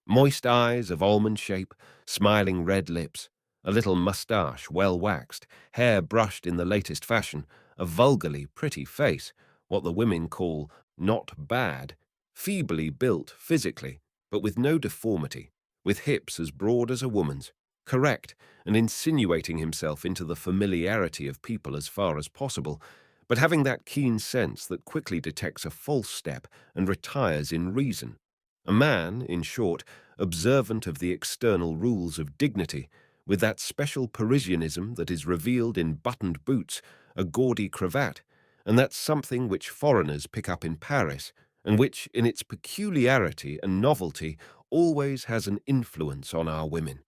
Moist eyes of almond shape, smiling red lips, a little moustache well waxed, hair brushed in the latest fashion, a vulgarly pretty face, what the women call not bad, feebly built physically, but with no deformity, with hips as broad as a woman's, correct, and insinuating himself into the familiarity of people as far as possible, but having that keen sense that quickly detects a false step and retires in reason. A man, in short, observant of the external rules of dignity, with that special Parisianism that is revealed in buttoned boots, a gaudy cravat, and that something which foreigners pick up in Paris, and which, in its peculiarity and novelty, always has an influence on our women.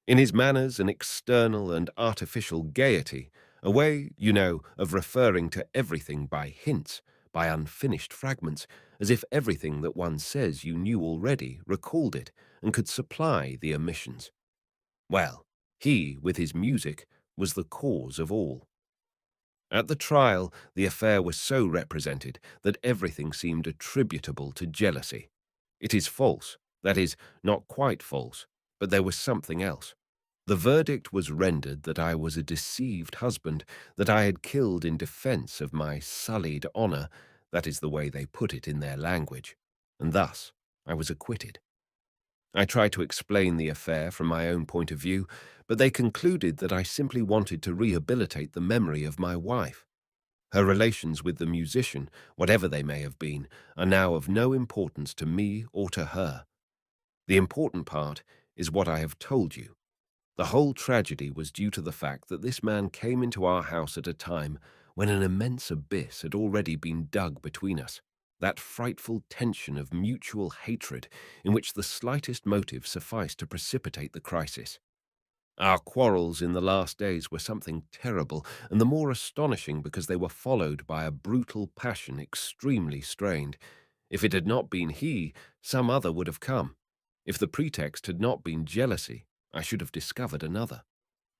In his manners an external and artificial gaiety, a way, you know, of referring to everything by hints, by unfinished fragments, as if everything that one says you knew already recalled it and could supply the omissions. Well, he, with his music, was the cause of all. At the trial, the affair was so represented that everything seemed attributable to jealousy. It is false, that is, not quite false, but there was something else. The verdict was rendered that I was a deceived husband, that I had killed in defense of my sullied honor, that is the way they put it in their language, and thus I was acquitted. I tried to explain the affair from my own point of view, but they concluded that I simply wanted to rehabilitate the memory of my wife. Her relations with the musician, whatever they may have been, are now of no importance to me or to her. The important part is what I have told you. The whole tragedy was due to the fact that this man came into our house at a time when an immense abyss had already been dug between us, that frightful tension of mutual hatred in which the slightest motive sufficed to precipitate the crisis. Our quarrels in the last days were something terrible, and the more astonishing because they were followed by a brutal passion extremely strained. If it had not been he, some other would have come. If the pretext had not been jealousy, I should have discovered another.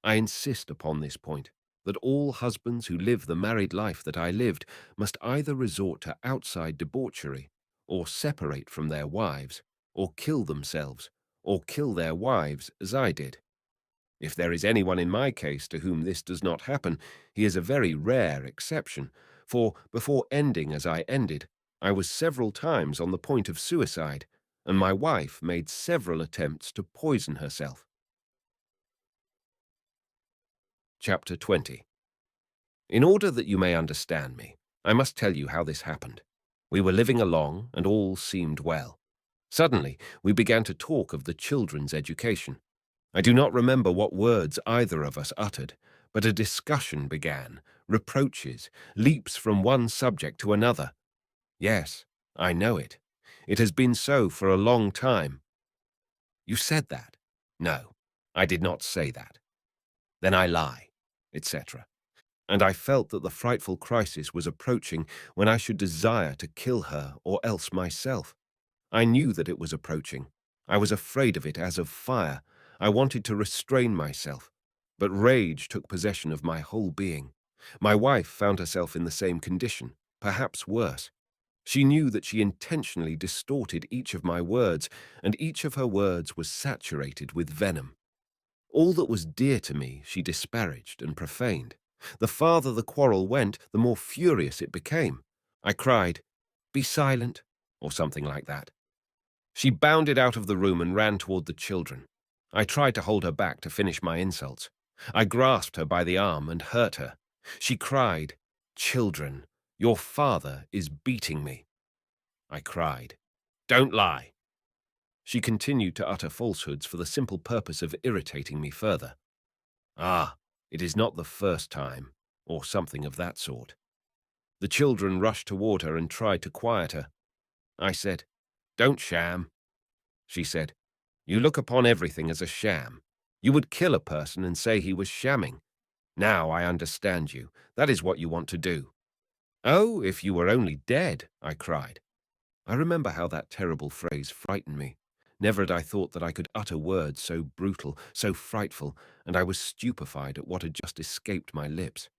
I insist upon this point, that all husbands who live the married life that I lived must either resort to outside debauchery, or separate from their wives, or kill themselves, or kill their wives as I did. If there is anyone in my case to whom this does not happen, he is a very rare exception, for before ending as I ended, I was several times on the point of suicide, and my wife made several attempts to poison herself. Chapter 20. In order that you may understand me, I must tell you how this happened. We were living along, and all seemed well. Suddenly, we began to talk of the children's education. I do not remember what words either of us uttered, but a discussion began, reproaches, leaps from one subject to another. Yes, I know it. It has been so for a long time. You said that? No, I did not say that. Then I lie, etc. And I felt that the frightful crisis was approaching when I should desire to kill her or else myself. I knew that it was approaching. I was afraid of it as of fire. I wanted to restrain myself, but rage took possession of my whole being. My wife found herself in the same condition, perhaps worse. She knew that she intentionally distorted each of my words, and each of her words was saturated with venom. All that was dear to me she disparaged and profaned. The farther the quarrel went, the more furious it became. I cried, "Be silent," or something like that. She bounded out of the room and ran toward the children. I tried to hold her back to finish my insults. I grasped her by the arm and hurt her. She cried, "Children, your father is beating me." I cried, "Don't lie." She continued to utter falsehoods for the simple purpose of irritating me further. "Ah, it is not the first time," or something of that sort. The children rushed toward her and tried to quiet her. I said, "Don't sham." She said, "You look upon everything as a sham. You would kill a person and say he was shamming. Now I understand you. That is what you want to do." "Oh, if you were only dead," I cried. I remember how that terrible phrase frightened me. Never had I thought that I could utter words so brutal, so frightful, and I was stupefied at what had just escaped my lips.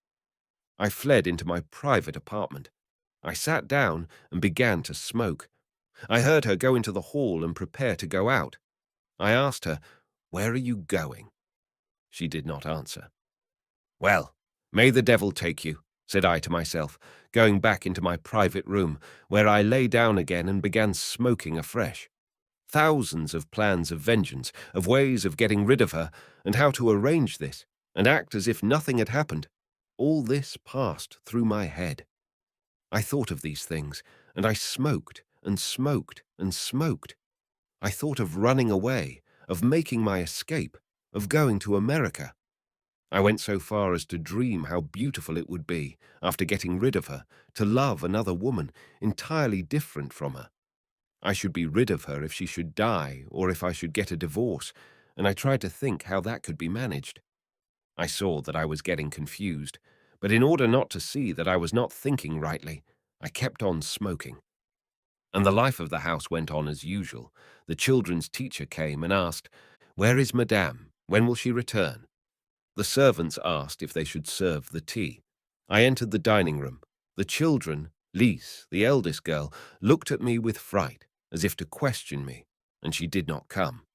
I fled into my private apartment. I sat down and began to smoke. I heard her go into the hall and prepare to go out. I asked her, "Where are you going?" She did not answer. "Well, may the devil take you," said I to myself, going back into my private room, where I lay down again and began smoking afresh. Thousands of plans of vengeance, of ways of getting rid of her, and how to arrange this, and act as if nothing had happened. All this passed through my head. I thought of these things, and I smoked and smoked and smoked. I thought of running away, of making my escape, of going to America. I went so far as to dream how beautiful it would be, after getting rid of her, to love another woman, entirely different from her. I should be rid of her if she should die, or if I should get a divorce, and I tried to think how that could be managed. I saw that I was getting confused, but in order not to see that I was not thinking rightly, I kept on smoking. And the life of the house went on as usual. The children's teacher came and asked, "Where is Madame? When will she return?" The servants asked if they should serve the tea. I entered the dining room. The children, Lise, the eldest girl, looked at me with fright, as if to question me, and she did not come.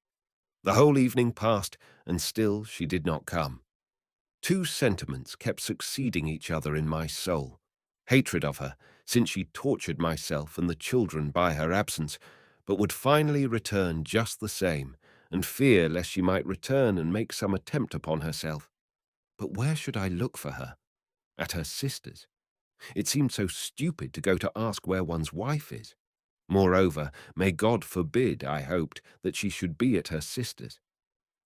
The whole evening passed, and still she did not come. Two sentiments kept succeeding each other in my soul. Hatred of her, since she tortured myself and the children by her absence, but would finally return just the same, and fear lest she might return and make some attempt upon herself. But where should I look for her? At her sister's. It seemed so stupid to go to ask where one's wife is. Moreover, may God forbid, I hoped, that she should be at her sister's.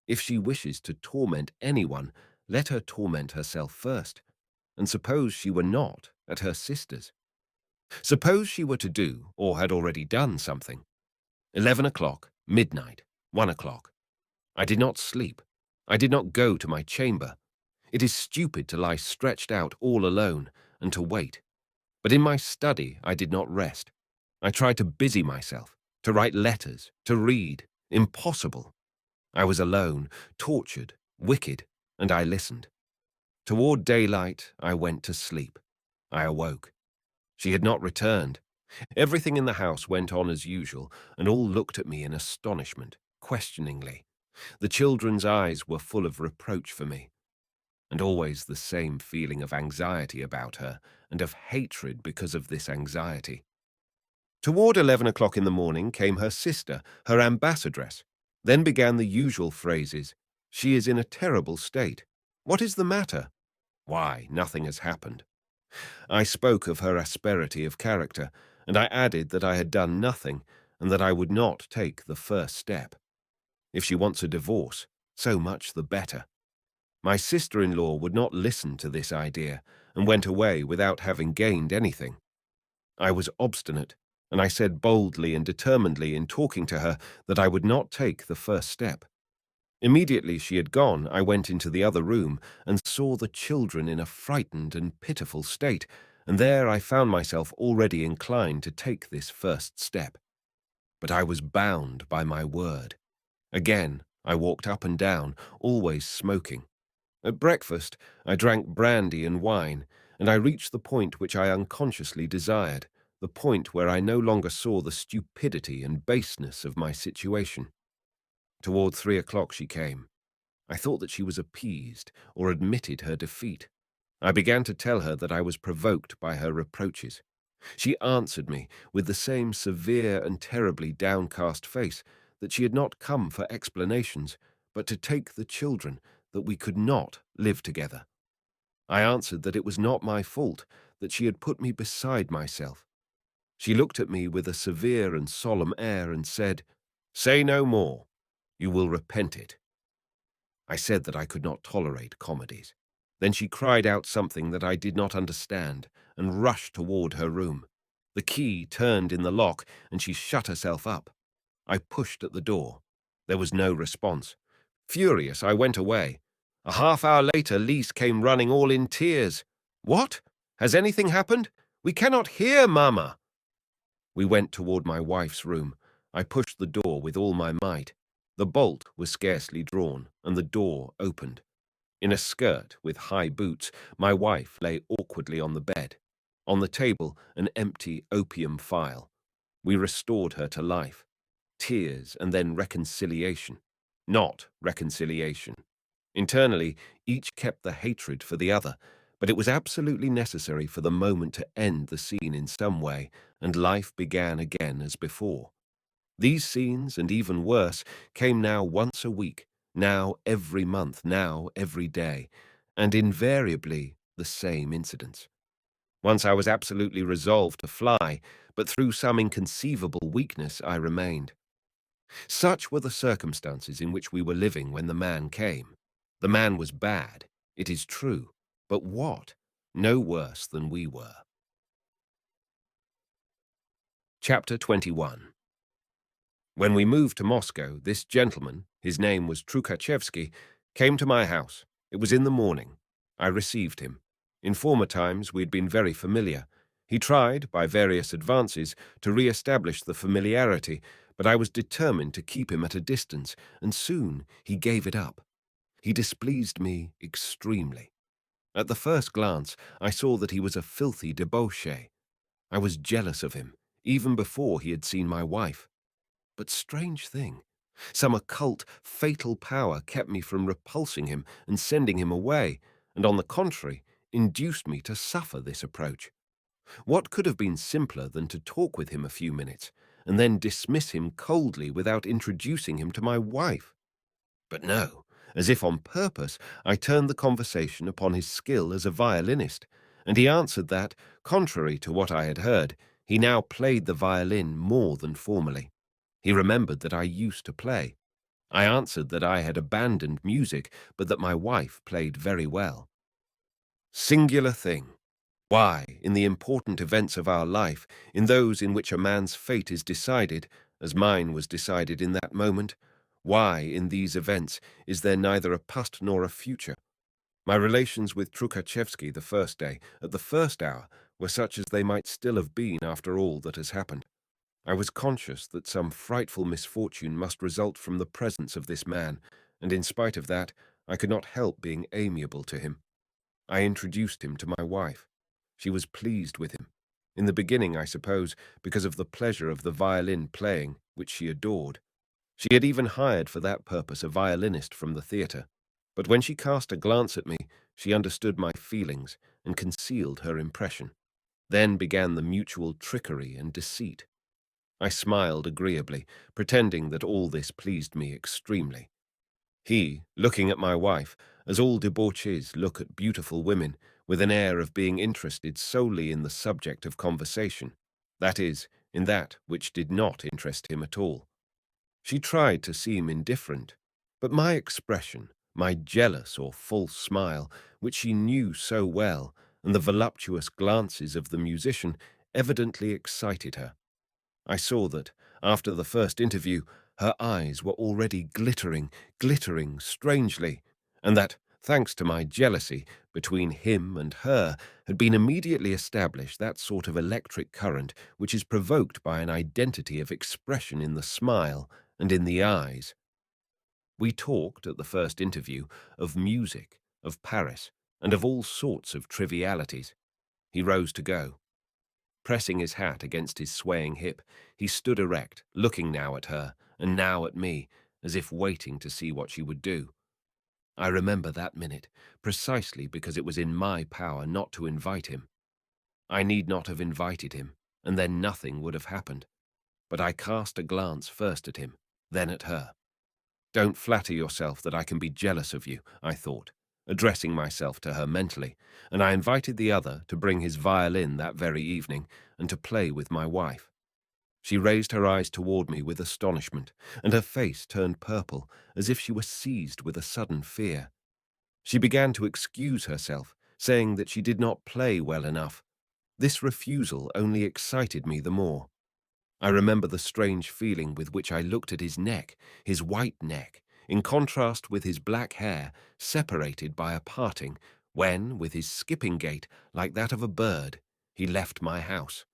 If she wishes to torment anyone, let her torment herself first. And suppose she were not at her sister's? Suppose she were to do, or had already done, something. 11 o'clock, midnight, 1 o'clock. I did not sleep. I did not go to my chamber. It is stupid to lie stretched out all alone and to wait. But in my study I did not rest. I tried to busy myself, to write letters, to read. Impossible. I was alone, tortured, wicked, and I listened. Toward daylight I went to sleep. I awoke. She had not returned. Everything in the house went on as usual, and all looked at me in astonishment, questioningly. The children's eyes were full of reproach for me, and always the same feeling of anxiety about her, and of hatred because of this anxiety. Toward 11 o'clock in the morning came her sister, her ambassadress. Then began the usual phrases. "She is in a terrible state. What is the matter?" "Why, nothing has happened." I spoke of her asperity of character, and I added that I had done nothing, and that I would not take the first step. If she wants a divorce, so much the better. My sister-in-law would not listen to this idea, and went away without having gained anything. I was obstinate, and I said boldly and determinedly in talking to her that I would not take the first step. Immediately she had gone, I went into the other room and saw the children in a frightened and pitiful state, and there I found myself already inclined to take this first step. But I was bound by my word. Again, I walked up and down, always smoking. At breakfast, I drank brandy and wine, and I reached the point which I unconsciously desired, the point where I no longer saw the stupidity and baseness of my situation. Toward 3 o'clock she came. I thought that she was appeased or admitted her defeat. I began to tell her that I was provoked by her reproaches. She answered me with the same severe and terribly downcast face, that she had not come for explanations, but to take the children, that we could not live together. I answered that it was not my fault, that she had put me beside myself. She looked at me with a severe and solemn air and said, "Say no more. You will repent it." I said that I could not tolerate comedies. Then she cried out something that I did not understand and rushed toward her room. The key turned in the lock and she shut herself up. I pushed at the door. There was no response. Furious, I went away. A half-hour later, Lise came running all in tears. "What? Has anything happened? We cannot hear, Mama." We went toward my wife's room. I pushed the door with all my might. The bolt was scarcely drawn, and the door opened. In a skirt with high boots, my wife lay awkwardly on the bed. On the table, an empty opium phial. We restored her to life. Tears and then reconciliation. Not reconciliation. Internally, each kept the hatred for the other, but it was absolutely necessary for the moment to end the scene in some way, and life began again as before. These scenes, and even worse, came now once a week, now every month, now every day, and invariably the same incidents. Once I was absolutely resolved to fly, but through some inconceivable weakness I remained. Such were the circumstances in which we were living when the man came. The man was bad, it is true, but what? No worse than we were. Chapter 21. When we moved to Moscow, this gentleman, his name was Trukhachevsky, came to my house. It was in the morning. I received him. In former times we had been very familiar. He tried, by various advances, to re-establish the familiarity, but I was determined to keep him at a distance, and soon he gave it up. He displeased me extremely. At the first glance, I saw that he was a filthy debauchee. I was jealous of him, even before he had seen my wife. But strange thing, some occult, fatal power kept me from repulsing him and sending him away, and on the contrary, induced me to suffer this approach. What could have been simpler than to talk with him a few minutes, and then dismiss him coldly without introducing him to my wife? But no, as if on purpose, I turned the conversation upon his skill as a violinist, and he answered that, contrary to what I had heard, he now played the violin more than formerly. He remembered that I used to play. I answered that I had abandoned music, but that my wife played very well. Singular thing. Why, in the important events of our life, in those in which a man's fate is decided, as mine was decided in that moment, why, in these events, is there neither a past nor a future? My relations with Trukhachevsky the first day, at the first hour, were such as they might still have been after all that has happened. I was conscious that some frightful misfortune must result from the presence of this man, and in spite of that, I could not help being amiable to him. I introduced him to my wife. She was pleased with him. In the beginning, I suppose, because of the pleasure of the violin playing, which she adored. She had even hired for that purpose a violinist from the theatre. But when she cast a glance at me, she understood my feelings and concealed her impression. Then began the mutual trickery and deceit. I smiled agreeably, pretending that all this pleased me extremely. He, looking at my wife, as all debauchees look at beautiful women, with an air of being interested solely in the subject of conversation, that is, in that which did not interest him at all. She tried to seem indifferent, but my expression, my jealous or false smile, which she knew so well, and the voluptuous glances of the musician evidently excited her. I saw that, after the first interview, her eyes were already glittering strangely, and that, thanks to my jealousy, between him and her had been immediately established that sort of electric current which is provoked by an identity of expression in the smile and in the eyes. We talked, at the first interview, of music, of Paris, and of all sorts of trivialities. He rose to go. Pressing his hat against his swaying hip, he stood erect, looking now at her and now at me, as if waiting to see what she would do. I remember that minute, precisely because it was in my power not to invite him. I need not have invited him, and then nothing would have happened. But I cast a glance first at him, then at her. Don't flatter yourself that I can be jealous of you, I thought, addressing myself to her mentally, and I invited the other to bring his violin that very evening and to play with my wife. She raised her eyes toward me with astonishment, and her face turned purple, as if she were seized with a sudden fear. She began to excuse herself, saying that she did not play well enough. This refusal only excited me the more. I remember the strange feeling with which I looked at his neck, his white neck, in contrast with his black hair, separated by a parting, when, with his skipping gait, like that of a bird, he left my house.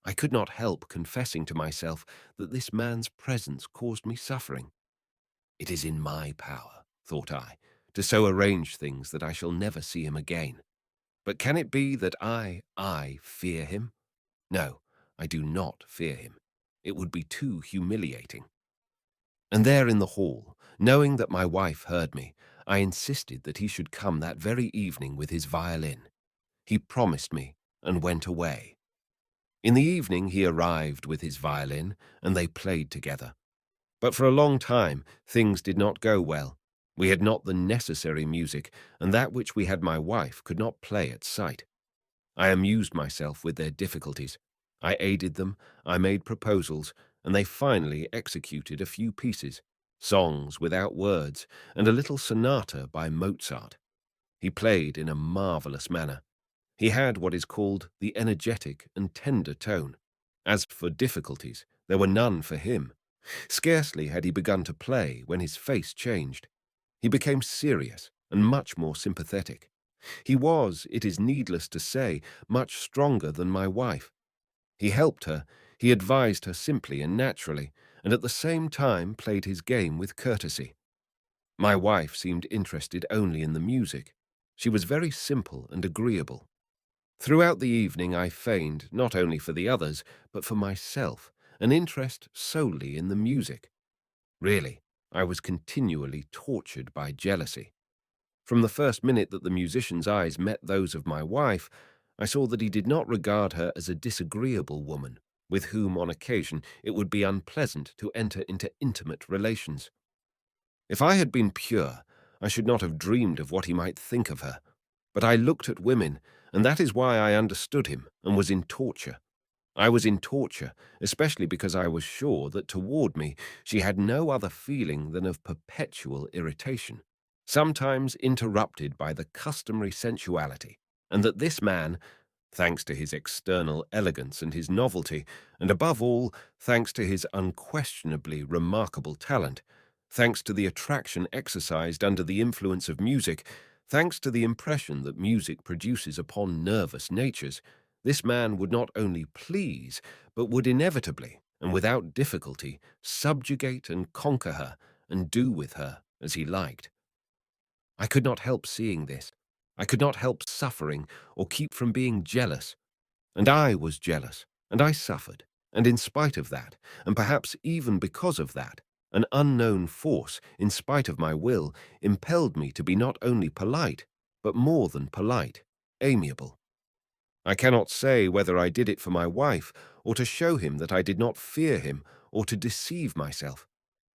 I could not help confessing to myself that this man's presence caused me suffering. It is in my power, thought I, to so arrange things that I shall never see him again. But can it be that I fear him? No, I do not fear him. It would be too humiliating. And there in the hall, knowing that my wife heard me, I insisted that he should come that very evening with his violin. He promised me and went away. In the evening he arrived with his violin, and they played together. But for a long time things did not go well. We had not the necessary music, and that which we had my wife could not play at sight. I amused myself with their difficulties. I aided them, I made proposals, and they finally executed a few pieces, songs without words, and a little sonata by Mozart. He played in a marvelous manner. He had what is called the energetic and tender tone. As for difficulties, there were none for him. Scarcely had he begun to play when his face changed. He became serious and much more sympathetic. He was, it is needless to say, much stronger than my wife. He helped her, he advised her simply and naturally, and at the same time played his game with courtesy. My wife seemed interested only in the music. She was very simple and agreeable. Throughout the evening I feigned, not only for the others, but for myself, an interest solely in the music. Really, I was continually tortured by jealousy. From the first minute that the musician's eyes met those of my wife, I saw that he did not regard her as a disagreeable woman, with whom on occasion it would be unpleasant to enter into intimate relations. If I had been pure, I should not have dreamed of what he might think of her. But I looked at women, and that is why I understood him and was in torture. I was in torture, especially because I was sure that toward me she had no other feeling than of perpetual irritation, sometimes interrupted by the customary sensuality, and that this man, thanks to his external elegance and his novelty, and above all, thanks to his unquestionably remarkable talent, thanks to the attraction exercised under the influence of music, thanks to the impression that music produces upon nervous natures, this man would not only please, but would inevitably, and without difficulty, subjugate and conquer her, and do with her as he liked. I could not help seeing this. I could not help suffering or keep from being jealous. And I was jealous, and I suffered. And in spite of that, and perhaps even because of that, an unknown force, in spite of my will, impelled me to be not only polite, but more than polite, amiable. I cannot say whether I did it for my wife, or to show him that I did not fear him, or to deceive myself.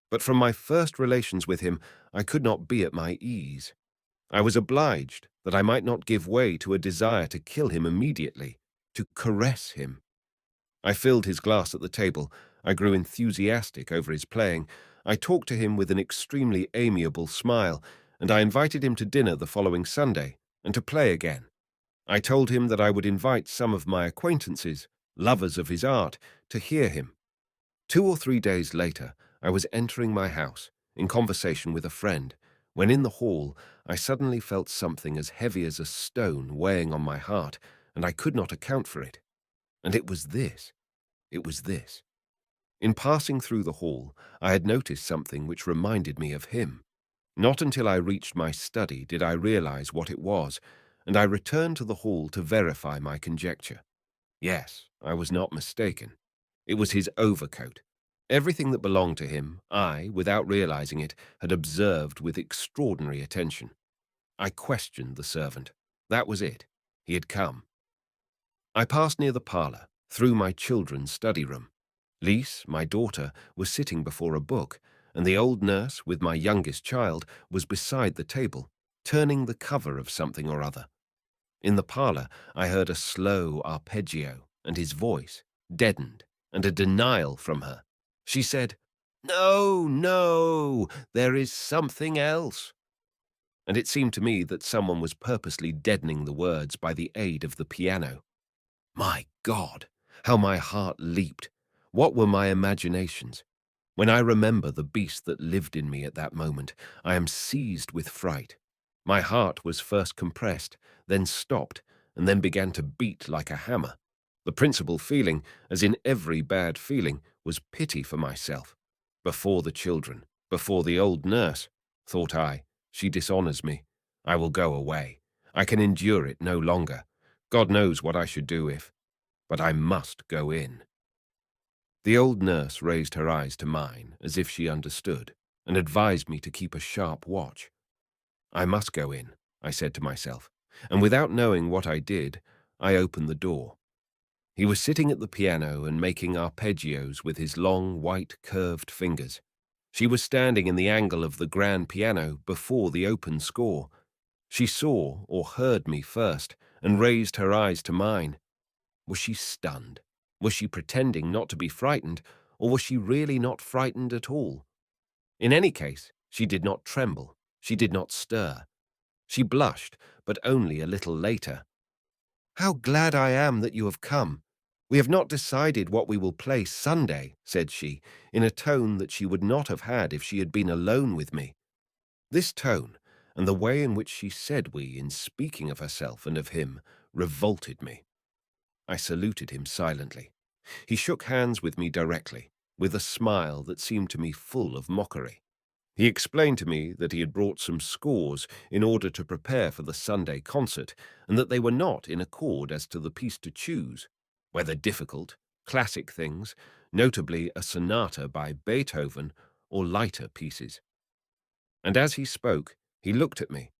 But from my first relations with him, I could not be at my ease. I was obliged, that I might not give way to a desire to kill him immediately, to caress him. I filled his glass at the table. I grew enthusiastic over his playing. I talked to him with an extremely amiable smile, and I invited him to dinner the following Sunday, and to play again. I told him that I would invite some of my acquaintances, lovers of his art, to hear him. 2 or 3 days later, I was entering my house, in conversation with a friend, when in the hall I suddenly felt something as heavy as a stone weighing on my heart, and I could not account for it. And it was this. In passing through the hall, I had noticed something which reminded me of him. Not until I reached my study did I realize what it was, and I returned to the hall to verify my conjecture. Yes, I was not mistaken. It was his overcoat. Everything that belonged to him, I, without realizing it, had observed with extraordinary attention. I questioned the servant. That was it. He had come. I passed near the parlour, through my children's study room. Lise, my daughter, was sitting before a book, and the old nurse, with my youngest child, was beside the table, turning the cover of something or other. In the parlour, I heard a slow arpeggio, and his voice, deadened, and a denial from her. She said, "No, no, there is something else." And it seemed to me that someone was purposely deadening the words by the aid of the piano. My God, how my heart leaped! What were my imaginations? When I remember the beast that lived in me at that moment, I am seized with fright. My heart was first compressed, then stopped, and then began to beat like a hammer. The principal feeling, as in every bad feeling, was pity for myself. Before the children, before the old nurse, thought I, she dishonors me. I will go away. I can endure it no longer. God knows what I should do if, but I must go in. The old nurse raised her eyes to mine as if she understood, and advised me to keep a sharp watch. I must go in, I said to myself, and without knowing what I did, I opened the door. He was sitting at the piano and making arpeggios with his long, white, curved fingers. She was standing in the angle of the grand piano before the open score. She saw or heard me first, and raised her eyes to mine. Was she stunned? Was she pretending not to be frightened, or was she really not frightened at all? In any case, she did not tremble. She did not stir. She blushed, but only a little later. "How glad I am that you have come. We have not decided what we will play Sunday," said she, in a tone that she would not have had if she had been alone with me. This tone, and the way in which she said we in speaking of herself and of him, revolted me. I saluted him silently. He shook hands with me directly, with a smile that seemed to me full of mockery. He explained to me that he had brought some scores in order to prepare for the Sunday concert, and that they were not in accord as to the piece to choose, whether difficult, classic things, notably a sonata by Beethoven, or lighter pieces. And as he spoke, he looked at me.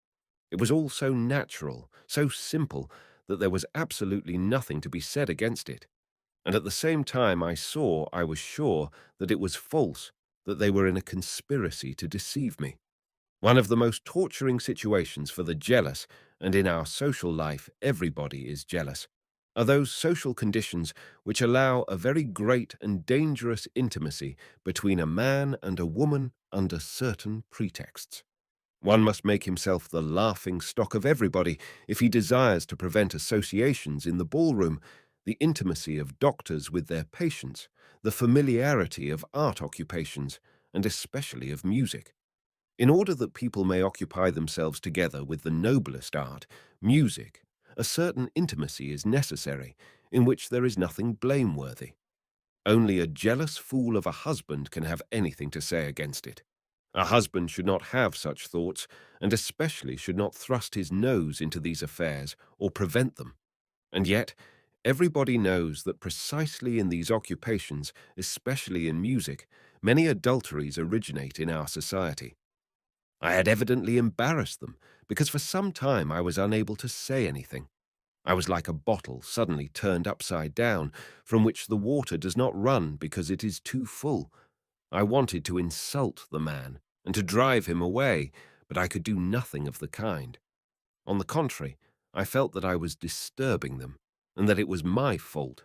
It was all so natural, so simple, that there was absolutely nothing to be said against it. And at the same time I was sure, that it was false, that they were in a conspiracy to deceive me. One of the most torturing situations for the jealous, and in our social life everybody is jealous, are those social conditions which allow a very great and dangerous intimacy between a man and a woman under certain pretexts. One must make himself the laughing stock of everybody if he desires to prevent associations in the ballroom, the intimacy of doctors with their patients, the familiarity of art occupations, and especially of music. In order that people may occupy themselves together with the noblest art, music, a certain intimacy is necessary, in which there is nothing blameworthy. Only a jealous fool of a husband can have anything to say against it. A husband should not have such thoughts, and especially should not thrust his nose into these affairs or prevent them. And yet, everybody knows that precisely in these occupations, especially in music, many adulteries originate in our society. I had evidently embarrassed them, because for some time I was unable to say anything. I was like a bottle suddenly turned upside down, from which the water does not run because it is too full. I wanted to insult the man and to drive him away, but I could do nothing of the kind. On the contrary, I felt that I was disturbing them, and that it was my fault.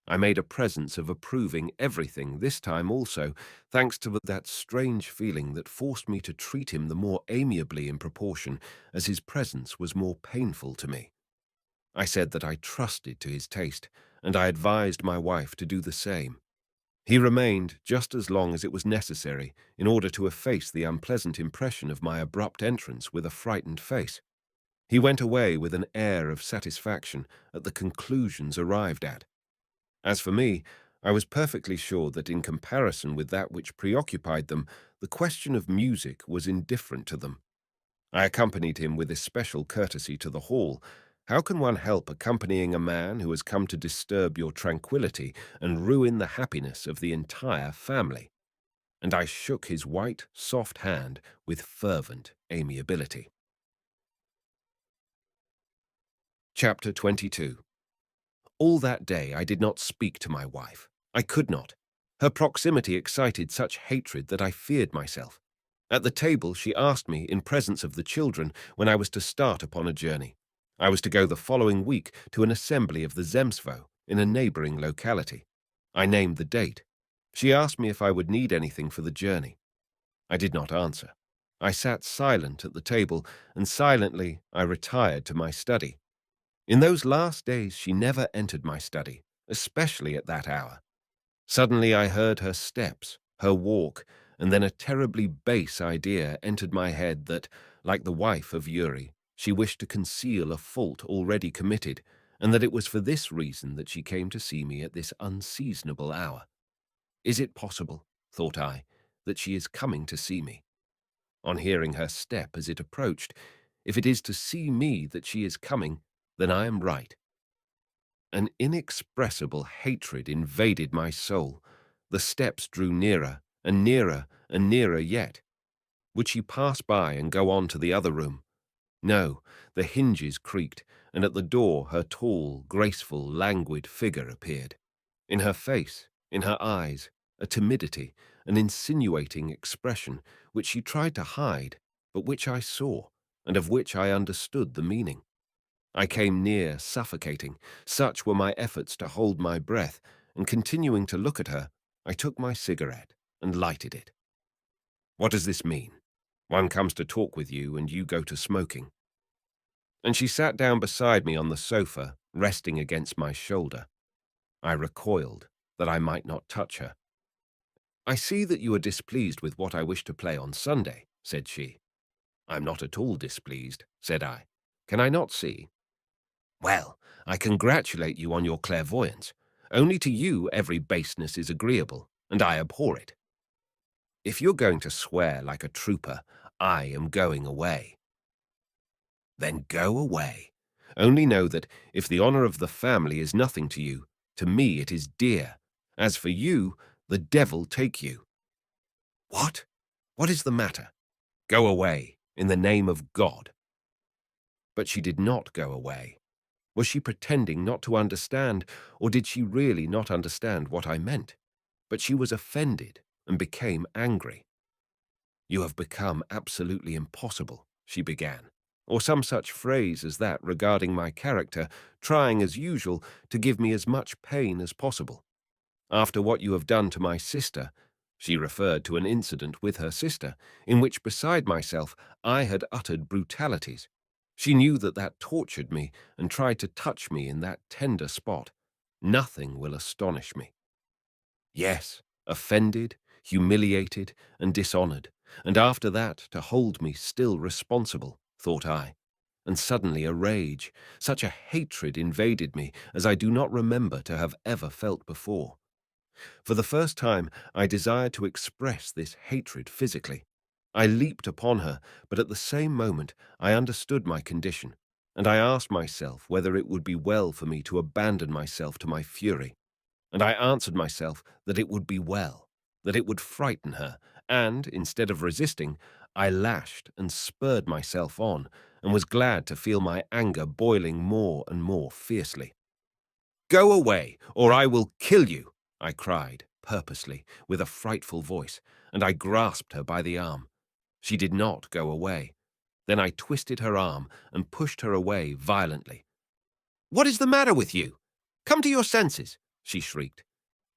I made a presence of approving everything this time also, thanks to that strange feeling that forced me to treat him the more amiably in proportion as his presence was more painful to me. I said that I trusted to his taste, and I advised my wife to do the same. He remained just as long as it was necessary in order to efface the unpleasant impression of my abrupt entrance with a frightened face. He went away with an air of satisfaction at the conclusions arrived at. As for me, I was perfectly sure that in comparison with that which preoccupied them, the question of music was indifferent to them. I accompanied him with especial courtesy to the hall, How can one help accompanying a man who has come to disturb your tranquility and ruin the happiness of the entire family? And I shook his white, soft hand with fervent amiability. Chapter 22. All that day I did not speak to my wife. I could not. Her proximity excited such hatred that I feared myself. At the table she asked me, in presence of the children, when I was to start upon a journey. I was to go the following week to an assembly of the Zemstvo in a neighboring locality. I named the date. She asked me if I would need anything for the journey. I did not answer. I sat silent at the table, and silently I retired to my study. In those last days she never entered my study, especially at that hour. Suddenly I heard her steps, her walk, and then a terribly base idea entered my head that, like the wife of Yuri, she wished to conceal a fault already committed, and that it was for this reason that she came to see me at this unseasonable hour. Is it possible, thought I, that she is coming to see me? On hearing her step as it approached, if it is to see me that she is coming, then I am right. An inexpressible hatred invaded my soul. The steps drew nearer, and nearer, and nearer yet. Would she pass by and go on to the other room? No, the hinges creaked, and at the door her tall, graceful, languid figure appeared. In her face, in her eyes, a timidity, an insinuating expression, which she tried to hide, but which I saw, and of which I understood the meaning. I came near, suffocating. Such were my efforts to hold my breath, and continuing to look at her, I took my cigarette and lighted it. What does this mean? One comes to talk with you, and you go to smoking. And she sat down beside me on the sofa, resting against my shoulder. I recoiled, that I might not touch her. I see that you are displeased with what I wish to play on Sunday, said she. I'm not at all displeased, said I. Can I not see? Well, I congratulate you on your clairvoyance. Only to you every baseness is agreeable, and I abhor it. If you're going to swear like a trooper, I am going away. Then go away. Only know that if the honor of the family is nothing to you, to me it is dear. As for you, the devil take you. What? What is the matter? Go away, in the name of God. But she did not go away. Was she pretending not to understand, or did she really not understand what I meant? But she was offended and became angry. You have become absolutely impossible, she began, or some such phrase as that regarding my character, trying as usual to give me as much pain as possible. After what you have done to my sister, she referred to an incident with her sister, in which beside myself I had uttered brutalities. She knew that that tortured me and tried to touch me in that tender spot. Nothing will astonish me. Yes, offended, humiliated, and dishonored, and after that to hold me still responsible, thought I. And suddenly a rage, such a hatred invaded me as I do not remember to have ever felt before. For the first time, I desired to express this hatred physically. I leaped upon her, but at the same moment I understood my condition, and I asked myself whether it would be well for me to abandon myself to my fury. And I answered myself that it would be well, that it would frighten her, and, instead of resisting, I lashed and spurred myself on, and was glad to feel my anger boiling more and more fiercely. Go away, or I will kill you, I cried, purposely, with a frightful voice, and I grasped her by the arm. She did not go away. Then I twisted her arm and pushed her away violently. What is the matter with you? Come to your senses, she shrieked.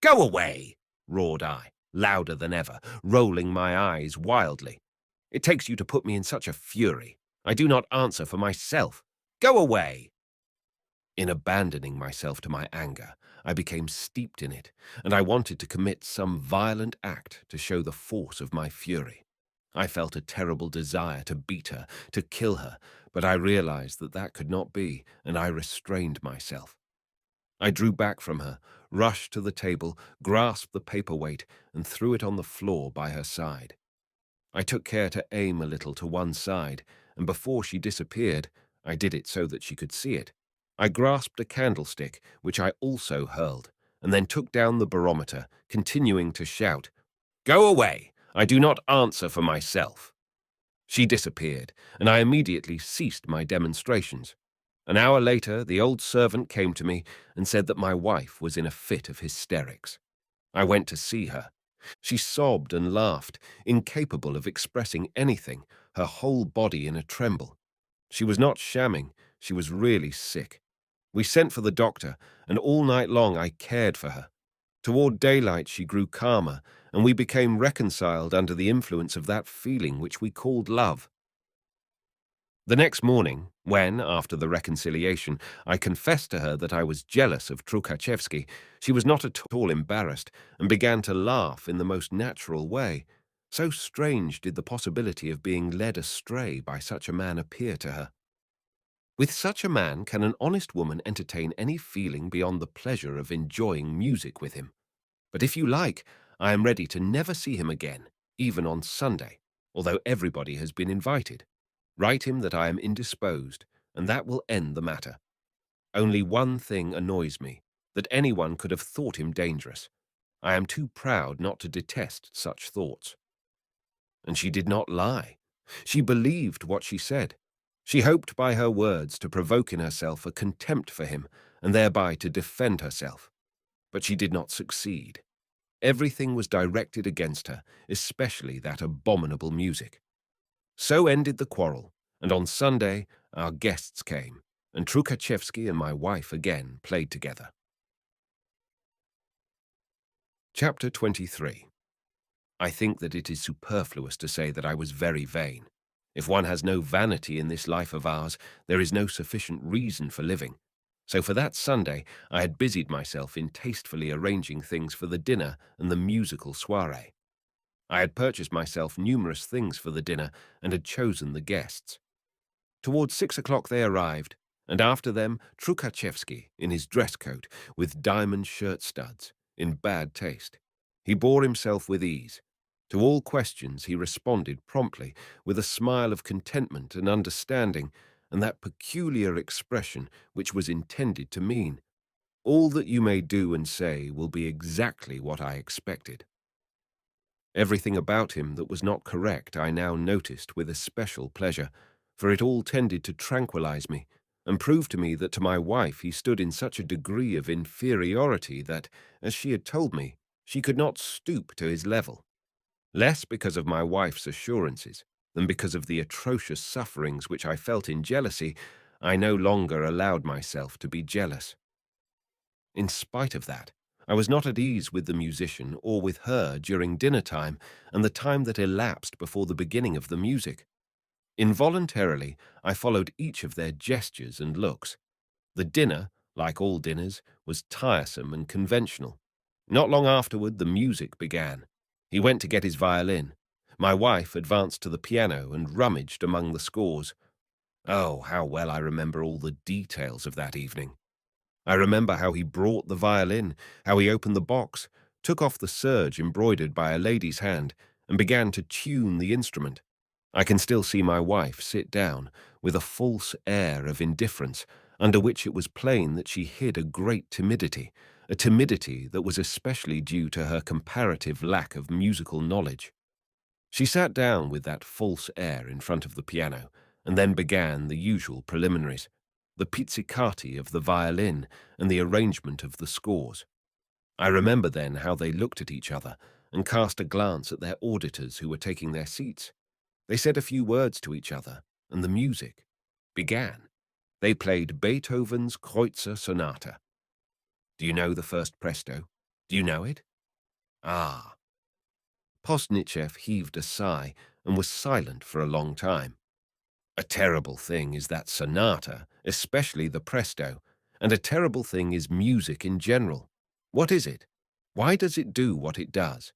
Go away, roared I, louder than ever, rolling my eyes wildly. It takes you to put me in such a fury. I do not answer for myself. Go away. In abandoning myself to my anger, I became steeped in it, and I wanted to commit some violent act to show the force of my fury. I felt a terrible desire to beat her, to kill her, but I realized that that could not be, and I restrained myself. I drew back from her, rushed to the table, grasped the paperweight, and threw it on the floor by her side. I took care to aim a little to one side, and before she disappeared, I did it so that she could see it. I grasped a candlestick, which I also hurled, and then took down the barometer, continuing to shout, "Go away! I do not answer for myself." She disappeared, and I immediately ceased my demonstrations. An hour later, the old servant came to me and said that my wife was in a fit of hysterics. I went to see her. She sobbed and laughed, incapable of expressing anything, her whole body in a tremble. She was not shamming, she was really sick. We sent for the doctor, and all night long I cared for her. Toward daylight she grew calmer, and we became reconciled under the influence of that feeling which we called love. The next morning, when, after the reconciliation, I confessed to her that I was jealous of Trukhachevsky, she was not at all embarrassed and began to laugh in the most natural way. So strange did the possibility of being led astray by such a man appear to her. With such a man, can an honest woman entertain any feeling beyond the pleasure of enjoying music with him? But if you like, I am ready to never see him again, even on Sunday, although everybody has been invited. Write him that I am indisposed, and that will end the matter. Only one thing annoys me, that anyone could have thought him dangerous. I am too proud not to detest such thoughts. And she did not lie. She believed what she said. She hoped by her words to provoke in herself a contempt for him, and thereby to defend herself. But she did not succeed. Everything was directed against her, especially that abominable music. So ended the quarrel, and on Sunday our guests came, and Trukhachevsky and my wife again played together. Chapter 23. I think that it is superfluous to say that I was very vain. If one has no vanity in this life of ours, there is no sufficient reason for living. So for that Sunday, I had busied myself in tastefully arranging things for the dinner and the musical soiree. I had purchased myself numerous things for the dinner and had chosen the guests. Towards 6 o'clock they arrived, and after them Trukhachevsky in his dress coat with diamond shirt studs, in bad taste. He bore himself with ease. To all questions he responded promptly, with a smile of contentment and understanding, and that peculiar expression which was intended to mean, "All that you may do and say will be exactly what I expected." Everything about him that was not correct I now noticed with especial pleasure, for it all tended to tranquilize me, and prove to me that to my wife he stood in such a degree of inferiority that, as she had told me, she could not stoop to his level. Less because of my wife's assurances than because of the atrocious sufferings which I felt in jealousy, I no longer allowed myself to be jealous. In spite of that, I was not at ease with the musician or with her during dinner time and the time that elapsed before the beginning of the music. Involuntarily, I followed each of their gestures and looks. The dinner, like all dinners, was tiresome and conventional. Not long afterward, the music began. He went to get his violin. My wife advanced to the piano and rummaged among the scores. Oh, how well I remember all the details of that evening. I remember how he brought the violin, how he opened the box, took off the serge embroidered by a lady's hand, and began to tune the instrument. I can still see my wife sit down, with a false air of indifference, under which it was plain that she hid a great timidity, a timidity that was especially due to her comparative lack of musical knowledge. She sat down with that false air in front of the piano, and then began the usual preliminaries, the pizzicati of the violin and the arrangement of the scores. I remember then how they looked at each other and cast a glance at their auditors who were taking their seats. They said a few words to each other, and the music began. They played Beethoven's Kreutzer Sonata. Do you know the first presto? Do you know it? Ah. Pozdnyshev heaved a sigh and was silent for a long time. A terrible thing is that sonata, especially the presto, and a terrible thing is music in general. What is it? Why does it do what it does?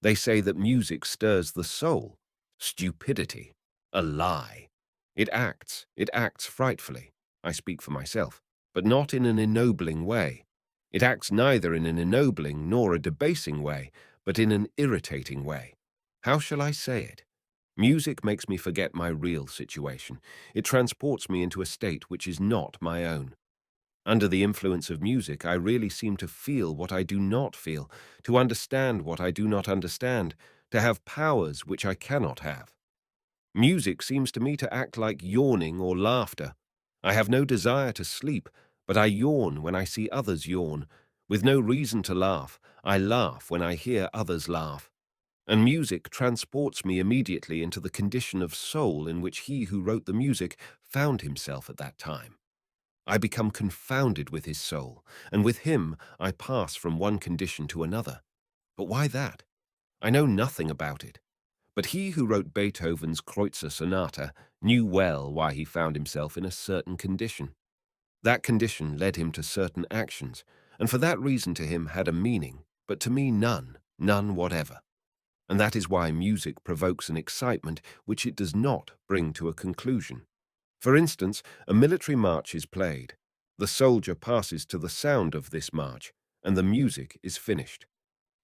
They say that music stirs the soul. Stupidity. A lie. It acts frightfully. I speak for myself, but not in an ennobling way. It acts neither in an ennobling nor a debasing way, but in an irritating way. How shall I say it? Music makes me forget my real situation. It transports me into a state which is not my own. Under the influence of music, I really seem to feel what I do not feel, to understand what I do not understand, to have powers which I cannot have. Music seems to me to act like yawning or laughter. I have no desire to sleep, but I yawn when I see others yawn. With no reason to laugh, I laugh when I hear others laugh. And music transports me immediately into the condition of soul in which he who wrote the music found himself at that time. I become confounded with his soul, and with him I pass from one condition to another. But why that? I know nothing about it. But he who wrote Beethoven's Kreutzer Sonata knew well why he found himself in a certain condition. That condition led him to certain actions, and for that reason to him had a meaning, but to me none whatever. And that is why music provokes an excitement which it does not bring to a conclusion. For instance, a military march is played. The soldier passes to the sound of this march, and the music is finished.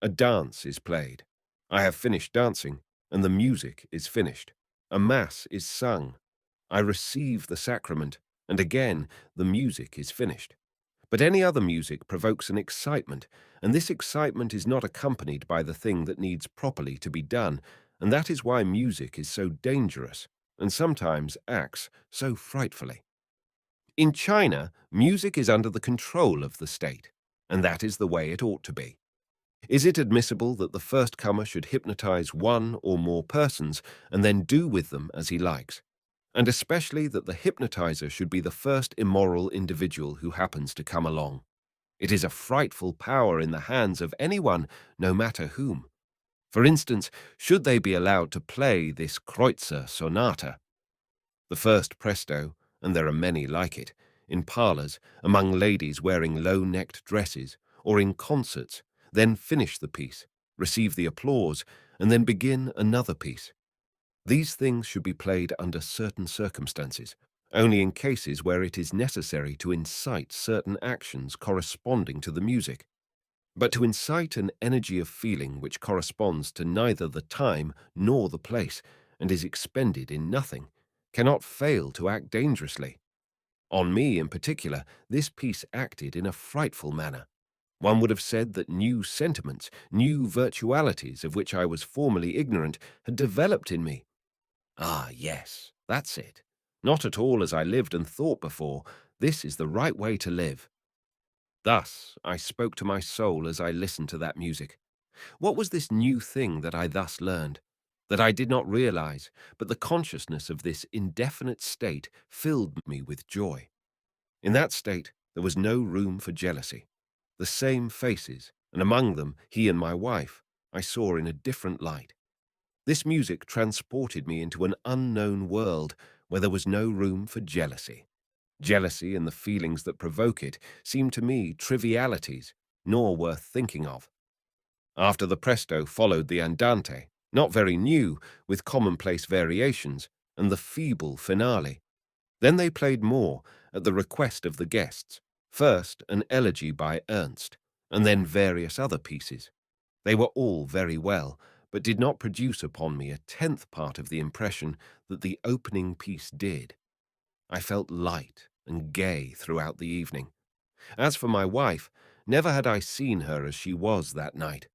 A dance is played. I have finished dancing, and the music is finished. A mass is sung. I receive the sacrament, and again the music is finished. But any other music provokes an excitement, and this excitement is not accompanied by the thing that needs properly to be done, and that is why music is so dangerous, and sometimes acts so frightfully. In China, music is under the control of the state, and that is the way it ought to be. Is it admissible that the first comer should hypnotize one or more persons and then do with them as he likes? And especially that the hypnotizer should be the first immoral individual who happens to come along. It is a frightful power in the hands of anyone, no matter whom. For instance, should they be allowed to play this Kreutzer Sonata? The first presto, and there are many like it, in parlors, among ladies wearing low-necked dresses, or in concerts, then finish the piece, receive the applause, and then begin another piece. These things should be played under certain circumstances, only in cases where it is necessary to incite certain actions corresponding to the music. But to incite an energy of feeling which corresponds to neither the time nor the place, and is expended in nothing, cannot fail to act dangerously. On me, in particular, this piece acted in a frightful manner. One would have said that new sentiments, new virtualities of which I was formerly ignorant, had developed in me. Ah, yes, that's it. Not at all as I lived and thought before. This is the right way to live. Thus I spoke to my soul as I listened to that music. What was this new thing that I thus learned? That I did not realize, but the consciousness of this indefinite state filled me with joy. In that state there was no room for jealousy. The same faces, and among them he and my wife, I saw in a different light. This music transported me into an unknown world where there was no room for jealousy. Jealousy and the feelings that provoke it seemed to me trivialities, nor worth thinking of. After the presto followed the andante, not very new, with commonplace variations, and the feeble finale. Then they played more, at the request of the guests, first an elegy by Ernst, and then various other pieces. They were all very well, but did not produce upon me a tenth part of the impression that the opening piece did. I felt light and gay throughout the evening. As for my wife, never had I seen her as she was that night.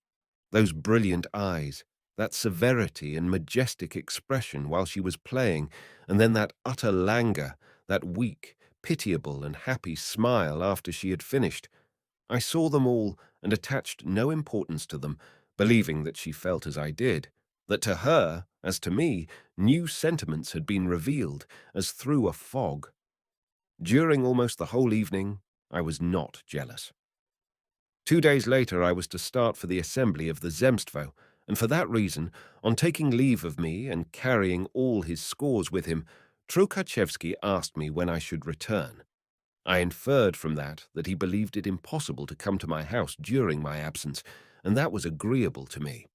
Those brilliant eyes, that severity and majestic expression while she was playing, and then that utter languor, that weak, pitiable and happy smile after she had finished. I saw them all and attached no importance to them, believing that she felt as I did, that to her, as to me, new sentiments had been revealed, as through a fog. During almost the whole evening, I was not jealous. 2 days later I was to start for the assembly of the Zemstvo, and for that reason, on taking leave of me and carrying all his scores with him, Trukachevsky asked me when I should return. I inferred from that he believed it impossible to come to my house during my absence, and that was agreeable to me.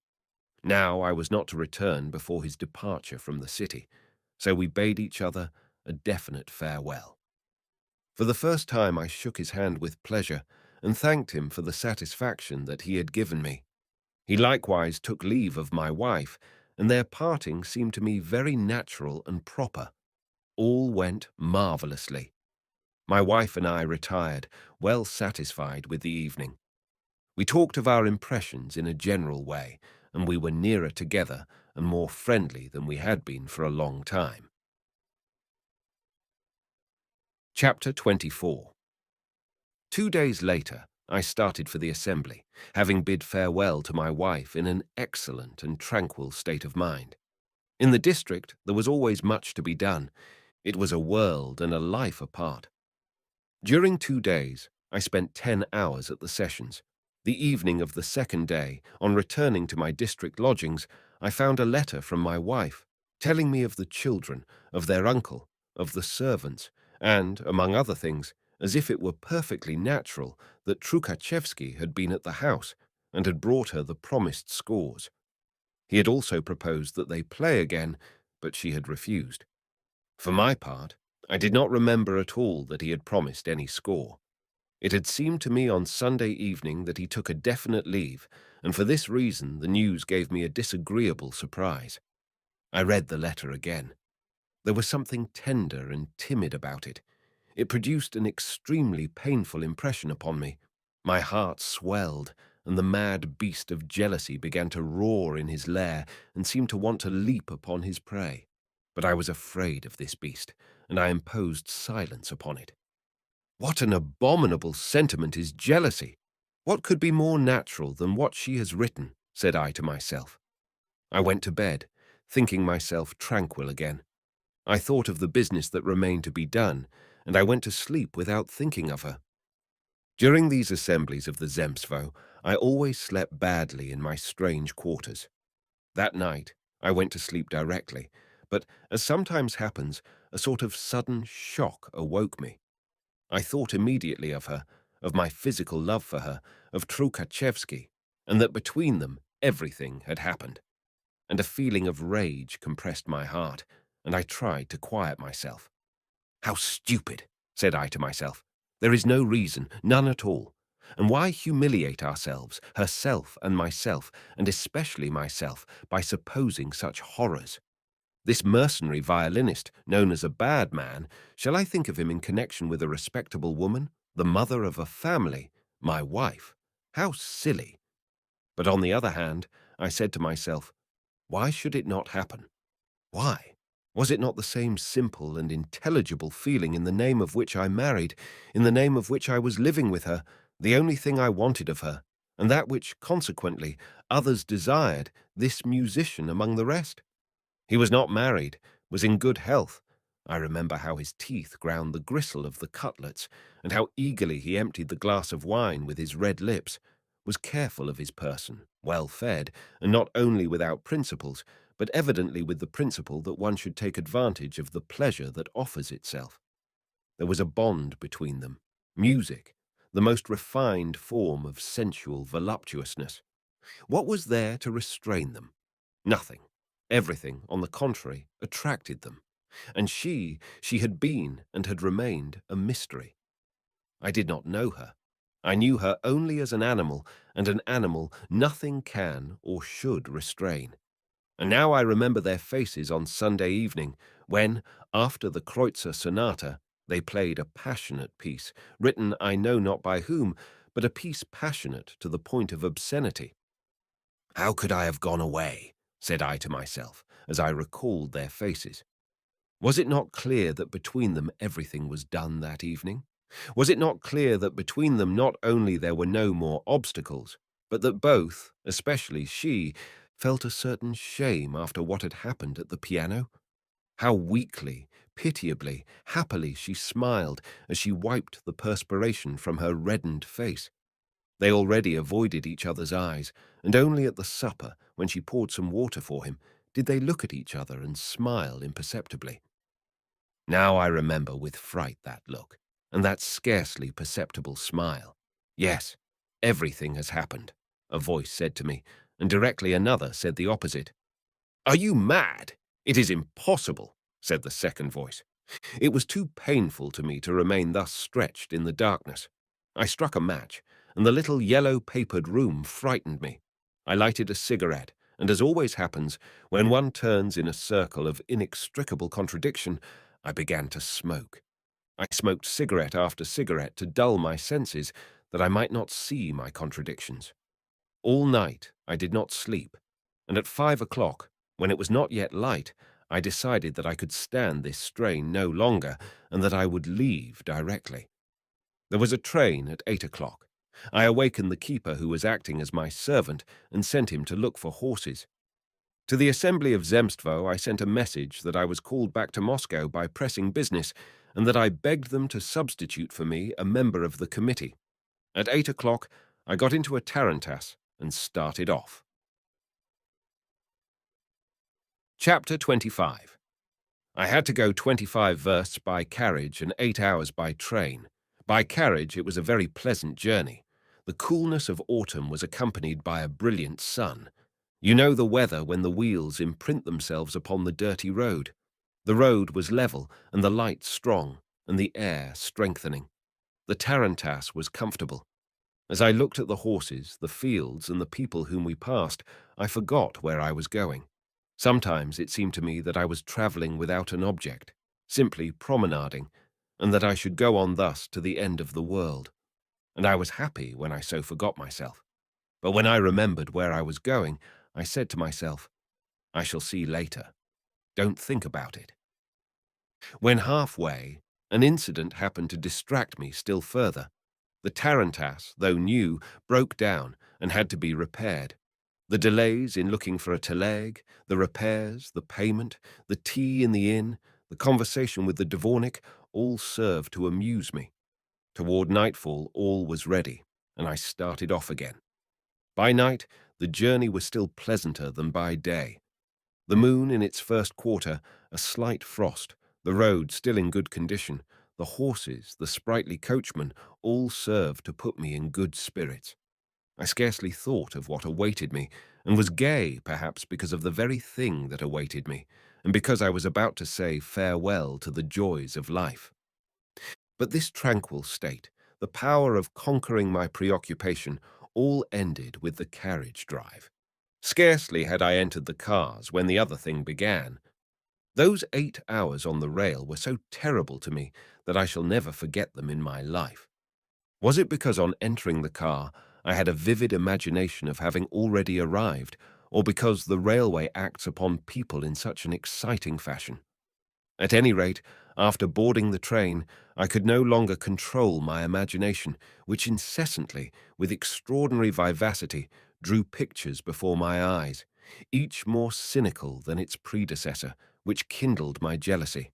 Now I was not to return before his departure from the city, so we bade each other a definite farewell. For the first time I shook his hand with pleasure, and thanked him for the satisfaction that he had given me. He likewise took leave of my wife, and their parting seemed to me very natural and proper. All went marvellously. My wife and I retired, well satisfied with the evening. We talked of our impressions in a general way, and we were nearer together and more friendly than we had been for a long time. Chapter 24. 2 days later, I started for the assembly, having bid farewell to my wife in an excellent and tranquil state of mind. In the district, there was always much to be done. It was a world and a life apart. During 2 days, I spent 10 hours at the sessions. The evening of the second day, on returning to my district lodgings, I found a letter from my wife, telling me of the children, of their uncle, of the servants, and, among other things, as if it were perfectly natural, that Trukhachevsky had been at the house and had brought her the promised scores. He had also proposed that they play again, but she had refused. For my part, I did not remember at all that he had promised any score. It had seemed to me on Sunday evening that he took a definite leave, and for this reason the news gave me a disagreeable surprise. I read the letter again. There was something tender and timid about it. It produced an extremely painful impression upon me. My heart swelled, and the mad beast of jealousy began to roar in his lair and seemed to want to leap upon his prey. But I was afraid of this beast, and I imposed silence upon it. What an abominable sentiment is jealousy! What could be more natural than what she has written, said I to myself. I went to bed, thinking myself tranquil again. I thought of the business that remained to be done, and I went to sleep without thinking of her. During these assemblies of the Zemstvo, I always slept badly in my strange quarters. That night, I went to sleep directly, but, as sometimes happens, a sort of sudden shock awoke me. I thought immediately of her, of my physical love for her, of Trukhachevsky, and that between them everything had happened. And a feeling of rage compressed my heart, and I tried to quiet myself. How stupid, said I to myself. There is no reason, none at all. And why humiliate ourselves, herself and myself, and especially myself, by supposing such horrors? This mercenary violinist, known as a bad man, shall I think of him in connection with a respectable woman, the mother of a family, my wife? How silly! But on the other hand, I said to myself, why should it not happen? Why? Was it not the same simple and intelligible feeling in the name of which I married, in the name of which I was living with her, the only thing I wanted of her, and that which, consequently, others desired, this musician among the rest? He was not married, was in good health. I remember how his teeth ground the gristle of the cutlets, and how eagerly he emptied the glass of wine with his red lips, was careful of his person, well fed, and not only without principles, but evidently with the principle that one should take advantage of the pleasure that offers itself. There was a bond between them, music, the most refined form of sensual voluptuousness. What was there to restrain them? Nothing. Everything, on the contrary, attracted them. And she had been and had remained a mystery. I did not know her. I knew her only as an animal, and an animal nothing can or should restrain. And now I remember their faces on Sunday evening, when, after the Kreutzer Sonata, they played a passionate piece, written I know not by whom, but a piece passionate to the point of obscenity. How could I have gone away? Said I to myself, as I recalled their faces. Was it not clear that between them everything was done that evening? Was it not clear that between them not only there were no more obstacles, but that both, especially she, felt a certain shame after what had happened at the piano? How weakly, pitiably, happily she smiled as she wiped the perspiration from her reddened face. They already avoided each other's eyes, and only at the supper, when she poured some water for him, did they look at each other and smile imperceptibly. Now I remember with fright that look, and that scarcely perceptible smile. Yes, everything has happened, a voice said to me, and directly another said the opposite. Are you mad? It is impossible, said the second voice. It was too painful to me to remain thus stretched in the darkness. I struck a match, and the little yellow-papered room frightened me. I lighted a cigarette, and as always happens, when one turns in a circle of inextricable contradiction, I began to smoke. I smoked cigarette after cigarette to dull my senses, that I might not see my contradictions. All night I did not sleep, and at 5 o'clock, when it was not yet light, I decided that I could stand this strain no longer, and that I would leave directly. There was a train at 8 o'clock. I awakened the keeper who was acting as my servant and sent him to look for horses. To the assembly of Zemstvo I sent a message that I was called back to Moscow by pressing business, and that I begged them to substitute for me a member of the committee. At 8 o'clock I got into a tarantass and started off. Chapter 25. I had to go 25 versts by carriage and 8 hours by train. By carriage it was a very pleasant journey. The coolness of autumn was accompanied by a brilliant sun. You know the weather when the wheels imprint themselves upon the dirty road. The road was level and the light strong, and the air strengthening. The tarantass was comfortable. As I looked at the horses, the fields, and the people whom we passed, I forgot where I was going. Sometimes it seemed to me that I was travelling without an object, simply promenading, and that I should go on thus to the end of the world. And I was happy when I so forgot myself. But when I remembered where I was going, I said to myself, I shall see later. Don't think about it. When halfway, an incident happened to distract me still further. The tarantass, though new, broke down and had to be repaired. The delays in looking for a teleg, the repairs, the payment, the tea in the inn, the conversation with the dvornik, all served to amuse me. Toward nightfall all was ready, and I started off again. By night the journey was still pleasanter than by day. The moon in its first quarter, a slight frost, the road still in good condition, the horses, the sprightly coachman, all served to put me in good spirits. I scarcely thought of what awaited me, and was gay, perhaps, because of the very thing that awaited me, and because I was about to say farewell to the joys of life. But this tranquil state, the power of conquering my preoccupation, all ended with the carriage drive. Scarcely had I entered the cars when the other thing began. Those 8 hours on the rail were so terrible to me that I shall never forget them in my life. Was it because on entering the car I had a vivid imagination of having already arrived, or because the railway acts upon people in such an exciting fashion? At any rate, after boarding the train, I could no longer control my imagination, which incessantly, with extraordinary vivacity, drew pictures before my eyes, each more cynical than its predecessor, which kindled my jealousy.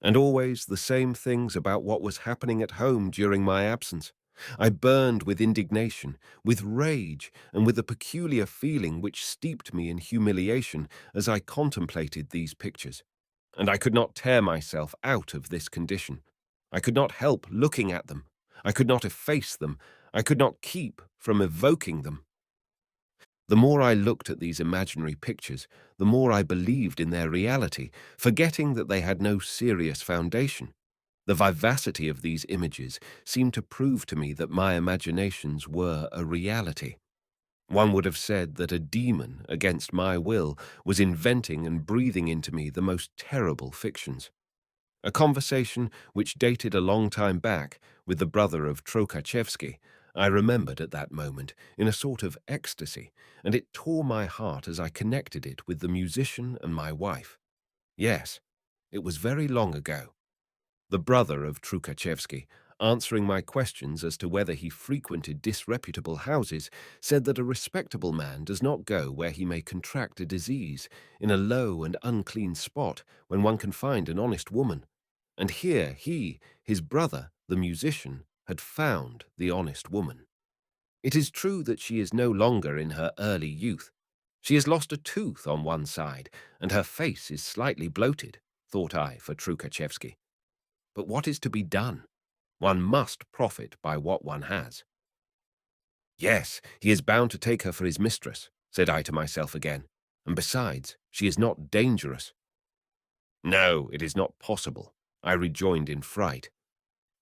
And always the same things about what was happening at home during my absence. I burned with indignation, with rage, and with a peculiar feeling which steeped me in humiliation as I contemplated these pictures. And I could not tear myself out of this condition. I could not help looking at them. I could not efface them. I could not keep from evoking them. The more I looked at these imaginary pictures, the more I believed in their reality, forgetting that they had no serious foundation. The vivacity of these images seemed to prove to me that my imaginations were a reality. One would have said that a demon, against my will, was inventing and breathing into me the most terrible fictions. A conversation which dated a long time back with the brother of Troukachevsky I remembered at that moment in a sort of ecstasy, and it tore my heart as I connected it with the musician and my wife. Yes, it was very long ago. The brother of Troukachevsky, answering my questions as to whether he frequented disreputable houses, said that a respectable man does not go where he may contract a disease, in a low and unclean spot when one can find an honest woman. And here he, his brother, the musician, had found the honest woman. It is true that she is no longer in her early youth. She has lost a tooth on one side, and her face is slightly bloated, thought I for Troukachevsky. But what is to be done? One must profit by what one has. Yes, he is bound to take her for his mistress, said I to myself again, and besides, she is not dangerous. No, it is not possible, I rejoined in fright.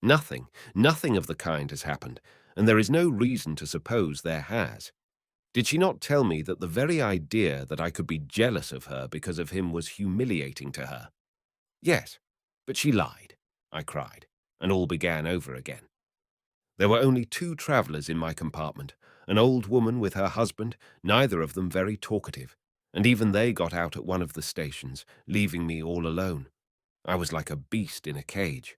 Nothing of the kind has happened, and there is no reason to suppose there has. Did she not tell me that the very idea that I could be jealous of her because of him was humiliating to her? Yes, but she lied, I cried, and all began over again. There were only two travellers in my compartment, an old woman with her husband, neither of them very talkative, and even they got out at one of the stations, leaving me all alone. I was like a beast in a cage.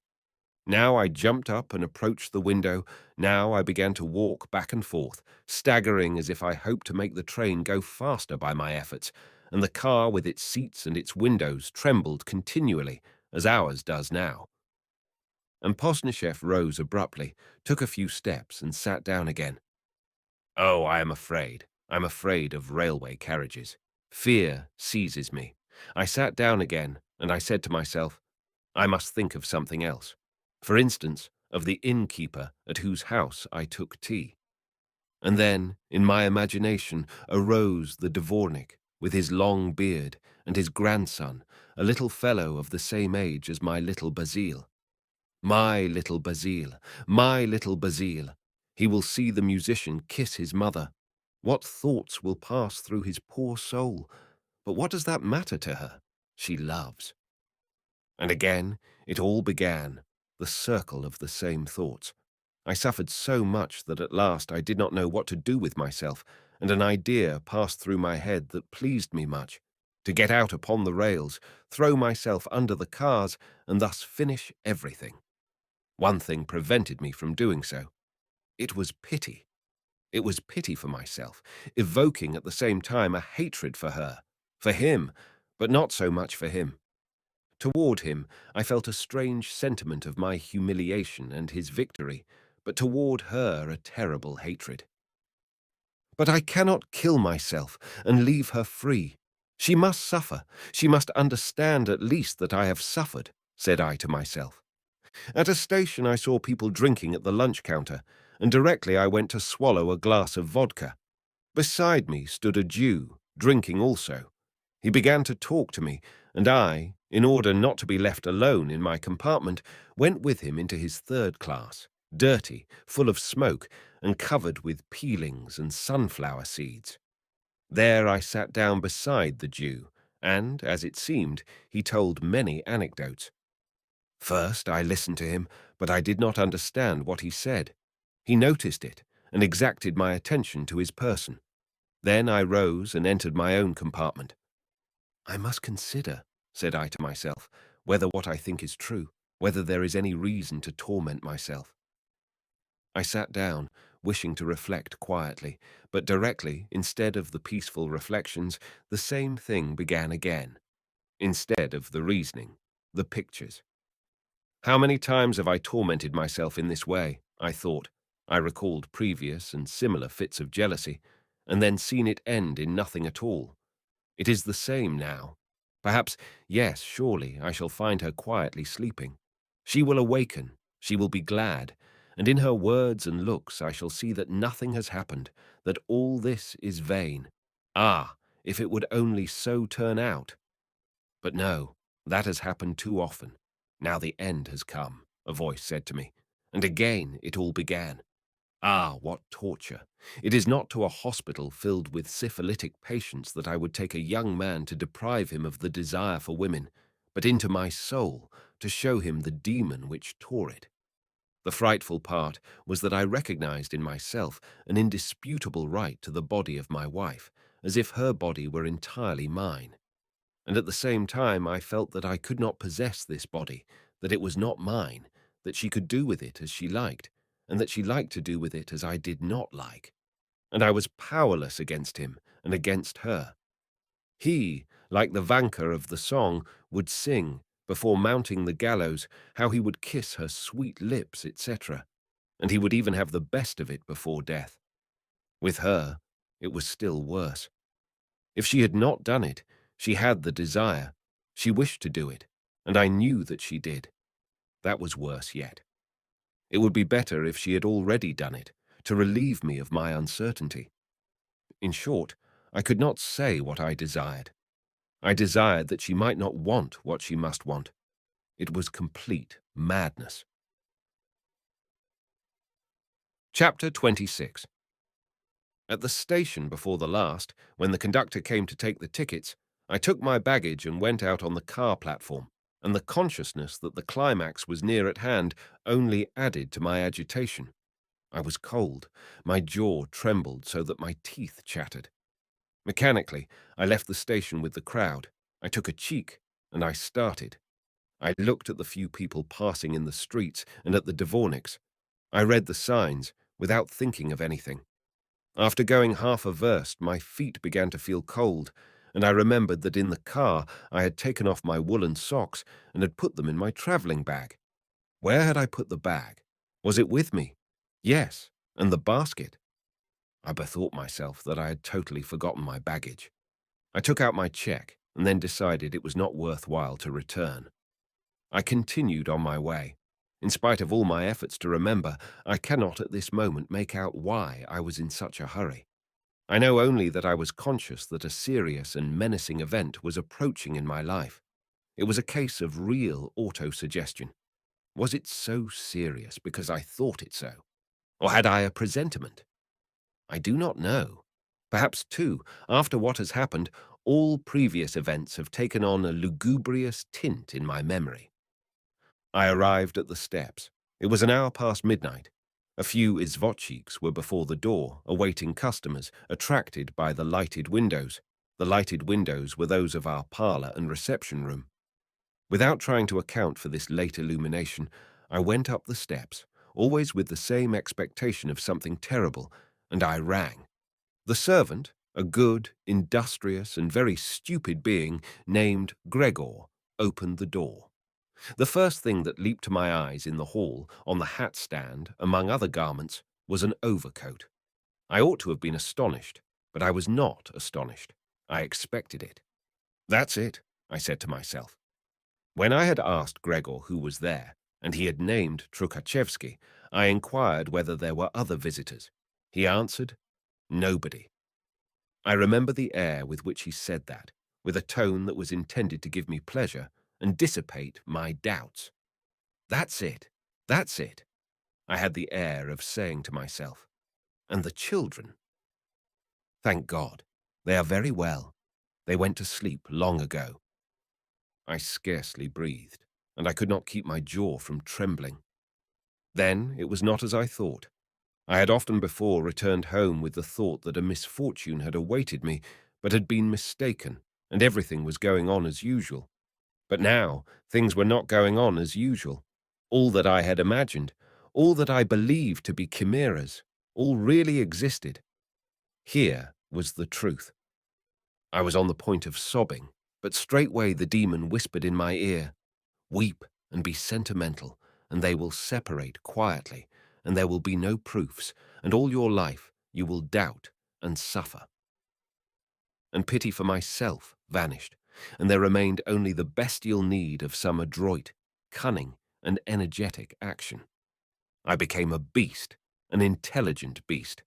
Now I jumped up and approached the window. Now I began to walk back and forth, staggering as if I hoped to make the train go faster by my efforts, and the car with its seats and its windows trembled continually, as ours does now. And Pozdnyshev rose abruptly, took a few steps, and sat down again. Oh, I am afraid. I'm afraid of railway carriages. Fear seizes me. I sat down again, and I said to myself, I must think of something else. For instance, of the innkeeper at whose house I took tea. And then, in my imagination, arose the dvornik, with his long beard, and his grandson, a little fellow of the same age as my little Basile. My little Basile, my little Basile. He will see the musician kiss his mother. What thoughts will pass through his poor soul? But what does that matter to her? She loves. And again, it all began, the circle of the same thoughts. I suffered so much that at last I did not know what to do with myself, and an idea passed through my head that pleased me much, to get out upon the rails, throw myself under the cars, and thus finish everything. One thing prevented me from doing so. It was pity. It was pity for myself, evoking at the same time a hatred for her, for him, but not so much for him. Toward him, I felt a strange sentiment of my humiliation and his victory, but toward her a terrible hatred. But I cannot kill myself and leave her free. She must suffer. She must understand at least that I have suffered, said I to myself. At a station I saw people drinking at the lunch counter, and directly I went to swallow a glass of vodka. Beside me stood a Jew, drinking also. He began to talk to me, and I, in order not to be left alone in my compartment, went with him into his third class, dirty, full of smoke, and covered with peelings and sunflower seeds. There I sat down beside the Jew, and, as it seemed, he told many anecdotes. First I listened to him, but I did not understand what he said. He noticed it, and exacted my attention to his person. Then I rose and entered my own compartment. I must consider, said I to myself, whether what I think is true, whether there is any reason to torment myself. I sat down, wishing to reflect quietly, but directly, instead of the peaceful reflections, the same thing began again. Instead of the reasoning, the pictures. How many times have I tormented myself in this way, I thought. I recalled previous and similar fits of jealousy, and then seen it end in nothing at all. It is the same now. Perhaps, yes, surely, I shall find her quietly sleeping. She will awaken, she will be glad, and in her words and looks I shall see that nothing has happened, that all this is vain. Ah, if it would only so turn out! But no, that has happened too often. Now the end has come, a voice said to me, and again it all began. Ah, what torture! It is not to a hospital filled with syphilitic patients that I would take a young man to deprive him of the desire for women, but into my soul to show him the demon which tore it. The frightful part was that I recognized in myself an indisputable right to the body of my wife, as if her body were entirely mine. And at the same time I felt that I could not possess this body, that it was not mine, that she could do with it as she liked, and that she liked to do with it as I did not like. And I was powerless against him and against her. He, like the Vanka of the song, would sing, before mounting the gallows, how he would kiss her sweet lips, etc., and he would even have the best of it before death. With her, it was still worse. If she had not done it, she had the desire. She wished to do it, and I knew that she did. That was worse yet. It would be better if she had already done it, to relieve me of my uncertainty. In short, I could not say what I desired. I desired that she might not want what she must want. It was complete madness. Chapter 26. At the station before the last, when the conductor came to take the tickets, I took my baggage and went out on the car platform, and the consciousness that the climax was near at hand only added to my agitation. I was cold. My jaw trembled so that my teeth chattered. Mechanically, I left the station with the crowd. I took a cheek, and I started. I looked at the few people passing in the streets and at the Dvorniks. I read the signs without thinking of anything. After going half a verst, my feet began to feel cold, and I remembered that in the car I had taken off my woolen socks and had put them in my travelling bag. Where had I put the bag? Was it with me? Yes, and the basket. I bethought myself that I had totally forgotten my baggage. I took out my cheque and then decided it was not worthwhile to return. I continued on my way. In spite of all my efforts to remember, I cannot at this moment make out why I was in such a hurry. I know only that I was conscious that a serious and menacing event was approaching in my life. It was a case of real autosuggestion. Was it so serious because I thought it so? Or had I a presentiment? I do not know. Perhaps, too, after what has happened, all previous events have taken on a lugubrious tint in my memory. I arrived at the steps. It was an hour past midnight. A few izvotchiks were before the door, awaiting customers, attracted by the lighted windows. The lighted windows were those of our parlour and reception room. Without trying to account for this late illumination, I went up the steps, always with the same expectation of something terrible, and I rang. The servant, a good, industrious, and very stupid being named Gregor, opened the door. The first thing that leaped to my eyes in the hall, on the hat stand, among other garments, was an overcoat. I ought to have been astonished, but I was not astonished. I expected it. That's it, I said to myself. When I had asked Gregor who was there, and he had named Trukhachevsky, I inquired whether there were other visitors. He answered, nobody. I remember the air with which he said that, with a tone that was intended to give me pleasure and dissipate my doubts. That's it, that's it, I had the air of saying to myself. And the children? Thank God, they are very well. They went to sleep long ago. I scarcely breathed, and I could not keep my jaw from trembling. Then it was not as I thought. I had often before returned home with the thought that a misfortune had awaited me, but had been mistaken, and everything was going on as usual. But now things were not going on as usual. All that I had imagined, all that I believed to be chimeras, all really existed. Here was the truth. I was on the point of sobbing, but straightway the demon whispered in my ear, weep and be sentimental, and they will separate quietly, and there will be no proofs, and all your life you will doubt and suffer. And pity for myself vanished, and there remained only the bestial need of some adroit, cunning, and energetic action. I became a beast, an intelligent beast.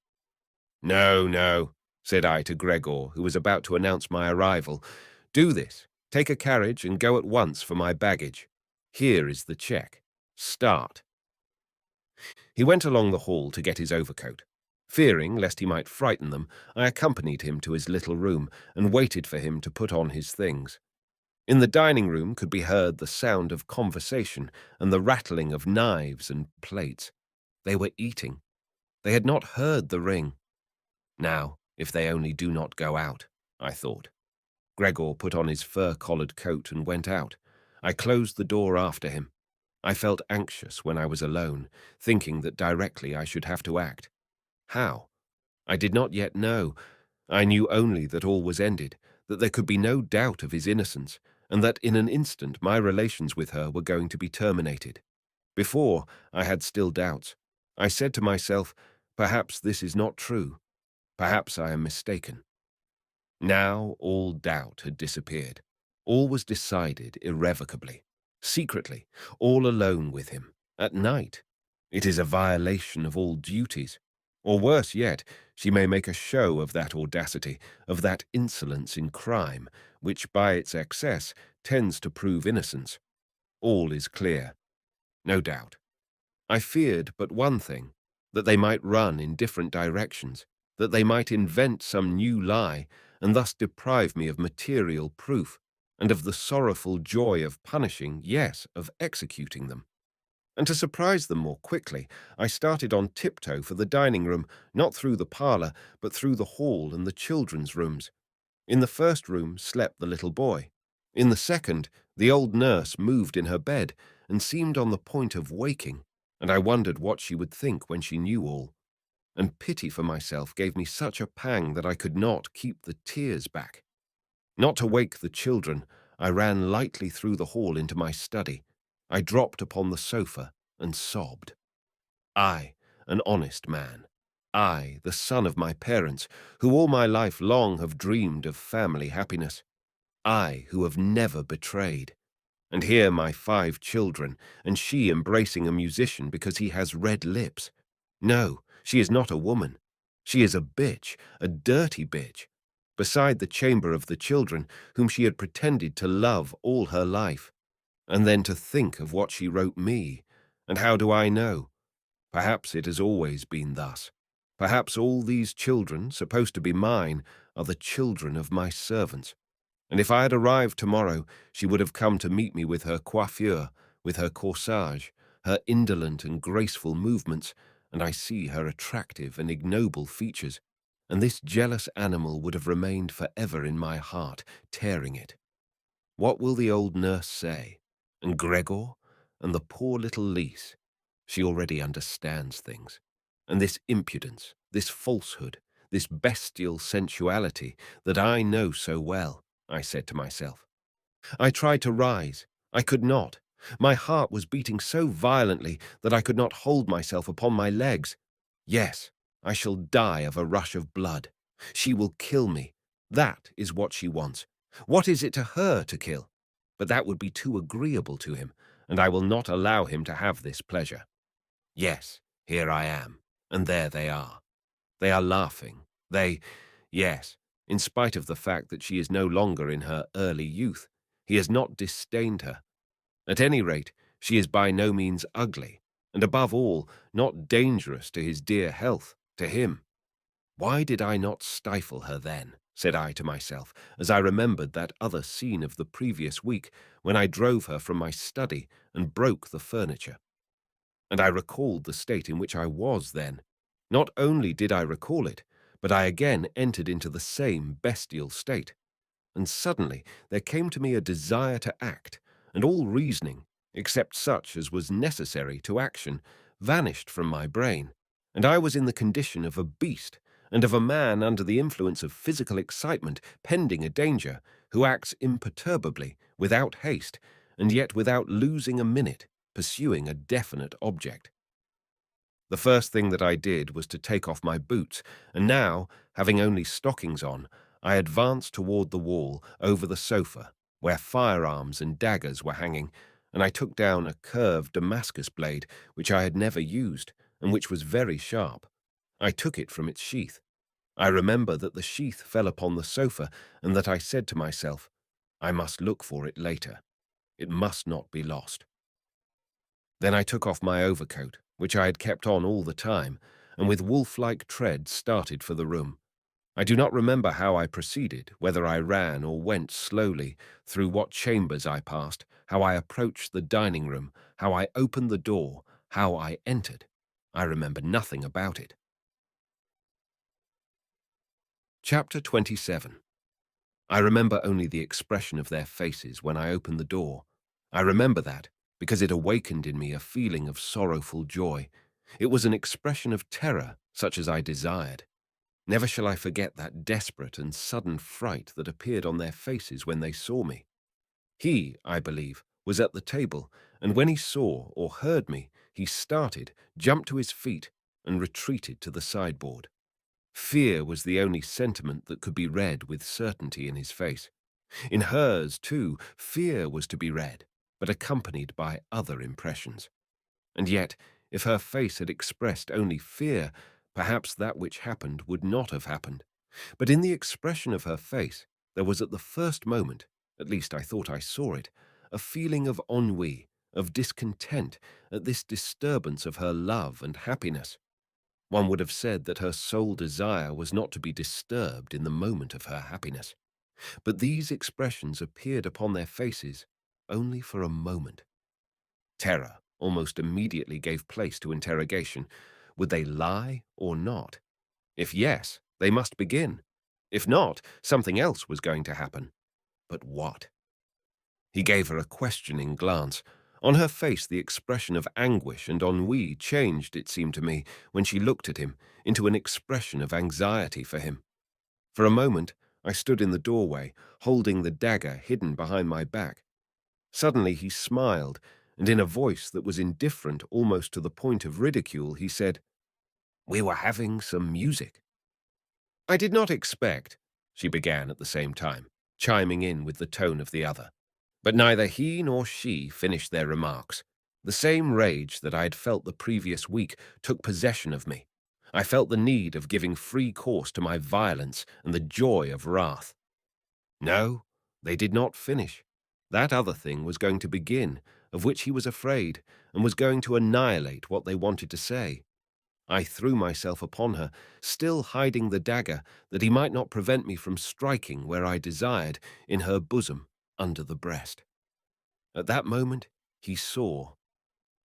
No, no, said I to Gregor, who was about to announce my arrival. Do this. Take a carriage and go at once for my baggage. Here is the cheque. Start. He went along the hall to get his overcoat. Fearing lest he might frighten them, I accompanied him to his little room and waited for him to put on his things. In the dining room could be heard the sound of conversation and the rattling of knives and plates. They were eating. They had not heard the ring. Now, if they only do not go out, I thought. Gregor put on his fur-collared coat and went out. I closed the door after him. I felt anxious when I was alone, thinking that directly I should have to act. How? I did not yet know. I knew only that all was ended, that there could be no doubt of his innocence, and that in an instant my relations with her were going to be terminated. Before, I had still doubts. I said to myself, perhaps this is not true. Perhaps I am mistaken. Now all doubt had disappeared. All was decided irrevocably, secretly, all alone with him, at night. It is a violation of all duties. Or worse yet, she may make a show of that audacity, of that insolence in crime, which by its excess tends to prove innocence. All is clear. No doubt. I feared but one thing, that they might run in different directions, that they might invent some new lie and thus deprive me of material proof and of the sorrowful joy of punishing, yes, of executing them. And to surprise them more quickly, I started on tiptoe for the dining room, not through the parlour, but through the hall and the children's rooms. In the first room slept the little boy. In the second, the old nurse moved in her bed and seemed on the point of waking, and I wondered what she would think when she knew all. And pity for myself gave me such a pang that I could not keep the tears back. Not to wake the children, I ran lightly through the hall into my study. I dropped upon the sofa and sobbed. I, an honest man. I, the son of my parents, who all my life long have dreamed of family happiness. I, who have never betrayed. And here my 5 children, and she embracing a musician because he has red lips. No, she is not a woman. She is a bitch, a dirty bitch, beside the chamber of the children whom she had pretended to love all her life. And then to think of what she wrote me, and how do I know? Perhaps it has always been thus. Perhaps all these children, supposed to be mine, are the children of my servants. And if I had arrived tomorrow, she would have come to meet me with her coiffure, with her corsage, her indolent and graceful movements, and I see her attractive and ignoble features, and this jealous animal would have remained forever in my heart, tearing it. What will the old nurse say? And Gregor? And the poor little Lise? She already understands things. And this impudence, this falsehood, this bestial sensuality that I know so well, I said to myself. I tried to rise. I could not. My heart was beating so violently that I could not hold myself upon my legs. Yes, I shall die of a rush of blood. She will kill me. That is what she wants. What is it to her to kill? But that would be too agreeable to him, and I will not allow him to have this pleasure. Yes, here I am, and there they are. They are laughing. Yes, in spite of the fact that she is no longer in her early youth, he has not disdained her. At any rate, she is by no means ugly, and above all, not dangerous to his dear health, to him. Why did I not stifle her then, said I to myself, as I remembered that other scene of the previous week when I drove her from my study and broke the furniture. And I recalled the state in which I was then. Not only did I recall it, but I again entered into the same bestial state. And suddenly there came to me a desire to act, and all reasoning, except such as was necessary to action, vanished from my brain, and I was in the condition of a beast, and of a man under the influence of physical excitement pending a danger, who acts imperturbably, without haste, and yet without losing a minute, pursuing a definite object. The first thing that I did was to take off my boots, and now, having only stockings on, I advanced toward the wall over the sofa, where firearms and daggers were hanging, and I took down a curved Damascus blade which I had never used, and which was very sharp. I took it from its sheath. I remember that the sheath fell upon the sofa, and that I said to myself, I must look for it later. It must not be lost. Then I took off my overcoat, which I had kept on all the time, and with wolf-like tread started for the room. I do not remember how I proceeded, whether I ran or went slowly, through what chambers I passed, how I approached the dining room, how I opened the door, how I entered. I remember nothing about it. Chapter 27. I remember only the expression of their faces when I opened the door. I remember that, because it awakened in me a feeling of sorrowful joy. It was an expression of terror, such as I desired. Never shall I forget that desperate and sudden fright that appeared on their faces when they saw me. He, I believe, was at the table, and when he saw or heard me, he started, jumped to his feet, and retreated to the sideboard. Fear was the only sentiment that could be read with certainty in his face. In hers, too, fear was to be read, but accompanied by other impressions. And yet, if her face had expressed only fear, perhaps that which happened would not have happened. But in the expression of her face, there was at the first moment, at least I thought I saw it, a feeling of ennui, of discontent at this disturbance of her love and happiness. One would have said that her sole desire was not to be disturbed in the moment of her happiness. But these expressions appeared upon their faces only for a moment. Terror almost immediately gave place to interrogation. Would they lie or not? If yes, they must begin. If not, something else was going to happen. But what? He gave her a questioning glance. On her face the expression of anguish and ennui changed, it seemed to me, when she looked at him, into an expression of anxiety for him. For a moment I stood in the doorway, holding the dagger hidden behind my back. Suddenly he smiled, and in a voice that was indifferent almost to the point of ridicule, he said, "We were having some music." "I did not expect," she began at the same time, chiming in with the tone of the other. But neither he nor she finished their remarks. The same rage that I had felt the previous week took possession of me. I felt the need of giving free course to my violence and the joy of wrath. No, they did not finish. That other thing was going to begin, of which he was afraid, and was going to annihilate what they wanted to say. I threw myself upon her, still hiding the dagger, that he might not prevent me from striking where I desired, in her bosom, under the breast. At that moment, he saw,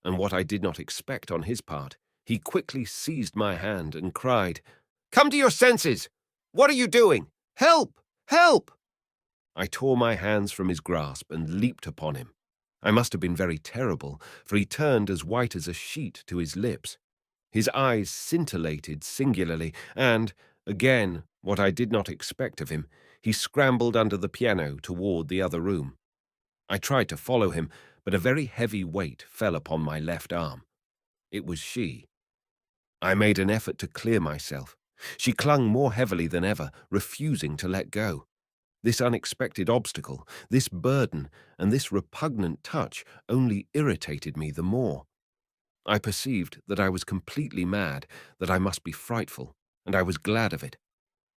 and what I did not expect on his part, he quickly seized my hand and cried, "Come to your senses! What are you doing? Help! Help!" I tore my hands from his grasp and leaped upon him. I must have been very terrible, for he turned as white as a sheet to his lips. His eyes scintillated singularly, and, again, what I did not expect of him, he scrambled under the piano toward the other room. I tried to follow him, but a very heavy weight fell upon my left arm. It was she. I made an effort to clear myself. She clung more heavily than ever, refusing to let go. This unexpected obstacle, this burden, and this repugnant touch only irritated me the more. I perceived that I was completely mad, that I must be frightful, and I was glad of it.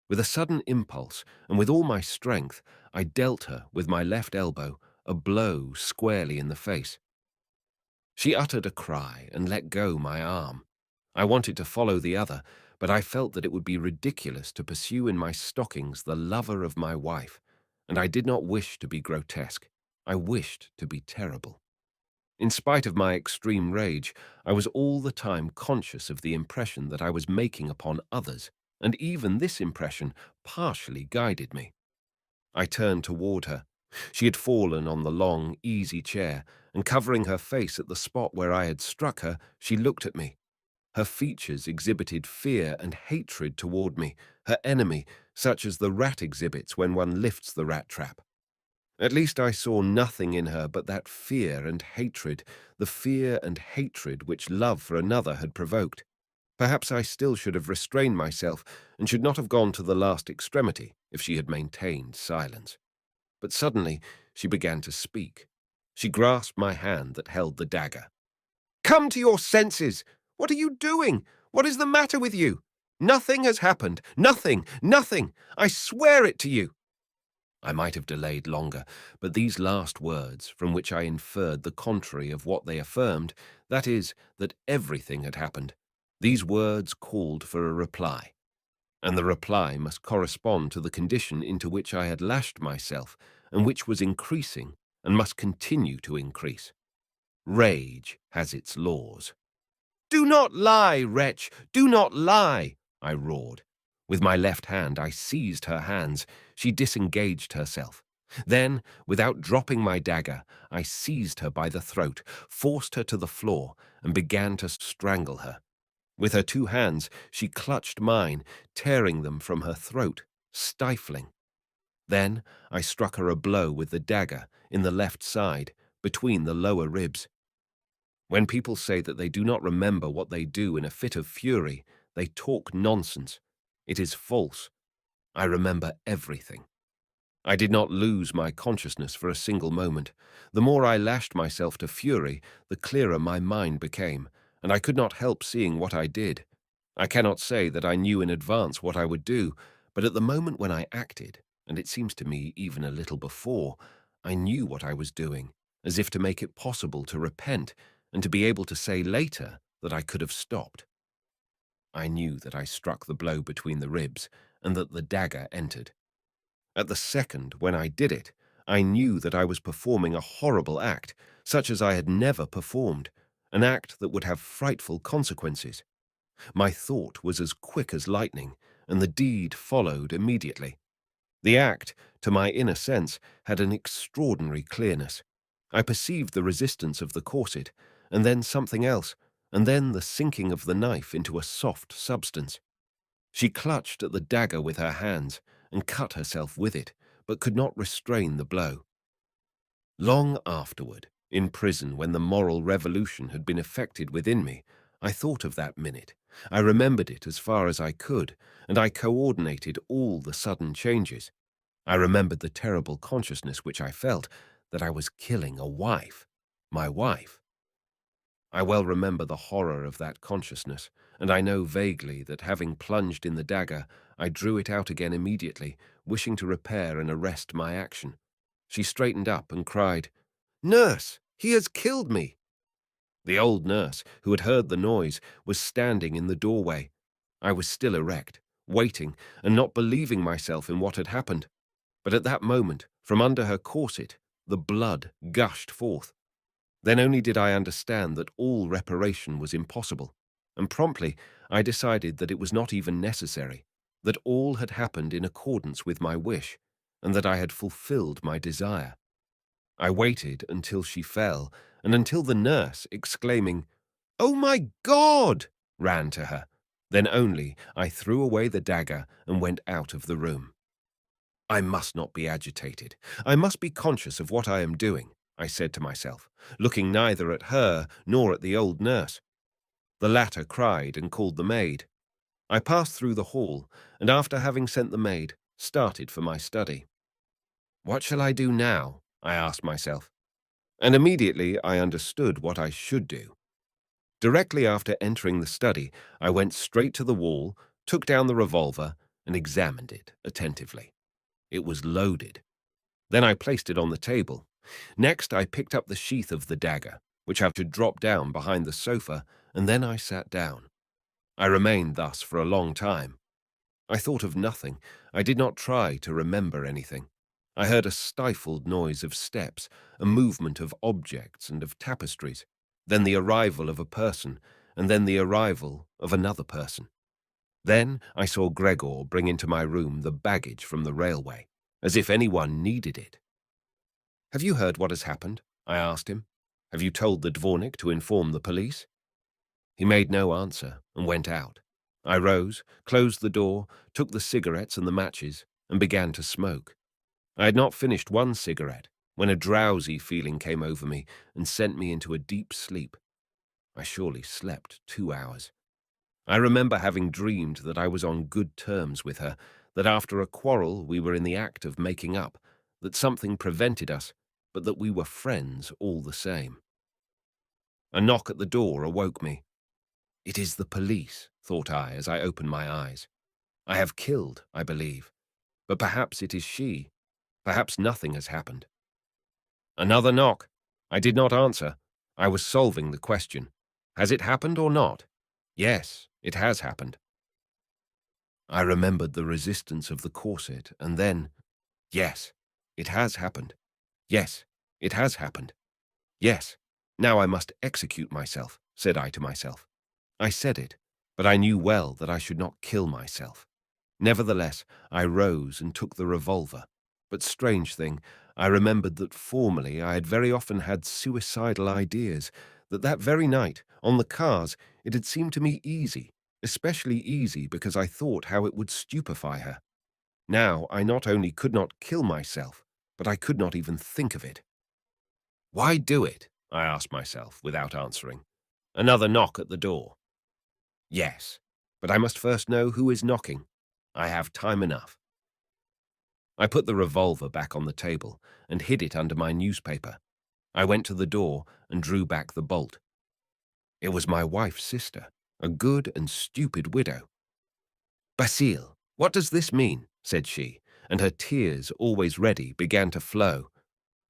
With a sudden impulse, and with all my strength, I dealt her, with my left elbow, a blow squarely in the face. She uttered a cry and let go my arm. I wanted to follow the other, but I felt that it would be ridiculous to pursue in my stockings the lover of my wife, and I did not wish to be grotesque. I wished to be terrible. In spite of my extreme rage, I was all the time conscious of the impression that I was making upon others, and even this impression partially guided me. I turned toward her. She had fallen on the long, easy chair, and covering her face at the spot where I had struck her, she looked at me. Her features exhibited fear and hatred toward me, her enemy, such as the rat exhibits when one lifts the rat trap. At least I saw nothing in her but that fear and hatred, the fear and hatred which love for another had provoked. Perhaps I still should have restrained myself and should not have gone to the last extremity if she had maintained silence. But suddenly she began to speak. She grasped my hand that held the dagger. "Come to your senses! What are you doing? What is the matter with you? Nothing has happened. Nothing, nothing. I swear it to you." I might have delayed longer, but these last words, from which I inferred the contrary of what they affirmed, that is, that everything had happened, these words called for a reply, and the reply must correspond to the condition into which I had lashed myself, and which was increasing, and must continue to increase. Rage has its laws. "Do not lie, wretch! Do not lie!" I roared. With my left hand I seized her hands. She disengaged herself. Then, without dropping my dagger, I seized her by the throat, forced her to the floor, and began to strangle her. With her two hands she clutched mine, tearing them from her throat, stifling. Then I struck her a blow with the dagger in the left side, between the lower ribs. When people say that they do not remember what they do in a fit of fury, they talk nonsense. It is false. I remember everything. I did not lose my consciousness for a single moment. The more I lashed myself to fury, the clearer my mind became, and I could not help seeing what I did. I cannot say that I knew in advance what I would do, but at the moment when I acted, and it seems to me even a little before, I knew what I was doing, as if to make it possible to repent, and to be able to say later that I could have stopped. I knew that I struck the blow between the ribs and that the dagger entered. At the second when I did it, I knew that I was performing a horrible act, such as I had never performed, an act that would have frightful consequences. My thought was as quick as lightning, and the deed followed immediately. The act, to my inner sense, had an extraordinary clearness. I perceived the resistance of the corset, and then something else, and then the sinking of the knife into a soft substance. She clutched at the dagger with her hands and cut herself with it, but could not restrain the blow. Long afterward, in prison when the moral revolution had been effected within me, I thought of that minute. I remembered it as far as I could, and I coordinated all the sudden changes. I remembered the terrible consciousness which I felt, that I was killing a wife, my wife. I well remember the horror of that consciousness, and I know vaguely that having plunged in the dagger, I drew it out again immediately, wishing to repair and arrest my action. She straightened up and cried, "Nurse, he has killed me!" The old nurse, who had heard the noise, was standing in the doorway. I was still erect, waiting, and not believing myself in what had happened. But at that moment, from under her corset, the blood gushed forth. Then only did I understand that all reparation was impossible, and promptly I decided that it was not even necessary, that all had happened in accordance with my wish, and that I had fulfilled my desire. I waited until she fell, and until the nurse, exclaiming, "Oh my God!" ran to her. Then only I threw away the dagger and went out of the room. I must not be agitated. I must be conscious of what I am doing, I said to myself, looking neither at her nor at the old nurse. The latter cried and called the maid. I passed through the hall, and after having sent the maid, started for my study. What shall I do now? I asked myself, and immediately I understood what I should do. Directly after entering the study, I went straight to the wall, took down the revolver, and examined it attentively. It was loaded. Then I placed it on the table. Next, I picked up the sheath of the dagger, which had to drop down behind the sofa, and then I sat down. I remained thus for a long time. I thought of nothing. I did not try to remember anything. I heard a stifled noise of steps, a movement of objects and of tapestries, then the arrival of a person, and then the arrival of another person. Then I saw Gregor bring into my room the baggage from the railway, as if anyone needed it. "Have you heard what has happened?" I asked him. "Have you told the dvornik to inform the police?" He made no answer and went out. I rose, closed the door, took the cigarettes and the matches, and began to smoke. I had not finished one cigarette when a drowsy feeling came over me and sent me into a deep sleep. I surely slept 2 hours. I remember having dreamed that I was on good terms with her, that after a quarrel we were in the act of making up, that something prevented us, but that we were friends all the same. A knock at the door awoke me. It is the police, thought I as I opened my eyes. I have killed, I believe, but perhaps it is she. Perhaps nothing has happened. Another knock. I did not answer. I was solving the question. Has it happened or not? Yes, it has happened. I remembered the resistance of the corset, and then, yes, it has happened. Yes, it has happened. Yes, now I must execute myself, said I to myself. I said it, but I knew well that I should not kill myself. Nevertheless, I rose and took the revolver. But strange thing, I remembered that formerly I had very often had suicidal ideas, that very night, on the cars, it had seemed to me easy, especially easy because I thought how it would stupefy her. Now I not only could not kill myself, but I could not even think of it. Why do it? I asked myself, without answering. Another knock at the door. Yes, but I must first know who is knocking. I have time enough. I put the revolver back on the table and hid it under my newspaper. I went to the door and drew back the bolt. It was my wife's sister, a good and stupid widow. "Basile, what does this mean?" said she, and her tears, always ready, began to flow.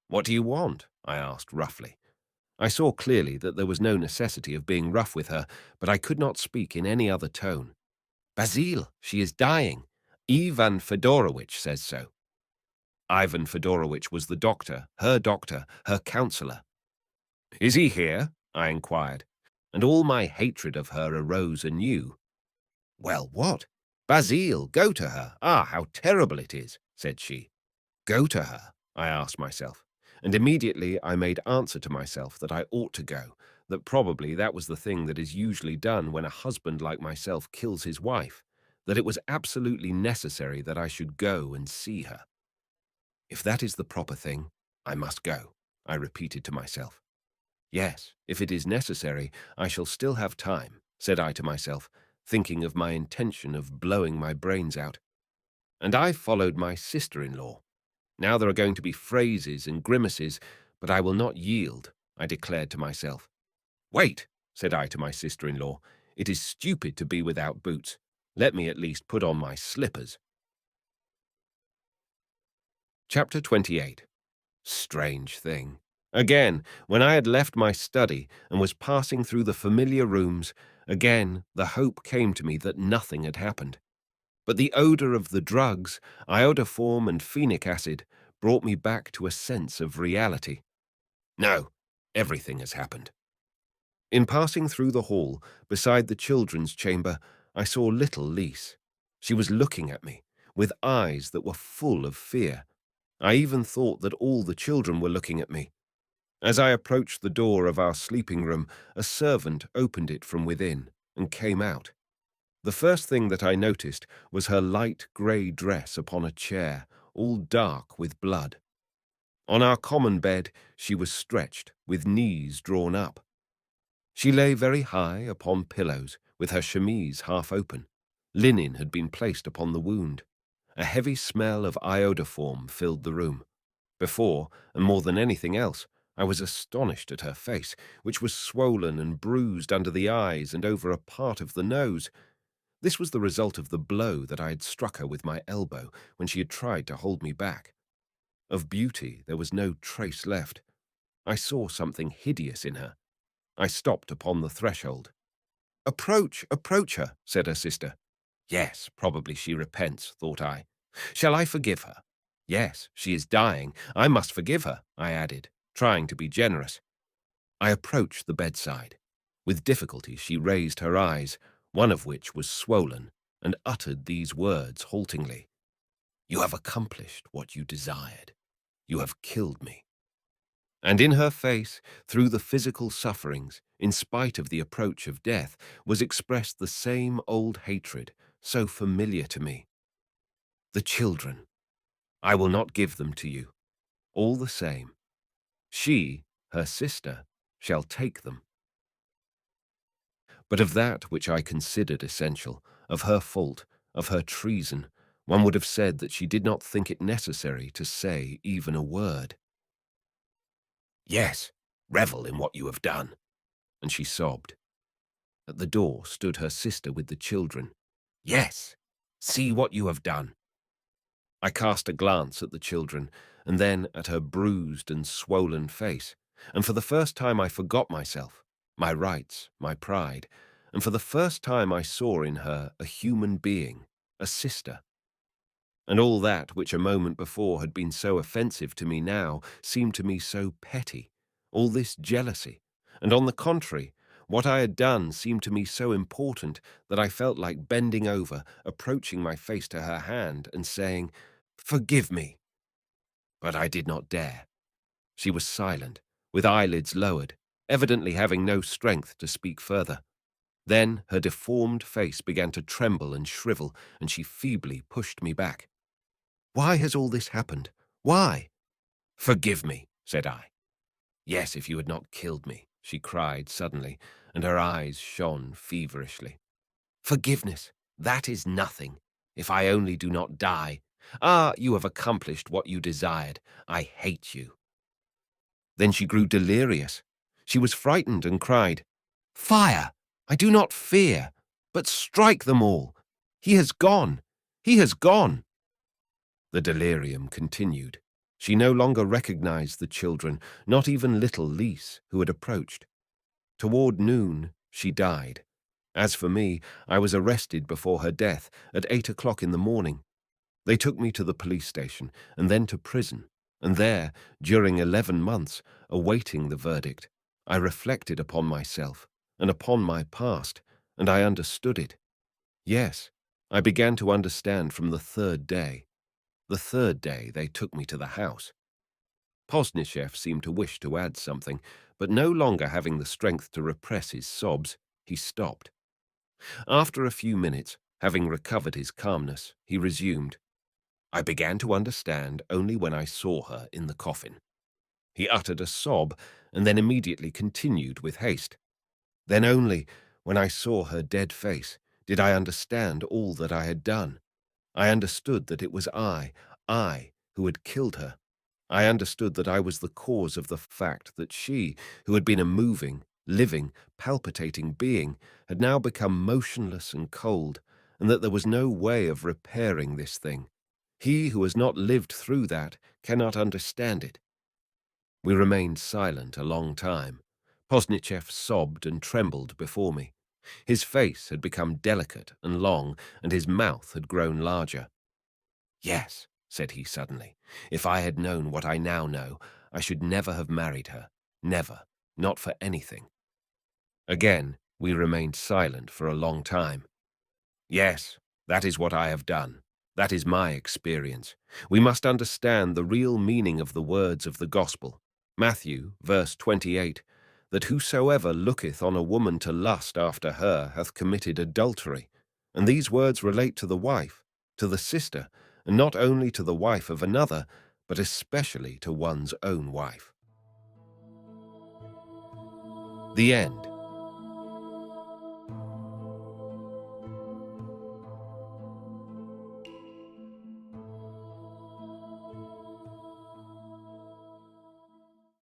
"What do you want?" I asked roughly. I saw clearly that there was no necessity of being rough with her, but I could not speak in any other tone. "Basil, she is dying. Ivan Fedorovitch says so." Ivan Fedorovitch was the doctor, her counselor. "Is he here?" I inquired, and all my hatred of her arose anew. "Well, what? Basil, go to her. Ah, how terrible it is," said she. Go to her, I asked myself, and immediately I made answer to myself that I ought to go, that probably that was the thing that is usually done when a husband like myself kills his wife, that it was absolutely necessary that I should go and see her. If that is the proper thing, I must go, I repeated to myself. Yes, if it is necessary, I shall still have time, said I to myself, thinking of my intention of blowing my brains out. And I followed my sister-in-law. Now there are going to be phrases and grimaces, but I will not yield, I declared to myself. Wait, said I to my sister-in-law, it is stupid to be without boots. Let me at least put on my slippers. Chapter 28. Strange thing. Again, when I had left my study and was passing through the familiar rooms, again the hope came to me that nothing had happened. But the odor of the drugs, iodoform and phenic acid, brought me back to a sense of reality. No, everything has happened. In passing through the hall, beside the children's chamber, I saw little Lise. She was looking at me, with eyes that were full of fear. I even thought that all the children were looking at me. As I approached the door of our sleeping room, a servant opened it from within and came out. The first thing that I noticed was her light grey dress upon a chair, all dark with blood. On our common bed she was stretched, with knees drawn up. She lay very high upon pillows, with her chemise half open. Linen had been placed upon the wound. A heavy smell of iodoform filled the room. Before, and more than anything else, I was astonished at her face, which was swollen and bruised under the eyes and over a part of the nose. This was the result of the blow that I had struck her with my elbow when she had tried to hold me back. Of beauty there was no trace left. I saw something hideous in her. I stopped upon the threshold. Approach her," said her sister. Yes, probably she repents, thought I. Shall I forgive her? Yes, she is dying. I must forgive her, I added, trying to be generous. I approached the bedside. With difficulty she raised her eyes, one of which was swollen, and uttered these words haltingly. "You have accomplished what you desired. You have killed me." And in her face, through the physical sufferings, in spite of the approach of death, was expressed the same old hatred, so familiar to me. "The children. I will not give them to you. All the same. She, her sister, shall take them." But of that which I considered essential, of her fault, of her treason, one would have said that she did not think it necessary to say even a word. "Yes, revel in what you have done," and she sobbed. At the door stood her sister with the children. "Yes, see what you have done." I cast a glance at the children, and then at her bruised and swollen face, and for the first time I forgot myself, my rights, my pride, and for the first time I saw in her a human being, a sister. And all that which a moment before had been so offensive to me now seemed to me so petty, all this jealousy, and on the contrary, what I had done seemed to me so important that I felt like bending over, approaching my face to her hand and saying, "Forgive me." But I did not dare. She was silent, with eyelids lowered, evidently having no strength to speak further. Then her deformed face began to tremble and shrivel, and she feebly pushed me back. "Why has all this happened? Why?" "Forgive me," said I. "Yes, if you had not killed me," she cried suddenly, and her eyes shone feverishly. "Forgiveness, that is nothing, if I only do not die. Ah, you have accomplished what you desired. I hate you." Then she grew delirious. She was frightened and cried, "Fire! I do not fear, but strike them all. He has gone. He has gone." The delirium continued. She no longer recognized the children, not even little Lise, who had approached. Toward noon, she died. As for me, I was arrested before her death at 8 o'clock in the morning. They took me to the police station and then to prison, and there, during 11 months, awaiting the verdict, I reflected upon myself and upon my past, and I understood it. Yes, I began to understand from the third day. The third day they took me to the house. Pozdnyshev seemed to wish to add something, but no longer having the strength to repress his sobs, he stopped. After a few minutes, having recovered his calmness, he resumed. I began to understand only when I saw her in the coffin. He uttered a sob and then immediately continued with haste. Then only, when I saw her dead face, did I understand all that I had done. I understood that it was I, who had killed her. I understood that I was the cause of the fact that she, who had been a moving, living, palpitating being, had now become motionless and cold, and that there was no way of repairing this thing. He who has not lived through that cannot understand it. We remained silent a long time. Pozdnyshev sobbed and trembled before me. His face had become delicate and long, and his mouth had grown larger. Yes, said he suddenly, if I had known what I now know, I should never have married her. Never. Not for anything. Again, we remained silent for a long time. Yes, that is what I have done. That is my experience. We must understand the real meaning of the words of the Gospel. Matthew, verse 28, that whosoever looketh on a woman to lust after her hath committed adultery. And these words relate to the wife, to the sister, and not only to the wife of another, but especially to one's own wife. The end.